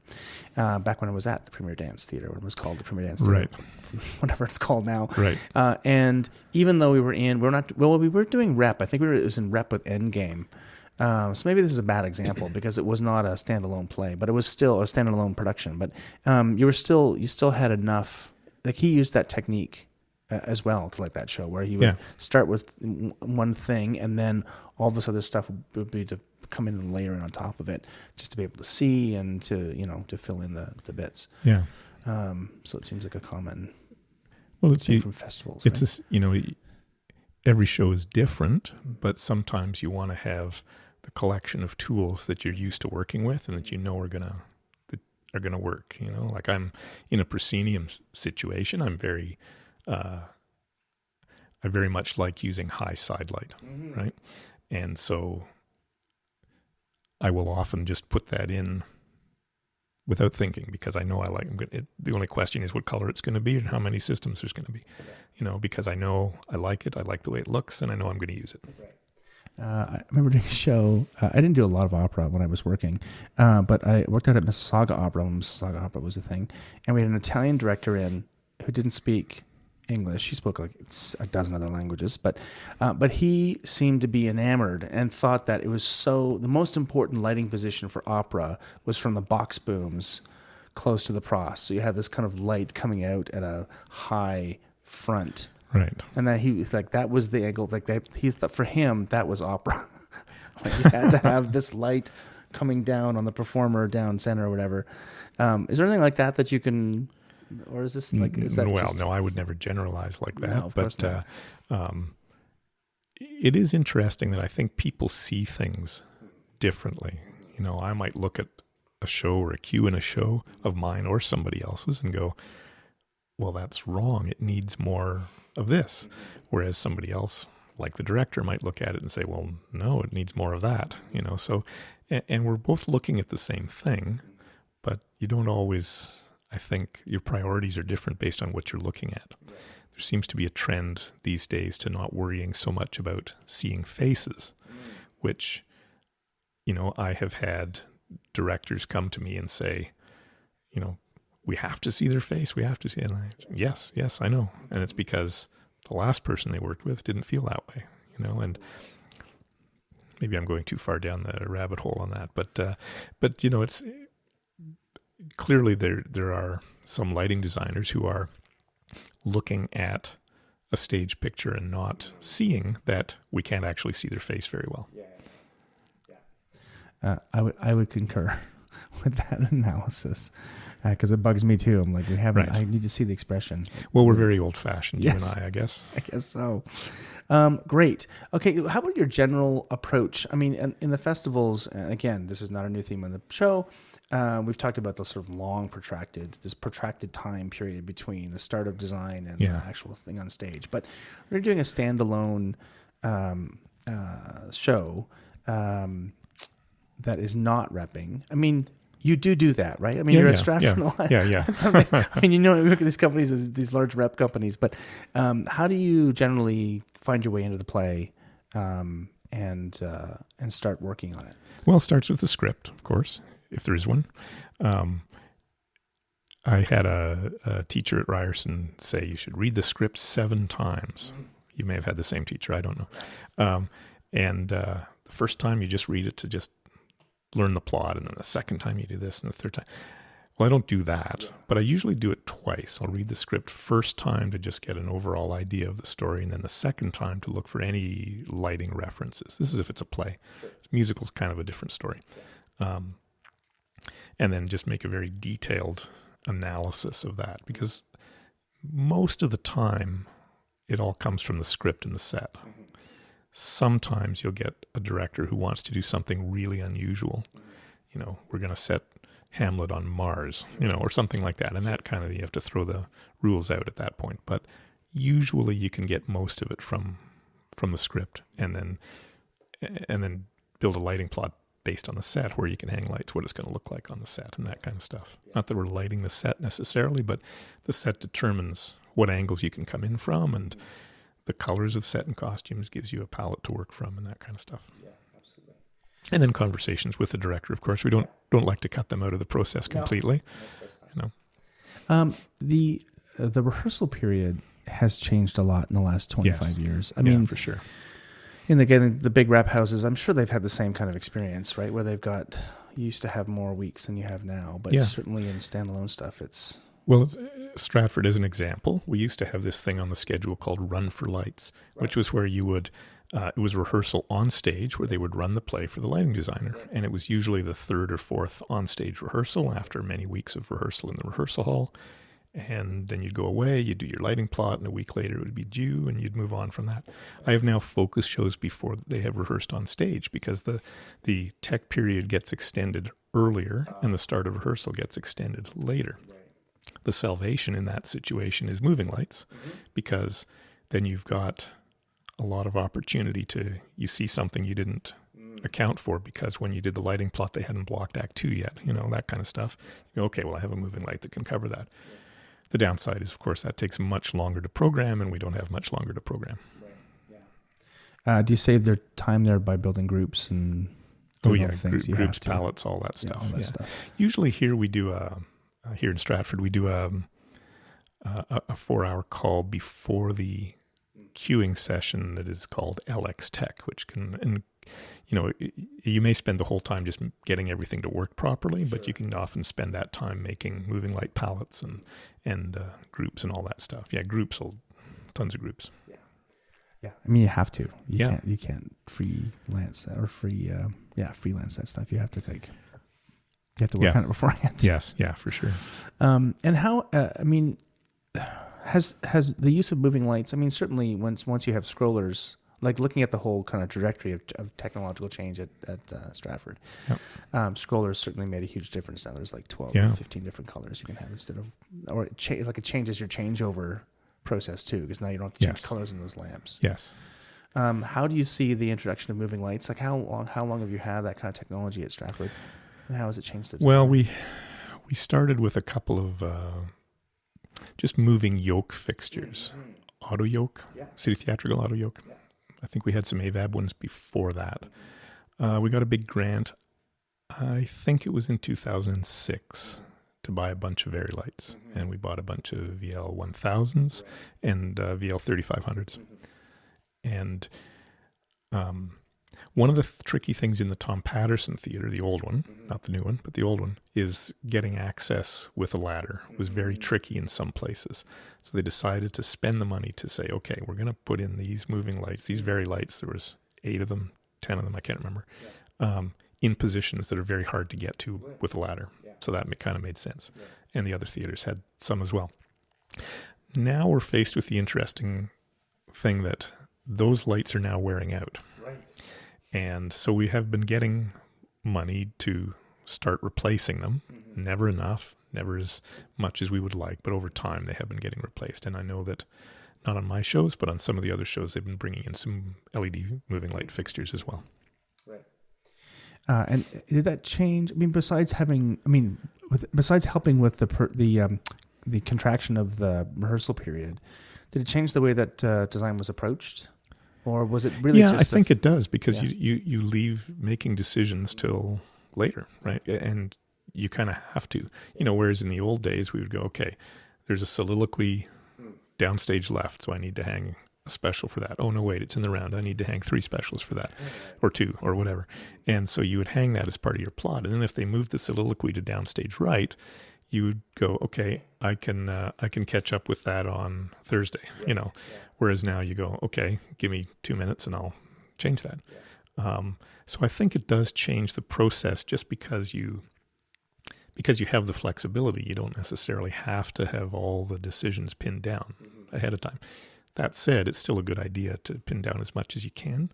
Speaker 1: back when it was at the Premier Dance Theater, when it was called the Premier Dance Theater, whatever it's called now. Right. And even though we were doing rep. I think it was in rep with Endgame. So maybe this is a bad example because it was not a standalone play, but it was still a standalone production. But you still had enough. Like, he used that technique as well to like that show, where he would start with one thing and then all this other stuff would be to come in and layer in on top of it, just to be able to see and to fill in the bits. Yeah. So it seems like a common thing from festivals.
Speaker 5: It's every show is different, but sometimes you want to have the collection of tools that you're used to working with and that are gonna work. Like I'm in a proscenium situation. I very much like using high side light, right? And so I will often just put that in without thinking, because I know the only question is what color it's going to be and how many systems there's going to be, because I know I like it. I like the way it looks, and I know I'm going to use it.
Speaker 1: I remember doing a show. I didn't do a lot of opera when I was working, but I worked out at Mississauga Opera when Mississauga Opera was a thing. And we had an Italian director in who didn't speak English. He spoke like a dozen other languages, but he seemed to be enamored and thought that it was the most important lighting position for opera was from the box booms close to the pros. So you have this kind of light coming out at a high front. Right. And that that was the angle, he thought for him that was opera. Like, you had to have this light coming down on the performer, down center or whatever. Is there anything like that you can, or is this
Speaker 5: no, I would never generalize like that.
Speaker 1: No, of course
Speaker 5: not. It is interesting that I think people see things differently. I might look at a show or a cue in a show of mine or somebody else's and go, well, that's wrong. It needs more of this. Whereas somebody else, like the director, might look at it and say, well, no, it needs more of that. So, and we're both looking at the same thing, but you don't always, I think your priorities are different based on what you're looking at. There seems to be a trend these days to not worrying so much about seeing faces, which, I have had directors come to me and say, we have to see their face. We have to see it. And yes, I know. And it's because the last person they worked with didn't feel that way, and maybe I'm going too far down the rabbit hole on that, but it's clearly there are some lighting designers who are looking at a stage picture and not seeing that we can't actually see their face very well.
Speaker 1: I would concur with that analysis, because it bugs me too. I'm like, I need to see the expression.
Speaker 5: Well, we're very old-fashioned,
Speaker 1: yes.
Speaker 5: You and I guess.
Speaker 1: I guess so. Great. Okay, how about your general approach? I mean, in the festivals, and again, this is not a new theme on the show, we've talked about the sort of this protracted time period between the start of design and the actual thing on stage. But we're doing a standalone show that is not repping. I mean, you do that, right? I mean, you're at Stratford a lot.
Speaker 5: Yeah.
Speaker 1: I mean, we look at these companies as these large rep companies, but how do you generally find your way into the play and start working on it?
Speaker 5: Well, it starts with the script, of course, if there is one. I had a teacher at Ryerson say you should read the script 7 times. You may have had the same teacher, I don't know. And the first time you just read it to just learn the plot, and then the second time you do this, and the third time. Well, I don't do that, but I usually do it twice. I'll read the script first time to just get an overall idea of the story, and then the second time to look for any lighting references. This is if it's a play. Musical's kind of a different story. And then just make a very detailed analysis of that, because most of the time it all comes from the script and the set. Sometimes you'll get a director who wants to do something really unusual. You know, we're going to set Hamlet on Mars, or something like that. And that kind of, you have to throw the rules out at that point. But usually you can get most of it from the script, and then build a lighting plot based on the set, where you can hang lights, what it's going to look like on the set, and that kind of stuff. Not that we're lighting the set necessarily, but the set determines what angles you can come in from, and the colors of set and costumes gives you a palette to work from, and that kind of stuff. Yeah, absolutely. And then conversations with the director, of course. We don't like to cut them out of the process completely.
Speaker 1: The rehearsal period has changed a lot in the last 25 years. I mean,
Speaker 5: for sure.
Speaker 1: In the big rap houses, I'm sure they've had the same kind of experience, right? Where you used to have more weeks than you have now, but certainly in standalone stuff, it's...
Speaker 5: Well, Stratford is an example. We used to have this thing on the schedule called Run for Lights, which was where you would, it was rehearsal on stage where they would run the play for the lighting designer. And it was usually the 3rd or 4th on-stage rehearsal after many weeks of rehearsal in the rehearsal hall. And then you'd go away, you'd do your lighting plot, and a week later it would be due, and you'd move on from that. I have now focus shows before they have rehearsed on stage, because the tech period gets extended earlier and the start of rehearsal gets extended later. The salvation in that situation is moving lights, because then you've got a lot of opportunity you see something you didn't account for, because when you did the lighting plot, they hadn't blocked Act 2 yet, that kind of stuff. You go, okay, well, I have a moving light that can cover that. The downside is, of course, that takes much longer to program, and we don't have much longer to program.
Speaker 1: Right. Yeah. Do you save their time there by building groups and doing all the things you
Speaker 5: groups,
Speaker 1: have to?
Speaker 5: palettes, all that stuff.
Speaker 1: All that stuff.
Speaker 5: Usually here we do here in Stratford, we do a 4-hour call before the queuing session that is called LX Tech, which can, you may spend the whole time just getting everything to work properly, but you can often spend that time making moving light palettes and groups and all that stuff. Yeah, tons of groups.
Speaker 1: Yeah. I mean, you have to. You can't freelance that or freelance that stuff. You have to you have to work on it beforehand.
Speaker 5: Yes, yeah, for sure.
Speaker 1: And how? Has the use of moving lights? I mean, certainly once you have scrollers, like looking at the whole kind of trajectory of technological change at Stratford, scrollers certainly made a huge difference. Now there's like 12 or 15 different colors you can have instead of, or it changes your changeover process too, because now you don't have to change colors in those lamps.
Speaker 5: Yes.
Speaker 1: How do you see the introduction of moving lights? Like how long have you had that kind of technology at Stratford, and how has it changed the design?
Speaker 5: Well, we started with a couple of just moving yoke fixtures, auto yoke, city theatrical auto yoke. Yeah. I think we had some AVAB ones before that. We got a big grant, I think it was in 2006, to buy a bunch of Vari lights. And we bought a bunch of VL 1000s and VL 3500s. And one of the tricky things in the Tom Patterson Theater, the old one, not the new one, but the old one, is getting access with a ladder. It was very tricky in some places. So they decided to spend the money to say, okay, we're going to put in these moving lights, these Vari lights. There was 8 of them, 10 of them, I can't remember, in positions that are very hard to get to with a ladder. So that kind of made sense. And the other theaters had some as well. Now we're faced with the interesting thing that those lights are now wearing out. And so we have been getting money to start replacing them. Never enough, never as much as we would like, but over time they have been getting replaced. And I know that not on my shows, but on some of the other shows, they've been bringing in some LED moving light fixtures as well.
Speaker 1: Right. And did that change? I mean, besides helping with the contraction of the rehearsal period, did it change the way that design was approached, or was it really?
Speaker 5: Yeah,
Speaker 1: just
Speaker 5: I think it does, because you leave making decisions till later, right? And you kind of have to, whereas in the old days we would go, okay, there's a soliloquy downstage left, so I need to hang a special for that. Oh no, wait, it's in the round. I need to hang 3 specials for that, or 2, or whatever. And so you would hang that as part of your plot. And then if they moved the soliloquy to downstage right, you would go, okay, I can catch up with that on Thursday, Whereas now you go, okay, give me 2 minutes and I'll change that. So I think it does change the process, just because you have the flexibility. You don't necessarily have to have all the decisions pinned down ahead of time. That said, it's still a good idea to pin down as much as you can.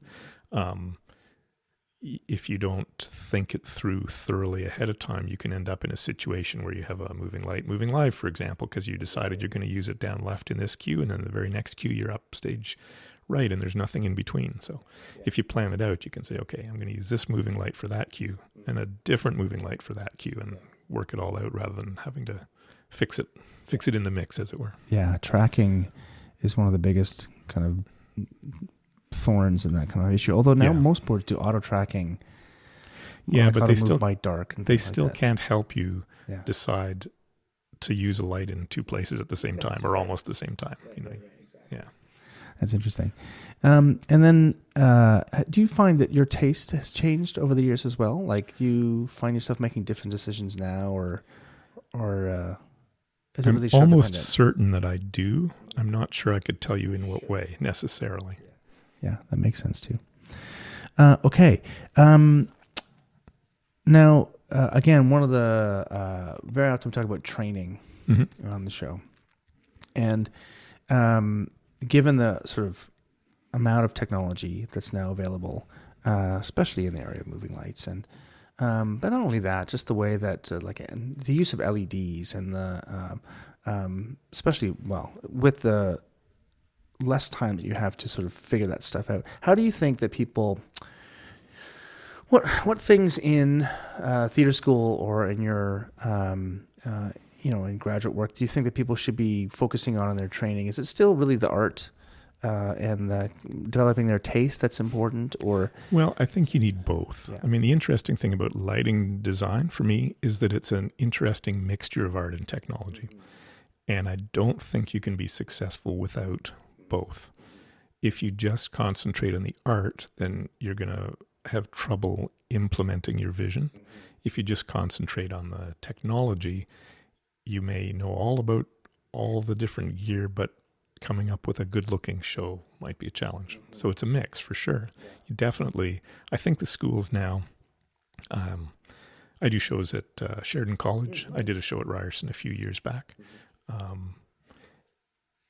Speaker 5: If you don't think it through thoroughly ahead of time, you can end up in a situation where you have a moving live, for example, because you decided you're going to use it down left in this cue, and then the very next cue you're up stage right, and there's nothing in between. So if you plan it out, you can say, okay, I'm going to use this moving light for that cue and a different moving light for that cue, and work it all out rather than having to fix it in the mix, as it were.
Speaker 1: Yeah, tracking is one of the biggest kind of thorns in that kind of issue. Although now most boards do auto tracking.
Speaker 5: Yeah, but they still
Speaker 1: by dark. And
Speaker 5: they still can't help you decide to use a light in 2 places at the same time, or almost the same time.
Speaker 1: Exactly. Yeah, that's interesting. And then, do you find that your taste has changed over the years as well? Like, do you find yourself making different decisions now, or is it really
Speaker 5: I'm almost certain that I do. I'm not sure I could tell you in what way necessarily.
Speaker 1: Yeah, that makes sense too. Okay. Now, again, one of the very often we talk about training on the show, and given the sort of amount of technology that's now available, especially in the area of moving lights, and but not only that, just the way that the use of LEDs and the especially with the less time that you have to sort of figure that stuff out. How do you think that people, what things in theater school or in your in graduate work, do you think that people should be focusing on in their training? Is it still really the art and developing their taste that's important, or?
Speaker 5: Well, I think you need both.
Speaker 1: Yeah.
Speaker 5: I mean, the interesting thing about lighting design for me is that it's an interesting mixture of art and technology. And I don't think you can be successful without both. If you just concentrate on the art, then you're going to have trouble implementing your vision. If you just concentrate on the technology, you may know all about all the different gear, but coming up with a good-looking show might be a challenge. So it's a mix, for sure. You definitely, I think the schools now, I do shows at Sheridan College. I did a show at Ryerson a few years back.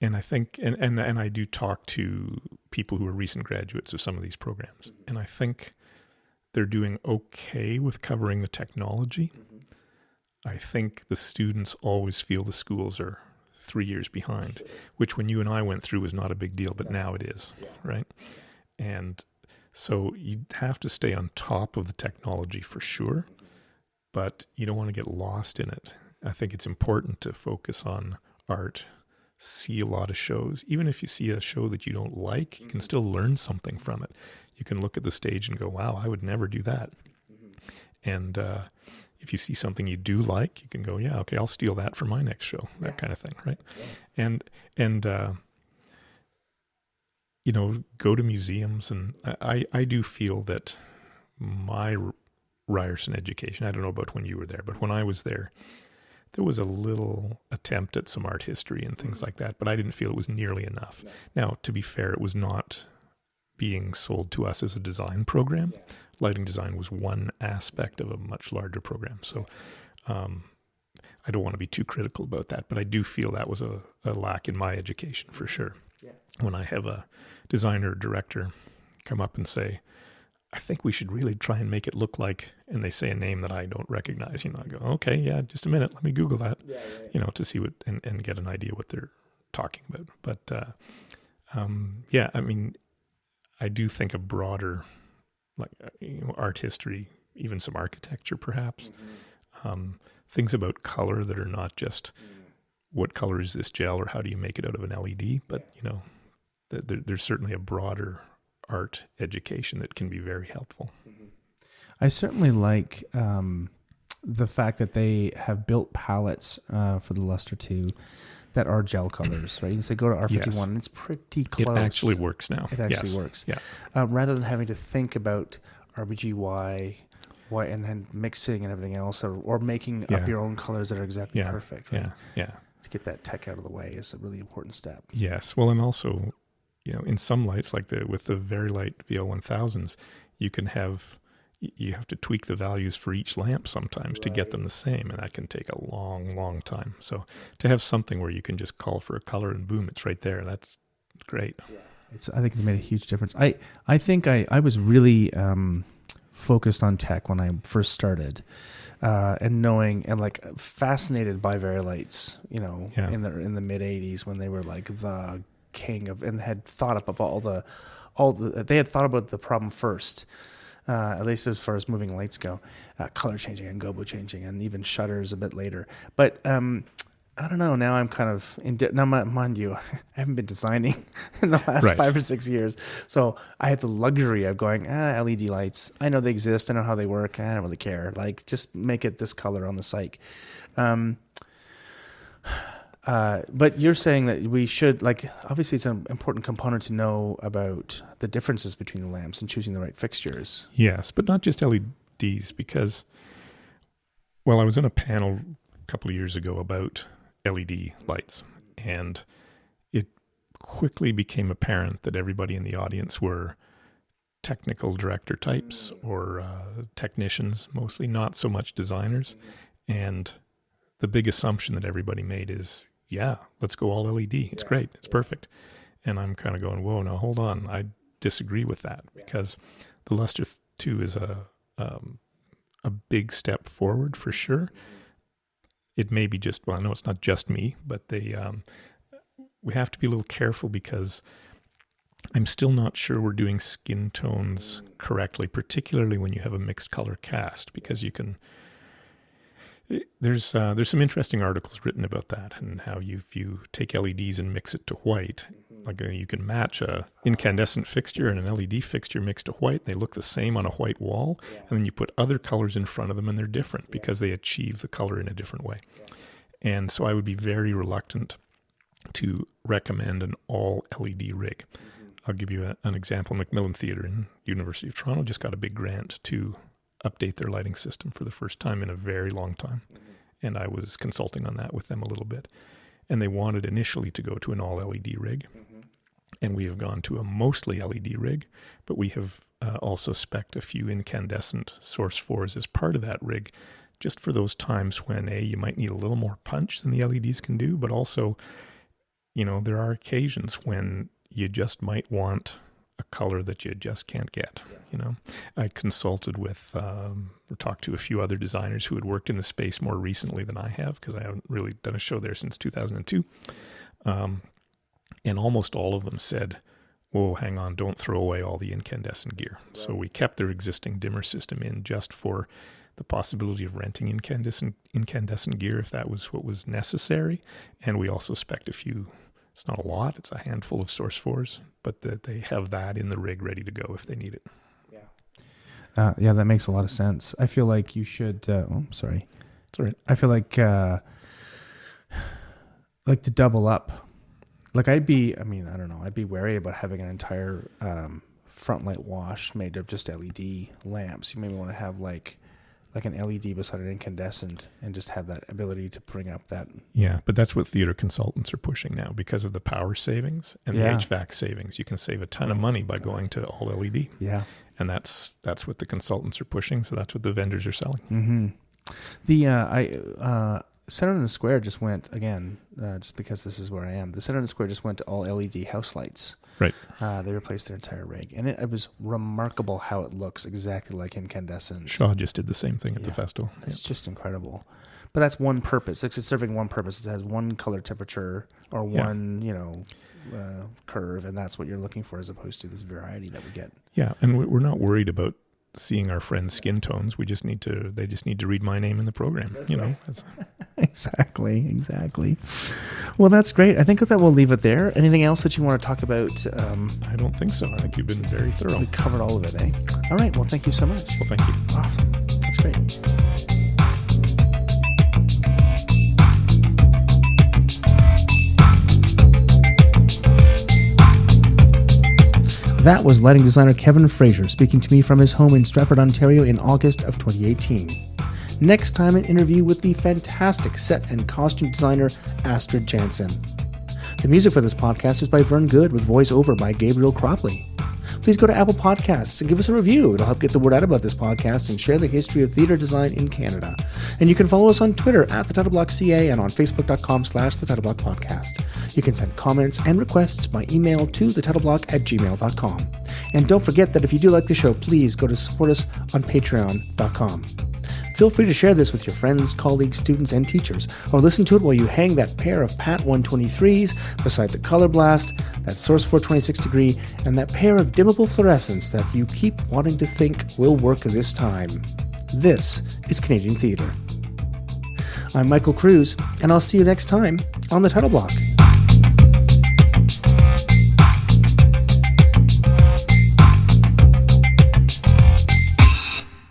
Speaker 5: And I think, and I do talk to people who are recent graduates of some of these programs, and I think they're doing okay with covering the technology. I think the students always feel the schools are 3 years behind, which when you and I went through was not a big deal, but now it is, right? And so you have to stay on top of the technology for sure, but you don't want to get lost in it. I think it's important to focus on art, see a lot of shows. Even if you see a show that you don't like, you can still learn something from it. You can look at the stage and go, wow, I would never do that. And if you see something you do like, you can go, yeah, okay, I'll steal that for my next show, that kind of thing, right? And go to museums. And I do feel that my Ryerson education, I don't know about when you were there, but when I was there, there was a little attempt at some art history and things like that, but I didn't feel it was nearly enough. Now, to be fair, it was not being sold to us as a design program. Lighting design was one aspect of a much larger program. So I don't want to be too critical about that, but I do feel that was a lack in my education for sure. When I have a designer or director come up and say, I think we should really try and make it look like, and they say a name that I don't recognize. I go, okay, yeah, just a minute, let me Google that, to see what and get an idea what they're talking about. But I mean, I do think a broader, like art history, even some architecture, perhaps, things about color that are not just what color is this gel or how do you make it out of an LED, but there's certainly a broader art education that can be very helpful.
Speaker 1: I certainly like the fact that they have built palettes for the Luster 2 that are gel colors, right? You say go to R51,
Speaker 5: Yes.
Speaker 1: and it's pretty close.
Speaker 5: It actually works now.
Speaker 1: It actually
Speaker 5: Yes.
Speaker 1: works.
Speaker 5: Yeah.
Speaker 1: Rather than having to think about RBGY, and then mixing and everything else, or making up your own colors that are exactly perfect. Right?
Speaker 5: Yeah.
Speaker 1: To get that tech out of the way is a really important step.
Speaker 5: Yes. Well, and also, in some lights, like with the very light VL1000s, you have to tweak the values for each lamp sometimes to get them the same, and that can take a long, long time. So to have something where you can just call for a color and boom, it's right there. That's great.
Speaker 1: Yeah. I think it's made a huge difference. I think I was really focused on tech when I first started, and knowing and like fascinated by Vari-Lights, in the mid '80s when they were like the king of, and had thought up of all the they had thought about the problem first. At least as far as moving lights go, color changing and gobo changing, and even shutters a bit later. But I don't know. Now I'm kind of now, mind you, I haven't been designing in the last 5 or 6 years, so I had the luxury of going, LED lights. I know they exist. I know how they work. I don't really care. Like, just make it this color on the cyc. But you're saying that we should, like, obviously it's an important component to know about the differences between the lamps and choosing the right fixtures.
Speaker 5: Yes, but not just LEDs, because, I was in a panel a couple of years ago about LED lights, and it quickly became apparent that everybody in the audience were technical director types or technicians, mostly, not so much designers. And the big assumption that everybody made is, let's go all LED. It's great. It's perfect. And I'm kind of going, whoa, now hold on. I disagree with that, because the Luster 2 is a big step forward for sure. It may be just, I know it's not just me, but we have to be a little careful, because I'm still not sure we're doing skin tones correctly, particularly when you have a mixed color cast, because you can. There's some interesting articles written about that, and how if you take LEDs and mix it to white, like you can match a incandescent fixture and an LED fixture mixed to white. They look the same on a white wall, and then you put other colors in front of them, and they're different because they achieve the color in a different way. And so I would be very reluctant to recommend an all LED rig. I'll give you an example. Macmillan Theatre in University of Toronto just got a big grant to update their lighting system for the first time in a very long time. And I was consulting on that with them a little bit. And they wanted initially to go to an all LED rig. And we have gone to a mostly LED rig, but we have also spec'd a few incandescent source 4s as part of that rig, just for those times when you might need a little more punch than the LEDs can do, but also, there are occasions when you just might want a color that you just can't get. I consulted with or talked to a few other designers who had worked in the space more recently than I have, because I haven't really done a show there since 2002. And almost all of them said, whoa, hang on, don't throw away all the incandescent gear. Right. So we kept their existing dimmer system in just for the possibility of renting incandescent gear if that was what was necessary. And we also spec'd a few. It's not a lot. It's a handful of source 4s, but they have that in the rig ready to go if they need it.
Speaker 1: Yeah, that makes a lot of sense. I feel like you should. Sorry.
Speaker 5: It's all right.
Speaker 1: I feel like to double up. Like I'd be wary about having an entire front light wash made of just LED lamps. You maybe want to have like an LED beside an incandescent, and just have that ability to bring up that.
Speaker 5: Yeah, but that's what theater consultants are pushing now, because of the power savings and the HVAC savings. You can save a ton of money by going to all LED.
Speaker 1: Yeah,
Speaker 5: and that's what the consultants are pushing. So that's what the vendors are selling.
Speaker 1: Mm-hmm. The Center in the Square just went again, just because this is where I am. The Center in the Square just went to all LED house lights.
Speaker 5: Right.
Speaker 1: They replaced their entire rig, and it was remarkable how it looks exactly like incandescent.
Speaker 5: Shaw just did the same thing at the festival.
Speaker 1: It's just incredible. But that's one purpose. It's serving one purpose. It has one color temperature or one, curve, and that's what you're looking for as opposed to this variety that we get.
Speaker 5: Yeah, and we're not worried about seeing our friends' skin tones. They just need to read my name in the program. That's
Speaker 1: Exactly. Well, that's great. I think that we'll leave it there. Anything else that you want to talk about?
Speaker 5: I don't think so. I think you've been very thorough.
Speaker 1: We covered all of it, eh? All right. Well, thank you so much.
Speaker 5: Well, thank you.
Speaker 1: Awesome. That's great. That was lighting designer Kevin Fraser speaking to me from his home in Stratford, Ontario in August of 2018. Next time, an interview with the fantastic set and costume designer Astrid Jansen. The music for this podcast is by Vern Good with voiceover by Gabriel Cropley. Please go to Apple Podcasts and give us a review. It'll help get the word out about this podcast and share the history of theatre design in Canada. And you can follow us on Twitter at thetitleBlockCA and on Facebook.com/thetitleBlockPodcast. You can send comments and requests by email to thetitleBlock@gmail.com. And don't forget that if you do like the show, please go to support us on Patreon.com. Feel free to share this with your friends, colleagues, students, and teachers, or listen to it while you hang that pair of Pat 123s beside the Color Blast, that Source 426 degree, and that pair of dimmable fluorescents that you keep wanting to think will work this time. This is Canadian Theatre. I'm Michael Cruz, and I'll see you next time on The Title Block.